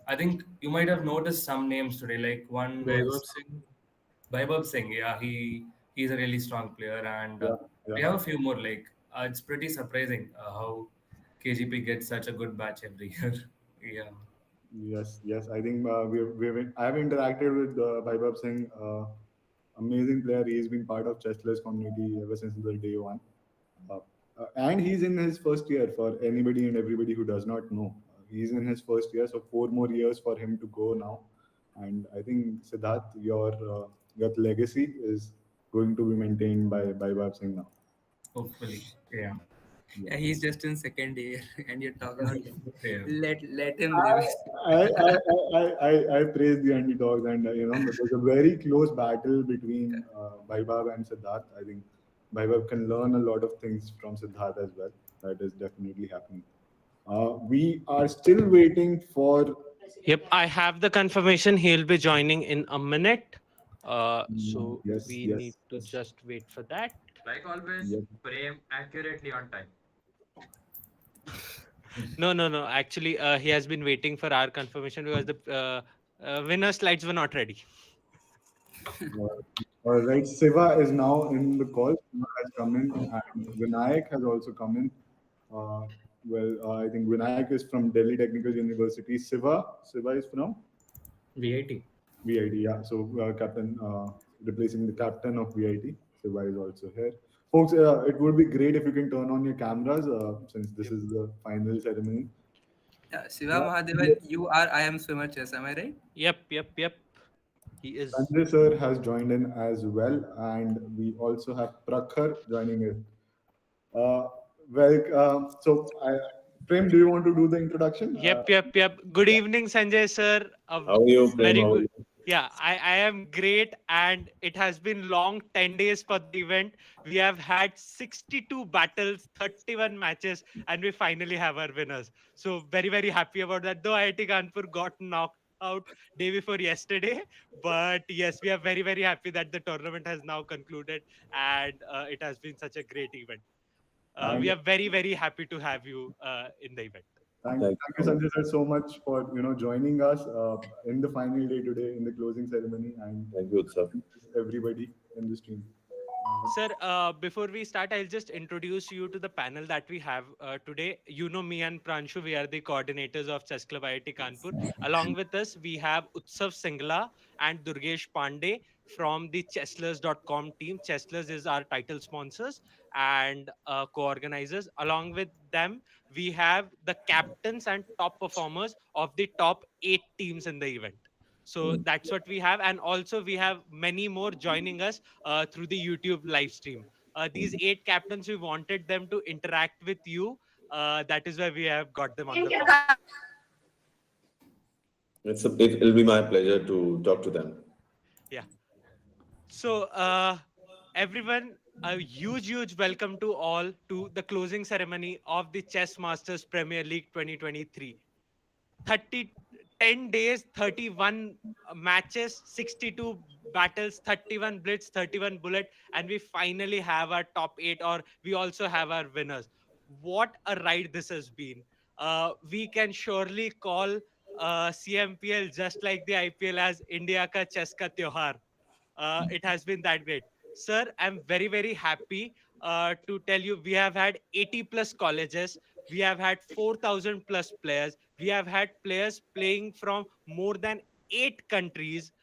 I think you might have noticed some names today. Like one Vaibhav was Singh. Vaibhav Singh. Yeah, he's a really strong player, and yeah, we yeah. have a few more. It's pretty surprising how KGP gets such a good batch every year. Yeah. Yes, yes. I think I have interacted with Vaibhav Singh, amazing player. He's been part of Chessless community ever since the day one. Uh, and he's in his first year for anybody and everybody who does not know. He's in his first year, so 4 more years for him to go now. And I think Siddharth, your legacy is going to be maintained by Vaibhav Singh now. Hopefully. Yeah. Yeah, he's just in second year, and you're talking about Yeah. let him live. I praise the underdogs, and it was a very close battle between Vaibhav and Siddharth. I think Vaibhav can learn a lot of things from Siddharth as well. That is definitely happening. We are still waiting for. Yep, I have the confirmation. He'll be joining in a minute. So Yes, we need yes, to just wait for that. like always, yes. Prem accurately on time. No. Actually, he has been waiting for our confirmation because the winner slides were not ready. Uh, all right, Siva is now in the call. Siva has come in, and Vinayak has also come in. Uh, I think Vinayak is from Delhi Technical University. Siva is from VIT. VIT. Yeah, so captain, replacing the captain of VIT. Siva is also here. Folks, it would be great if you can turn on your cameras since this is the final ceremony. Shiva Uh, Mahadevan, you are I am swimmer chess. Am I right? Yep. He is. Sanjay sir has joined in as well, and we also have Prakhar joining in. Uh, Prem, do you want to do the introduction? Yep. Good evening, Sanjay sir. How are you, Prem? Very How are good. you? Yeah, I am great, and it has been long 10 days for the event. We have had 62 battles, 31 matches, and we finally have our winners. So very happy about that. Though IIT Kanpur got knocked out day before yesterday, but yes, we are very happy that the tournament has now concluded, and it has been such a great event. We And are very happy to have you in the event. thank Thank you, you. Sanjay sir, so much for joining us in the final day today in the closing ceremony and Thank you, sir. everybody in the stream. Sir, before we start, I'll just introduce you to the panel that we have today. You know me and Pranshu, we are the coordinators of Chess Club IIT Kanpur. Along with us, we have Utsav Singla and Durgesh Pandey from the chesslers.com team. Chesslers is our title sponsors and co-organizers. Along with them, we have the captains and top performers of the top 8 teams in the event. So that's what we have. And also we have many more joining us through the YouTube live stream. These 8 captains, we wanted them to interact with you. That is why we have got them on the call. It'll be my pleasure to talk to them. Yeah. So, everyone, a huge welcome to all to the closing ceremony of the Chess Masters Premier League 2023. 30 10 days, 31 matches, 62 battles, 31 blitz, 31 bullet, and we finally have our top 8, or we also have our winners. What a ride this has been. We can surely call CMPL just like the IPL as India ka chess ka tyohar. It has been that great. Sir, I'm very happy to tell you we have had 80 plus colleges. We have had 4,000 plus players. We have had players playing from more than 8 countries.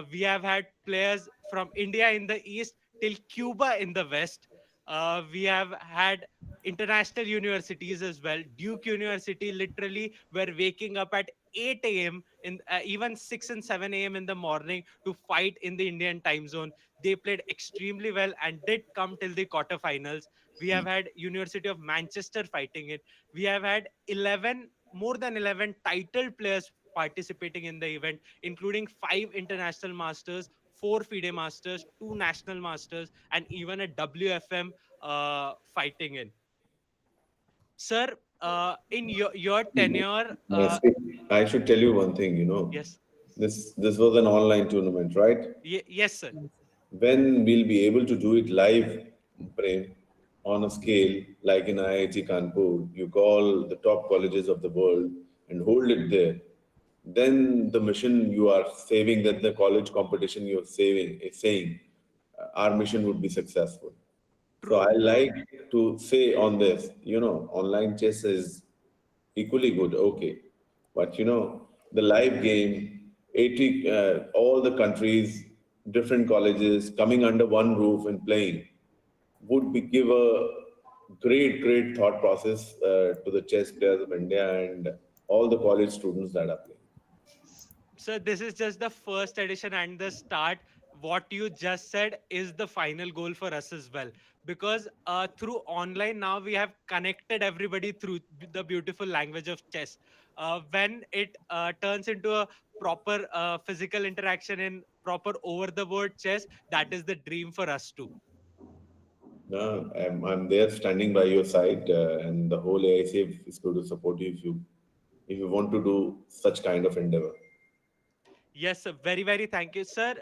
We have had players from India in the east till Cuba in the west. We have had international universities as well. Duke University literally were waking up at 8 a.m. in even 6 and 7 a.m. in the morning to fight in the Indian time zone. They played extremely well and did come till the quarterfinals. We have had University of Manchester fighting it. We have had 11 more than 11 titled players participating in the event, including 5 international masters, 4 FIDE masters, 2 national masters, and even a WFM fighting in. Sir, in your tenure, See, I should tell you one thing, yes, this was an online tournament, right? yes, sir. When we'll be able to do it live, Prem, on a scale like in IIT Kanpur, you call the top colleges of the world and hold it there, then the mission you are saving, that the college competition you're saving is saying, our mission would be successful. So True, I true. like to say on this, online chess is equally good, okay. But the live game, 80, all the countries, different colleges coming under one roof and playing would give a great, great thought process to the chess players of India and all the college students that are playing. So this is just the first edition and the start. What you just said is the final goal for us as well, because through online now we have connected everybody through the beautiful language of chess. When it turns into a proper physical interaction in proper over the board chess, that is the dream for us too. No, I'm there standing by your side, and the whole AICF is going to support you if you want to do such kind of endeavor. Yes, sir. Very, very thank you, sir.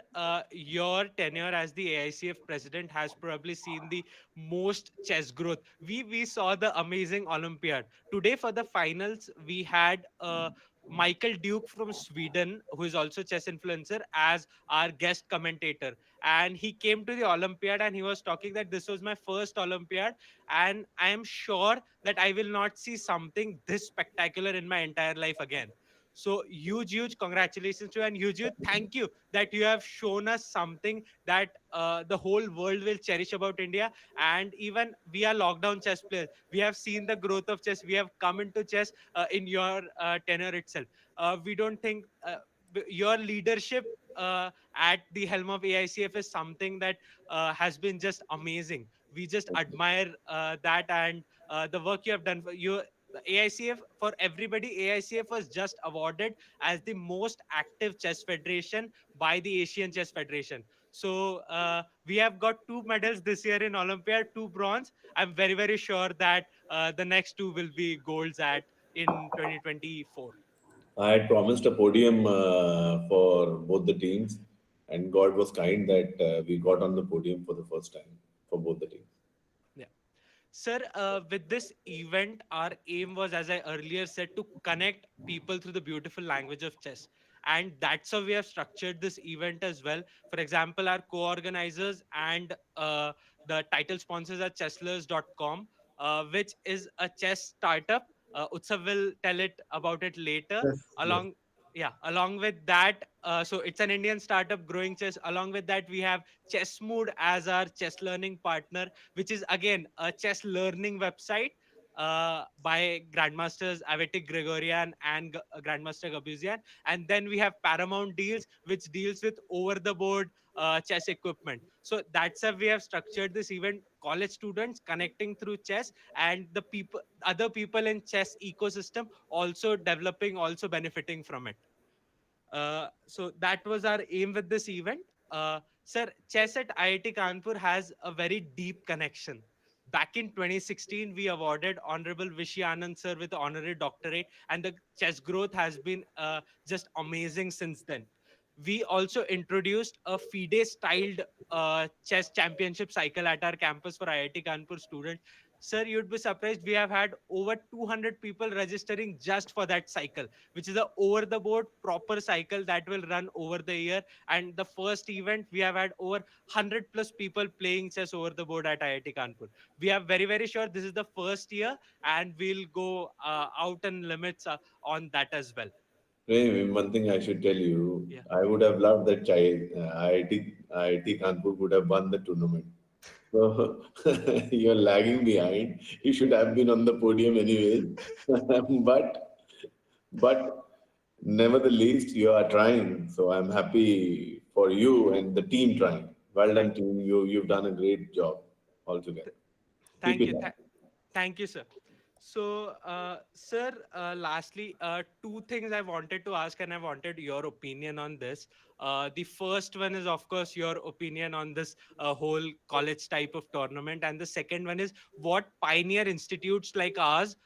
Your tenure as the AICF president has probably seen the most chess growth. We saw the amazing Olympiad. Today for the finals, we had Michael Duke from Sweden, who is also chess influencer, as our guest commentator. And he came to the Olympiad and he was talking that this was my first Olympiad, and I am sure that I will not see something this spectacular in my entire life again. So huge congratulations to you, and huge thank you that you have shown us something that the whole world will cherish about India. And even we are lockdown chess players. We have seen the growth of chess. We have come into chess in your tenure itself. We don't think your leadership at the helm of AICF is something that has been just amazing. We just admire that, and the work you have done. For you, the AICF, for everybody, AICF was just awarded as the most active chess federation by the Asian Chess Federation. So we have got 2 medals this year in Olympiad, 2 bronze. I'm very, very sure that the next 2 will be golds at in 2024. I had promised a podium for both the teams, and God was kind that we got on the podium for the first time for both the teams. Yeah. Sir, with this event, our aim was, as I earlier said, to connect people through the beautiful language of chess. And that's how we have structured this event as well. For example, our co organizers and the title sponsors are chesslers.com, which is a chess startup. Utsav will tell it about it later. Yes, yes. Along along with that, so it's an Indian startup growing chess. Along with that, we have Chessmood as our chess learning partner, which is again a chess learning website by Grandmasters Avetik Gregorian and Grandmaster Gabuzian. And then we have Paramount Deals, which deals with over the board chess equipment. So that's how we have structured this event. College students connecting through chess, and the people, other people in chess ecosystem also developing, also benefiting from it. So that was our aim with this event. Sir, chess at IIT Kanpur has a very deep connection. Back in 2016, we awarded Honorable Vishy Anand sir with the honorary doctorate, and the chess growth has been just amazing since then. We also introduced a FIDE-styled chess championship cycle at our campus for IIT Kanpur students. Sir, you'd be surprised. We have had over 200 people registering just for that cycle, which is a over the board proper cycle that will run over the year. And the first event, we have had over 100 plus people playing chess over the board at IIT Kanpur. We are very, very sure this is the first year, and we'll go out and limits on that as well. Prem, one thing I should tell you, Yeah. I would have loved that child. IIT Kanpur would have won the tournament. So you're lagging behind. You should have been on the podium anyways. but but nevertheless, you are trying. So I'm happy for you and the team trying. Well done, Thank team. You've done a great job altogether. Keep Thank it you. up. Thank you, sir. So, sir, lastly, 2 things I wanted to ask, and I wanted your opinion on this. The first one is, of course, your opinion on this whole college type of tournament. And the second one is what pioneer institutes like ours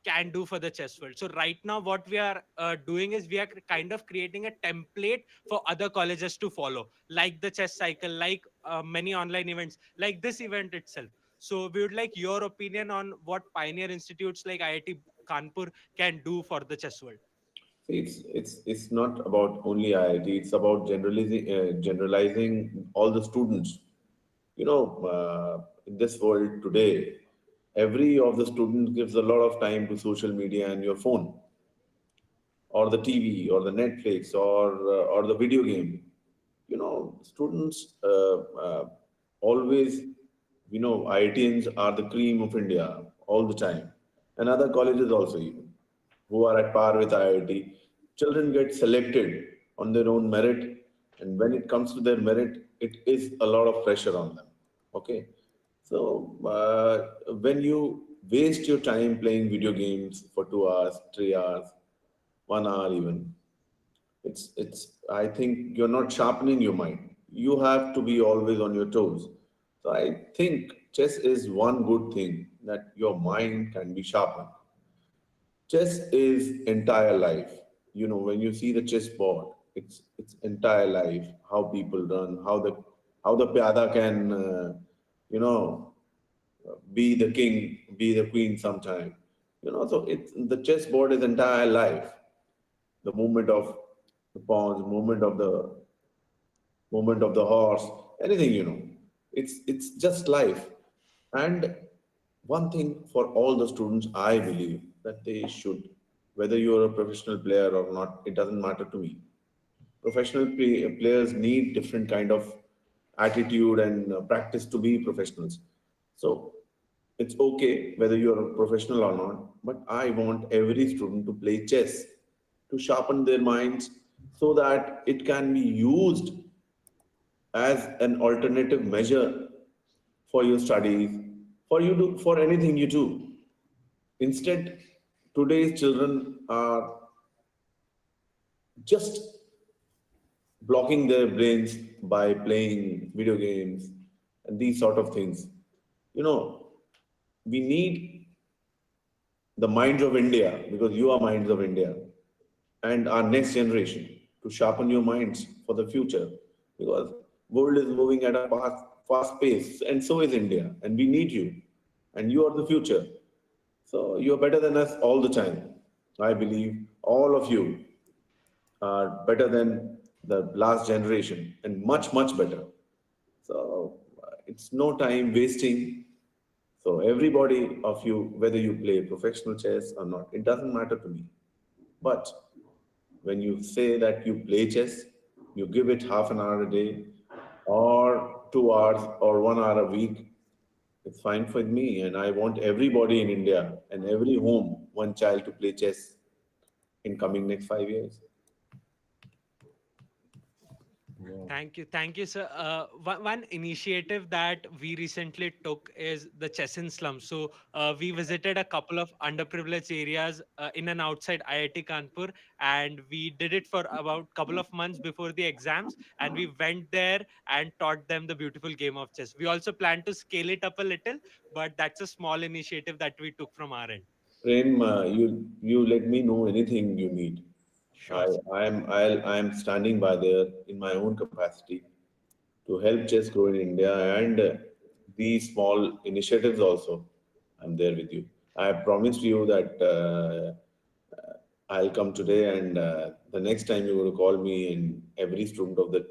can do for the chess world. So right now, what we are doing is we are kind of creating a template for other colleges to follow, like the chess cycle, like many online events, like this event itself. So we would like your opinion on what pioneer institutes like IIT Kanpur can do for the chess world. See, it's not about only IIT. It's about generalizing all the students. In this world today, every of the students gives a lot of time to social media and your phone, or the TV, or the Netflix, or the video game. Students always, IITians are the cream of India all the time, and other colleges also even, who are at par with IIT. Children get selected on their own merit, and when it comes to their merit, it is a lot of pressure on them. Okay, so when you waste your time playing video games for 2 hours, 3 hours, 1 hour even, it's I think you're not sharpening your mind. You have to be always on your toes. So I think chess is one good thing, that your mind can be sharpened. Chess is entire life. When you see the chess board, it's entire life. How people run, how the pyada can be the king, be the queen sometime. So it's the chess board is entire life. The movement of the pawns, movement of the horse, anything. It's just life. And one thing for all the students, I believe that they should, whether you're a professional player or not, it doesn't matter to me. Professional players need different kind of attitude and practice to be professionals. So it's okay whether you're a professional or not, but I want every student to play chess, to sharpen their minds, so that it can be used as an alternative measure for your studies, for anything you do. Instead, today's children are just blocking their brains by playing video games and these sort of things. You know, we need the minds of India, because you are minds of India, and our next generation, to sharpen your minds for the future, because world is moving at a fast pace, and so is India, and we need you, and you are the future. So you are better than us all the time. I believe all of you are better than the last generation, and much, much better. So it's no time wasting. So everybody of you, whether you play professional chess or not, it doesn't matter to me. But when you say that you play chess, you give it half an hour a day, or 2 hours, or 1 hour a week, it's fine for me. And I want everybody in India and every home, one child to play chess in coming next 5 years. Thank you, sir. One initiative that we recently took is the chess in slums. So we visited a couple of underprivileged areas in and outside IIT Kanpur, and we did it for about couple of months before the exams. And we went there and taught them the beautiful game of chess. We also plan to scale it up a little, but that's a small initiative that we took from our end. Prem, you let me know anything you need. I Sure, sir. I am standing by there in my own capacity to help chess grow in India, and these small initiatives also. I'm there with you. I have promised you that I'll come today, and the next time you're going to call me, and every student of the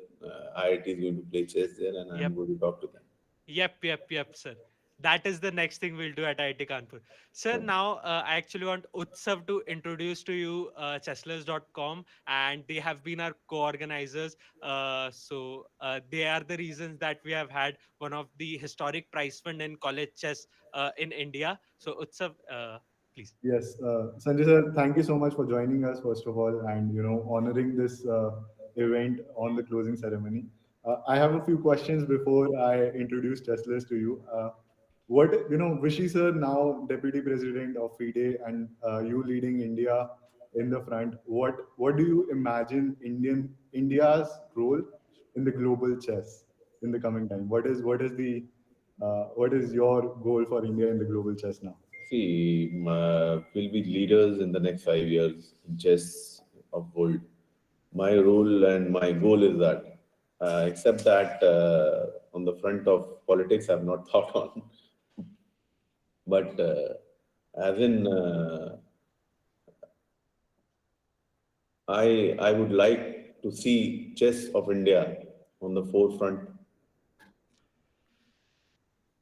IIT is going to play chess there, and I'm Yep. going to talk to them. Yep, sir. That is the next thing we'll do at IIT Kanpur. Sir, So, now I actually want Utsav to introduce to you chesslers.com, and they have been our co-organizers. So they are the reasons that we have had one of the historic prize fund in college chess in India. So Utsav, please. Yes, Sanjay sir, thank you so much for joining us, first of all, and honoring this event on the closing ceremony. I have a few questions before I introduce Teslas to you. What Vishy sir, now Deputy President of FIDE, and you leading India in the front. What do you imagine India's role in the global chess in the coming time? What is your goal for India in the global chess now? See, we'll be leaders in the next 5 years in chess of world. My role and my goal is that, except that on the front of politics, I've not thought on. But as in, I would like to see chess of India on the forefront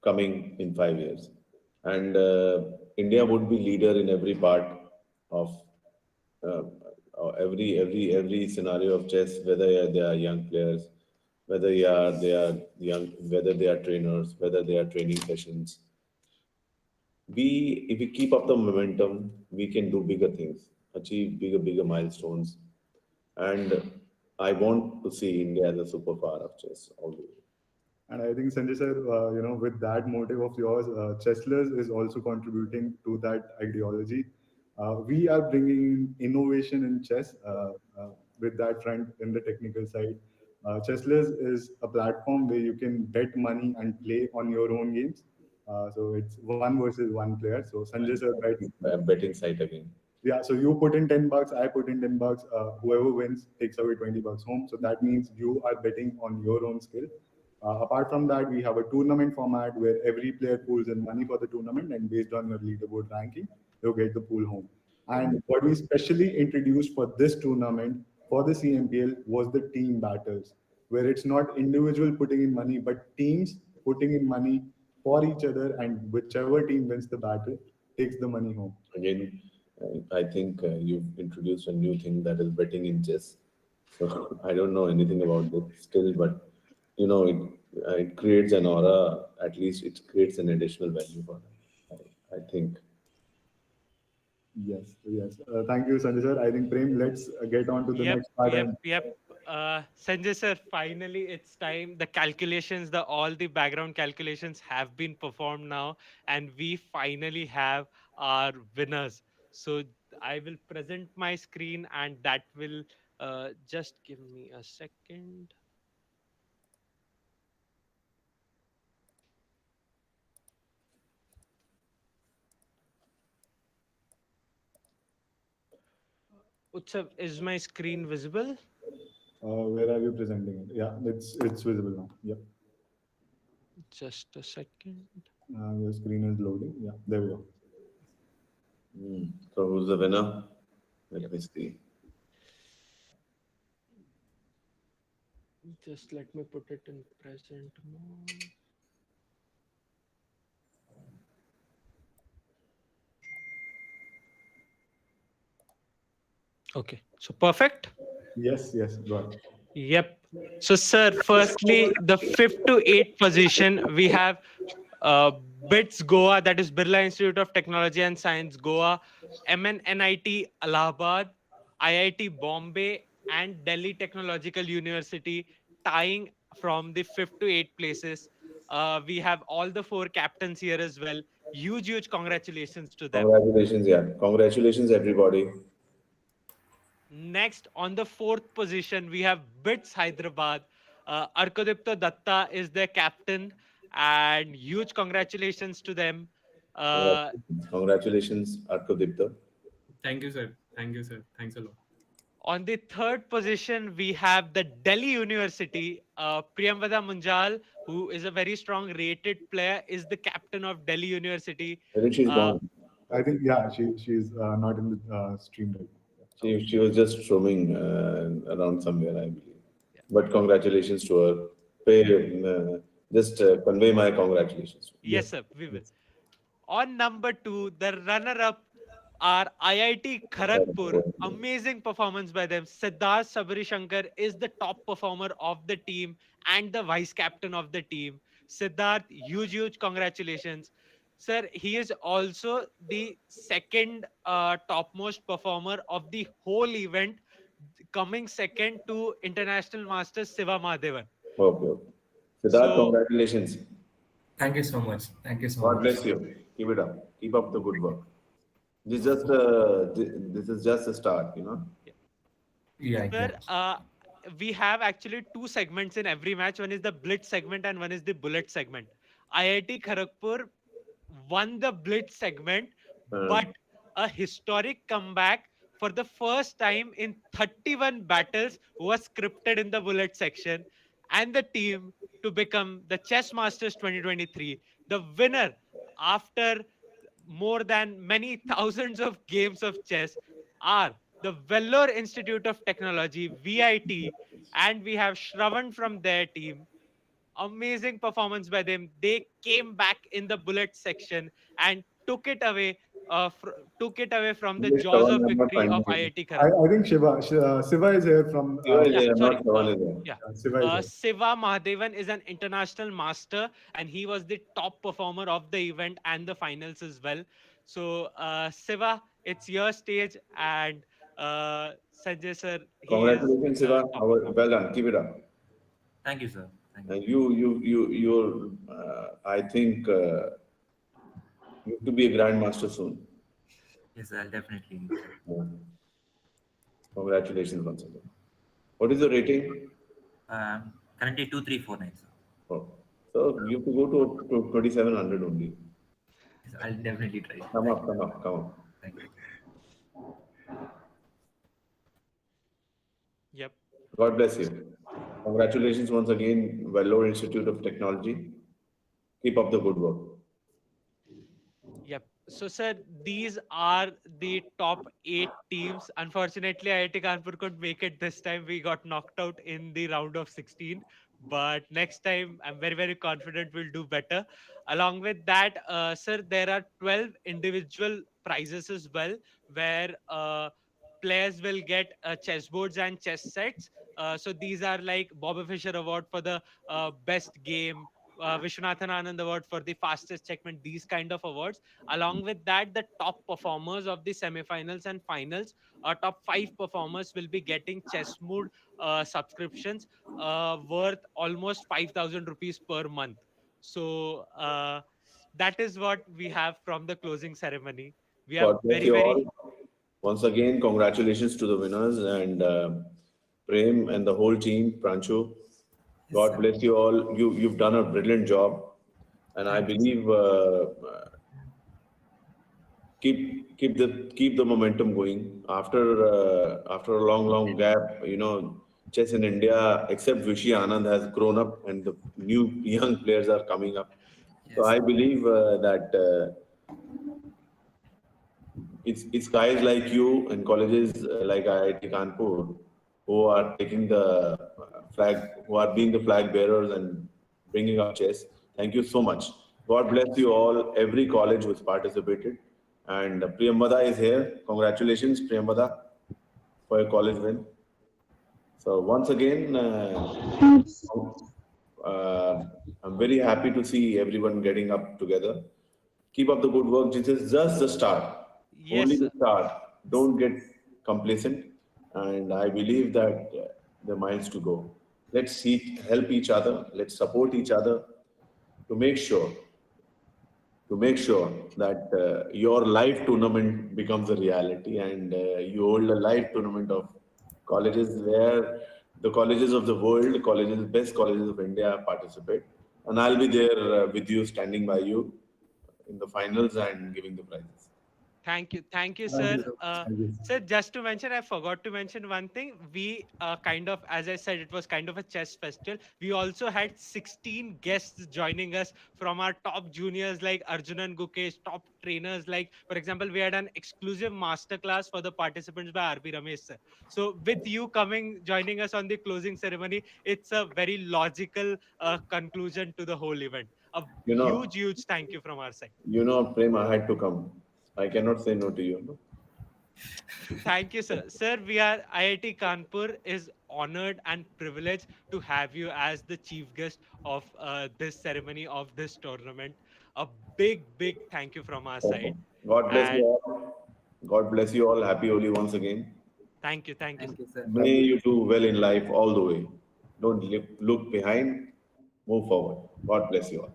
coming in 5 years, and India would be leader in every part of uh, every scenario of chess, whether they are young players, whether they are young, whether they are trainers, whether they are training sessions. If we keep up the momentum, we can do bigger things, achieve bigger milestones, and I want to see India as a superpower of chess always. And I think Sanjay sir, with that motive of yours, Chesslers is also contributing to that ideology. We are bringing innovation in chess with that front in the technical side. Chesslers is a platform where you can bet money and play on your own games. So it's one versus one player. So Sanjay sir bets. Betting site again. Yeah, so you put in 10 bucks, I put in 10 bucks. Whoever wins takes away 20 bucks home. So that means you are betting on your own skill. Apart from that, we have a tournament format where every player pools in money for the tournament, and based on your leaderboard ranking, you get the pool home. And what we specially introduced for this tournament for the CMPL was the team battles, where it's not individual putting in money, but teams putting in money for each other, and whichever team wins the battle takes the money home. Again, I think you've introduced a new thing, that is betting in chess. So I don't know anything about this still, but it creates an aura. At least it creates an additional value for them. I think. Yes, yes. Thank you, Sanjay sir. I think Prem, let's get on to the next part. Yep. Sanjay sir, finally it's time. The calculations, all the background calculations have been performed now, and we finally have our winners. So I will present my screen, and that will just give me a second. Utsav, is my screen visible? Where are you presenting it? Yeah, it's visible now. Yep. Just a second. Your screen is loading. Yeah, there we go. So who's the winner? Let me see. Just let me put it in present mode. Okay, so perfect. Yes, go ahead. Yep. So, sir, firstly, the 5th to 8th position, we have BITS Goa, that is Birla Institute of Technology and Science Goa, MNNIT Allahabad, IIT Bombay, and Delhi Technological University tying from the 5th to 8th places. We have all the 4 captains here as well. Huge congratulations to them. Congratulations, yeah. Congratulations, everybody. Next, on the 4th position, we have BITS Hyderabad. Arkadipta Datta is their captain, and huge congratulations to them. Congratulations, Arkadipta. Thank you, sir. Thanks a lot. On the 3rd position, we have the Delhi University. Priyamvada Munjal, who is a very strong rated player, is the captain of Delhi University. I think she's gone. I think, yeah, she's not in the stream right now. She was just roaming around somewhere, I believe. Yeah. But congratulations to her. Just convey my congratulations. Yes, sir, we will. On number 2, the runner-up are IIT Kharagpur. Amazing performance by them. Siddharth Sabari Shankar is the top performer of the team and the vice captain of the team. Siddharth, huge congratulations. Sir, he is also the second topmost performer of the whole event, coming second to International Masters Siva Mahadevan. Okay. Siddharth, congratulations. Thank you so much. God bless you. Keep it up. Keep up the good work. This is just a start, Yeah. Sir, we have actually 2 segments in every match. One is the Blitz segment and one is the Bullet segment. IIT Kharagpur won the Blitz segment, Uh, but a historic comeback for the first time in 31 battles was scripted in the bullet section, and the team to become the Chess Masters 2023, the winner after more than many thousands of games of chess, are the Vellore Institute of Technology, VIT, and we have Shravan from their team. Amazing performance by them. They came back in the bullet section and took it away from the Yes, jaws Shravan, of I'm not victory of finding him. IIT Kharagpur. I think Shiva is here from. Shiva is Yeah, there, not sorry. Shravan is there. Yeah. Shiva is here. Siva Mahadevan is an international master, and he was the top performer of the event and the finals as well. So, Siva, it's your stage, and Sanjay sir, he is Congratulations, the Shiva. top performer. Well done. Keep it up. Thank you, sir. Thank you. And you're. I think you have to be a grandmaster soon. Yes, I'll definitely. Yeah. Congratulations once again. What is the rating? Currently 2349, sir. Oh. So you have to go to 2700 only. Yes, I'll definitely try. Come up. Thank you. Yep. God bless you. Congratulations once again, Vellore Institute of Technology. Keep up the good work. Yep. So, sir, these are the top 8 teams. Unfortunately, IIT Kanpur couldn't make it this time. We got knocked out in the round of 16. But next time, I'm very, very confident we'll do better. Along with that, sir, there are 12 individual prizes as well, where players will get chessboards and chess sets. So these are like Bobby Fischer Award for the best game, Vishwanathan Anand Award for the fastest checkmate, these kind of awards. Along with that, the top performers of the semifinals and finals, top 5 performers will be getting chess mood subscriptions worth almost 5,000 rupees per month. So that is what we have from the closing ceremony. We are God bless very, you very all. Once again, congratulations to the winners and Prem and the whole team, Pranchu. God bless you all. You've done a brilliant job, and I believe keep the momentum going. After a long gap, chess in India, except Vishy Anand, has grown up, and the new young players are coming up. So I believe that it's guys like you and colleges like IIT Kanpur who are taking the flag, who are being the flag bearers and bringing up chess. Thank you so much. God bless you all, every college who's participated. And Priyambada is here. Congratulations, Priyambada, for your college win. So once again, I'm very happy to see everyone getting up together. Keep up the good work. This is just the start. Only yes, the start. Don't get complacent. And I believe that there are miles to go. Let's help each other. Let's support each other to make sure that your live tournament becomes a reality, and you hold a live tournament of colleges where the colleges of the world, best colleges of India participate. And I'll be there with you, standing by you in the finals and giving the prizes. Thank you, Thank sir. you. Thank you. Sir, just to mention, I forgot to mention one thing. We kind of, as I said, it was kind of a chess festival. We also had 16 guests joining us from our top juniors like Arjun and Gukesh, top trainers like, for example, we had an exclusive masterclass for the participants by RB Ramesh sir. So with you joining us on the closing ceremony, it's a very logical conclusion to the whole event. A You know, huge thank you from our side. Prem, I had to come. I cannot say no to you. No? Thank you, sir. Sir, IIT Kanpur is honored and privileged to have you as the chief guest of this ceremony of this tournament. A big thank you from our Okay. side. God bless you And all. God bless you all. Happy Holi once again. thank you, Thank sir. you, sir. May you do well in life all the way. Don't look behind. Move forward. God bless you all.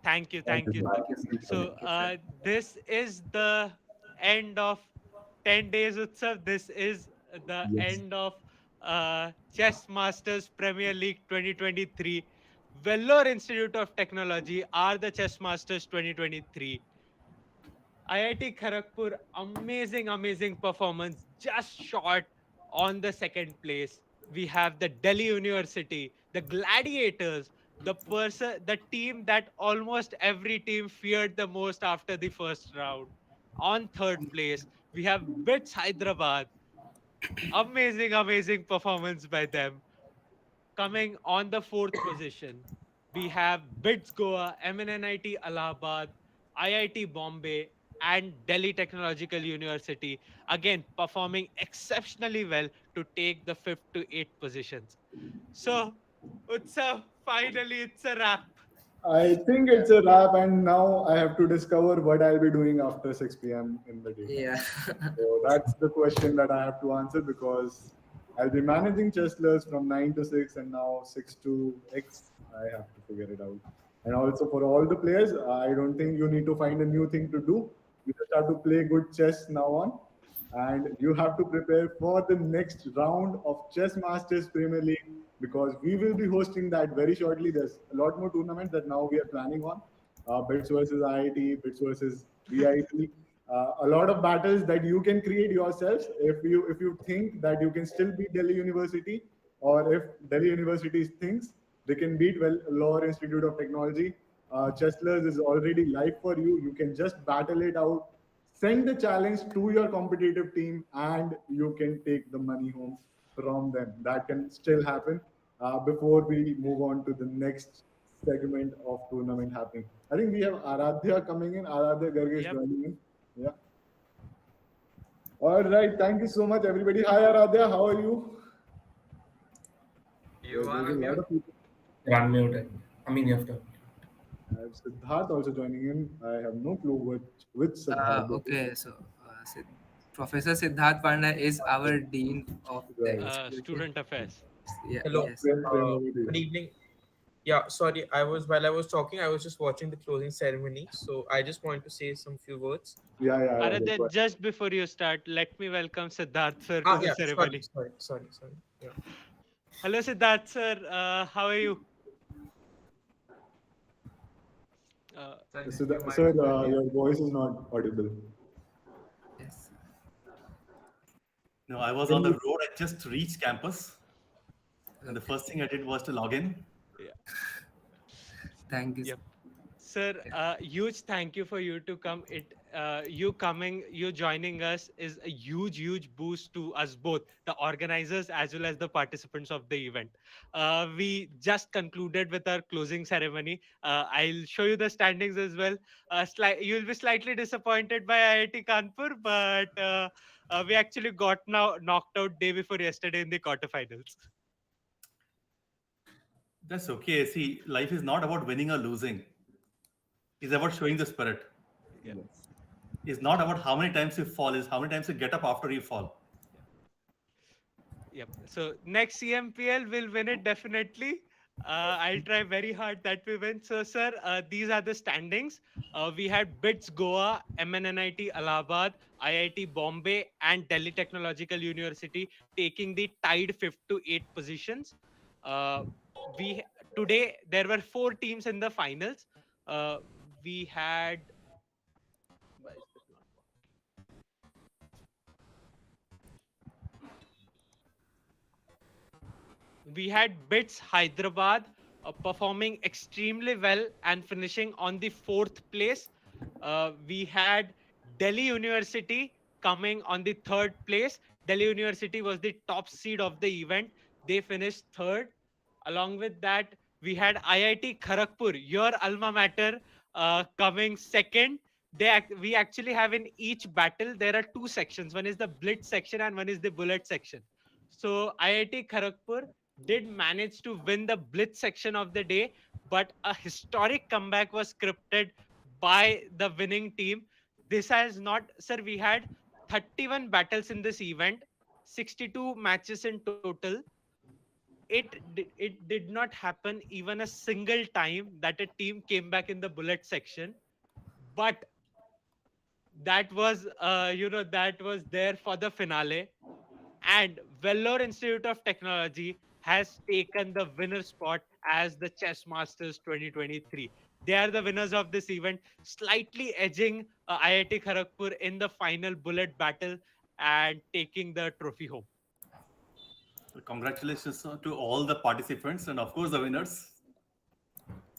Thank you. Thank you, sir. So this is the end of 10 days Utsav. This is the Yes. end of Chess Masters Premier League 2023. Vellore Institute of Technology are the chess masters 2023. IIT Kharagpur, amazing performance, just short on the second place. We have the Delhi University, the Gladiators, the team that almost every team feared the most after the first round. On third place, we have Bits Hyderabad. Amazing performance by them. Coming on the fourth position, we have BITS Goa, MNNIT Allahabad, IIT Bombay, and Delhi Technological University. Again, performing exceptionally well to take the fifth to eighth positions. So, Utsav, finally, it's a wrap. I think it's a wrap, and now I have to discover what I'll be doing after 6 p.m. in the day. Yeah. So that's the question that I have to answer because I'll be managing chesslers from 9 to 6 and now 6 to X. I have to figure it out. And also for all the players, I don't think you need to find a new thing to do. You just have to play good chess now on. And you have to prepare for the next round of Chess Masters Premier League because we will be hosting that very shortly. There's a lot more tournaments that now we are planning on. Bits versus IIT, Bits versus VIT. A lot of battles that you can create yourselves if you think that you can still beat Delhi University, or if Delhi University thinks they can beat Lahore Institute of Technology. Chesslers is already live for you. You can just battle it out. Send the challenge to your competitive team, and you can take the money home from them. That can still happen before we move on to the next segment of tournament happening. I think we have Aradhya coming in. Aradhya Garg is joining in. Yeah. All right. Thank you so much, everybody. Hi, Aradhya. How are you? You are There's a lot mute. of people. You're unmuted. I mean, you have to. I have Siddharth also joining in. I have no clue which Siddharth. Okay, so Professor Siddharth Panda is our Dean of the Right. institution. Student affairs. Yeah, Hello. yes. Good evening. Yeah, sorry. While I was talking, I was just watching the closing ceremony. So I just want to say some few words. Yeah. Aradhya, just before you start, let me welcome Siddharth sir to the Yeah. ceremony. Sorry. Yeah. Hello, Siddharth sir. How are you? Sir, your voice is not audible. Yes. No, I was on the road. I just reached campus. And the first thing I did was to log in. Yeah. Thank you. Yep. Sir, huge thank you for you to come. You joining us is a huge boost to us both, the organizers as well as the participants of the event. We just concluded with our closing ceremony. I'll show you the standings as well. You'll be slightly disappointed by IIT Kanpur, but we actually got knocked out day before yesterday in the quarterfinals. That's okay. See, life is not about winning or losing. It's about showing the spirit. Yeah. It's not about how many times you fall. It's how many times you get up after you fall. Yep. So next CMPL will win it definitely. I'll try very hard that we win. So, sir, these are the standings. We had BITS Goa, MNNIT Allahabad, IIT Bombay, and Delhi Technological University taking the tied 5th to 8th positions. Today there were 4 teams in the finals. We had. Why is this not working? We had BITS Hyderabad performing extremely well and finishing on the 4th place. We had Delhi University coming on the 3rd place. Delhi University was the top seed of the event. They finished 3rd. Along with that, we had IIT Kharagpur, your alma mater, coming 2nd. We actually have in each battle, there are 2 sections. One is the Blitz section and one is the Bullet section. So IIT Kharagpur did manage to win the Blitz section of the day, but a historic comeback was scripted by the winning team. This has not, sir, we had 31 battles in this event, 62 matches in total. It did not happen even a single time that a team came back in the Bullet section, but that was that was there for the finale. And Vellore Institute of Technology has taken the winner spot as the Chess Masters 2023. They are the winners of this event, slightly edging IIT Kharagpur in the final bullet battle and taking the trophy home. Congratulations to all the participants and of course the winners.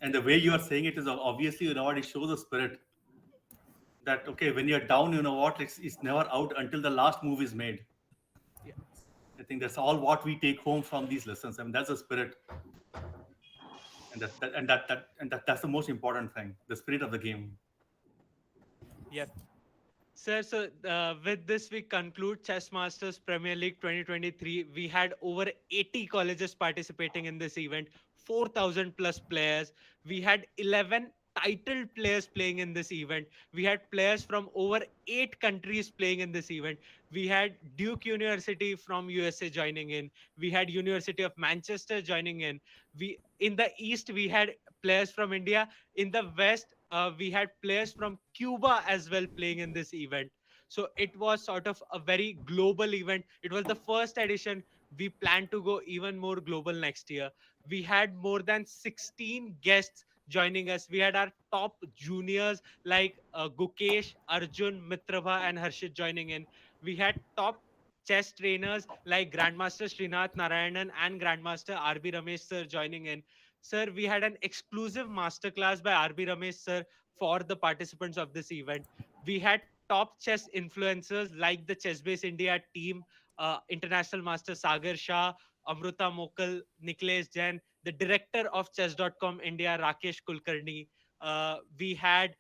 And the way you are saying it is obviously, it shows the spirit that, okay, when you're down, it's never out until the last move is made. Yeah. I think that's all what we take home from these lessons. I mean, that's the spirit. That's the most important thing, the spirit of the game. Yes. Sir, so with this, we conclude Chess Masters Premier League 2023. We had over 80 colleges participating in this event, 4,000 plus players. We had 11 titled players playing in this event. We had players from over 8 countries playing in this event. We had Duke University from USA joining in. We had University of Manchester joining in. In the East, we had players from India. In the West, we had players from Cuba as well playing in this event. So it was sort of a very global event. It was the first edition. We plan to go even more global next year. We had more than 16 guests joining us. We had our top juniors like Gukesh, Arjun, Mitrava, and Harshit joining in. We had top chess trainers like Grandmaster Srinath Narayanan and Grandmaster RB Ramesh sir joining in. Sir, we had an exclusive masterclass by RB Ramesh sir for the participants of this event. We had top chess influencers like the Chessbase India team, International Master Sagar Shah, Amruta Mokal, Niklesh Jain, the director of chess.com India, Rakesh Kulkarni. We had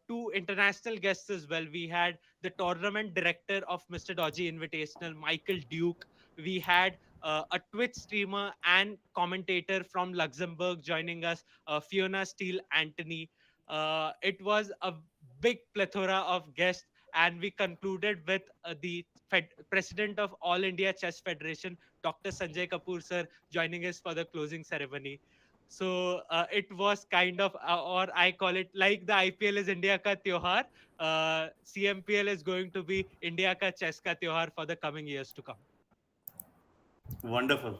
two international guests as well. We had the tournament director of Mr. Dodgy Invitational, Michael Duke. We had a Twitch streamer and commentator from Luxembourg joining us, Fiona Steele Anthony. It was a big plethora of guests, and we concluded with the president of All India Chess Federation, Dr. Sanjay Kapoor sir, joining us for the closing ceremony. So it was kind of, or I call it like the IPL is India ka tyohar. CMPL is going to be India ka chess ka tyohar for the coming years to come. Wonderful.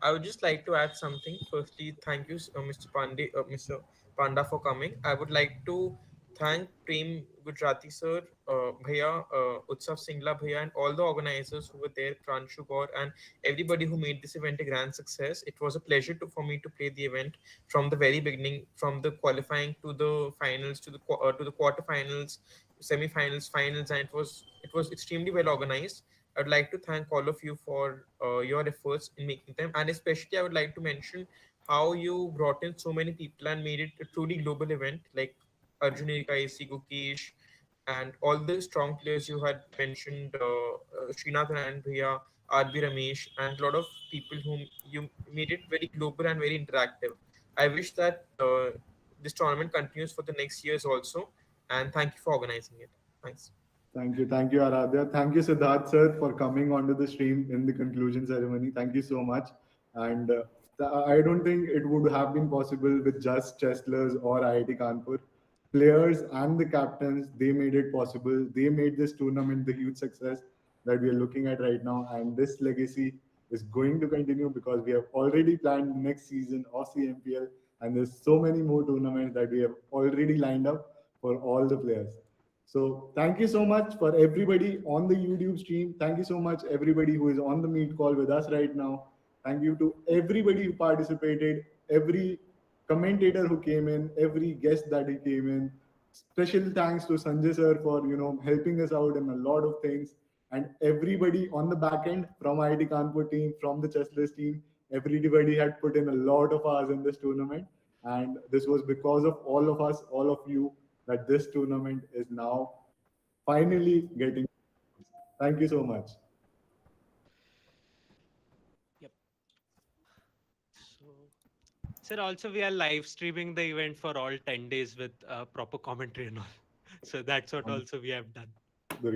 I would just like to add something. Firstly, thank you, Mr. Panda, for coming. I would like to thank Prem Gujarati sir, Bhaiya, Utsav Singla Bhaiya, and all the organizers who were there, Pranshu Gaur, and everybody who made this event a grand success. It was a pleasure for me to play the event from the very beginning, from the qualifying to the finals, to the quarterfinals, semi-finals, finals, and it was extremely well organized. I'd like to thank all of you for your efforts in making them, and especially I would like to mention how you brought in so many people and made it a truly global event, like Arjun Ekaisi, Gukesh, and all the strong players you had mentioned, Srinath and Bhaiya, RB Ramesh, and a lot of people whom you made it very global and very interactive. I wish that this tournament continues for the next years also, and thank you for organizing it. Thanks. Thank you, Aradhya. Thank you, Siddharth sir, for coming onto the stream in the conclusion ceremony. Thank you so much. And I don't think it would have been possible with just Chestlers or IIT Kanpur. Players and the captains, they made it possible. They made this tournament the huge success that we are looking at right now. And this legacy is going to continue because we have already planned the next season of CMPL. And there's so many more tournaments that we have already lined up for all the players. So thank you so much for everybody on the YouTube stream. Thank you so much everybody who is on the meet call with us right now. Thank you to everybody who participated, every commentator who came in, every guest that he came in. Special thanks to Sanjay sir for helping us out in a lot of things, and everybody on the back end from IIT Kanpur team, from the Chessless team. Everybody had put in a lot of hours in this tournament, and this was because of all of us, all of you, that this tournament is now finally getting. Thank you so much. Yep. So, sir, also we are live streaming the event for all 10 days with proper commentary and all. So that's what also we have done. The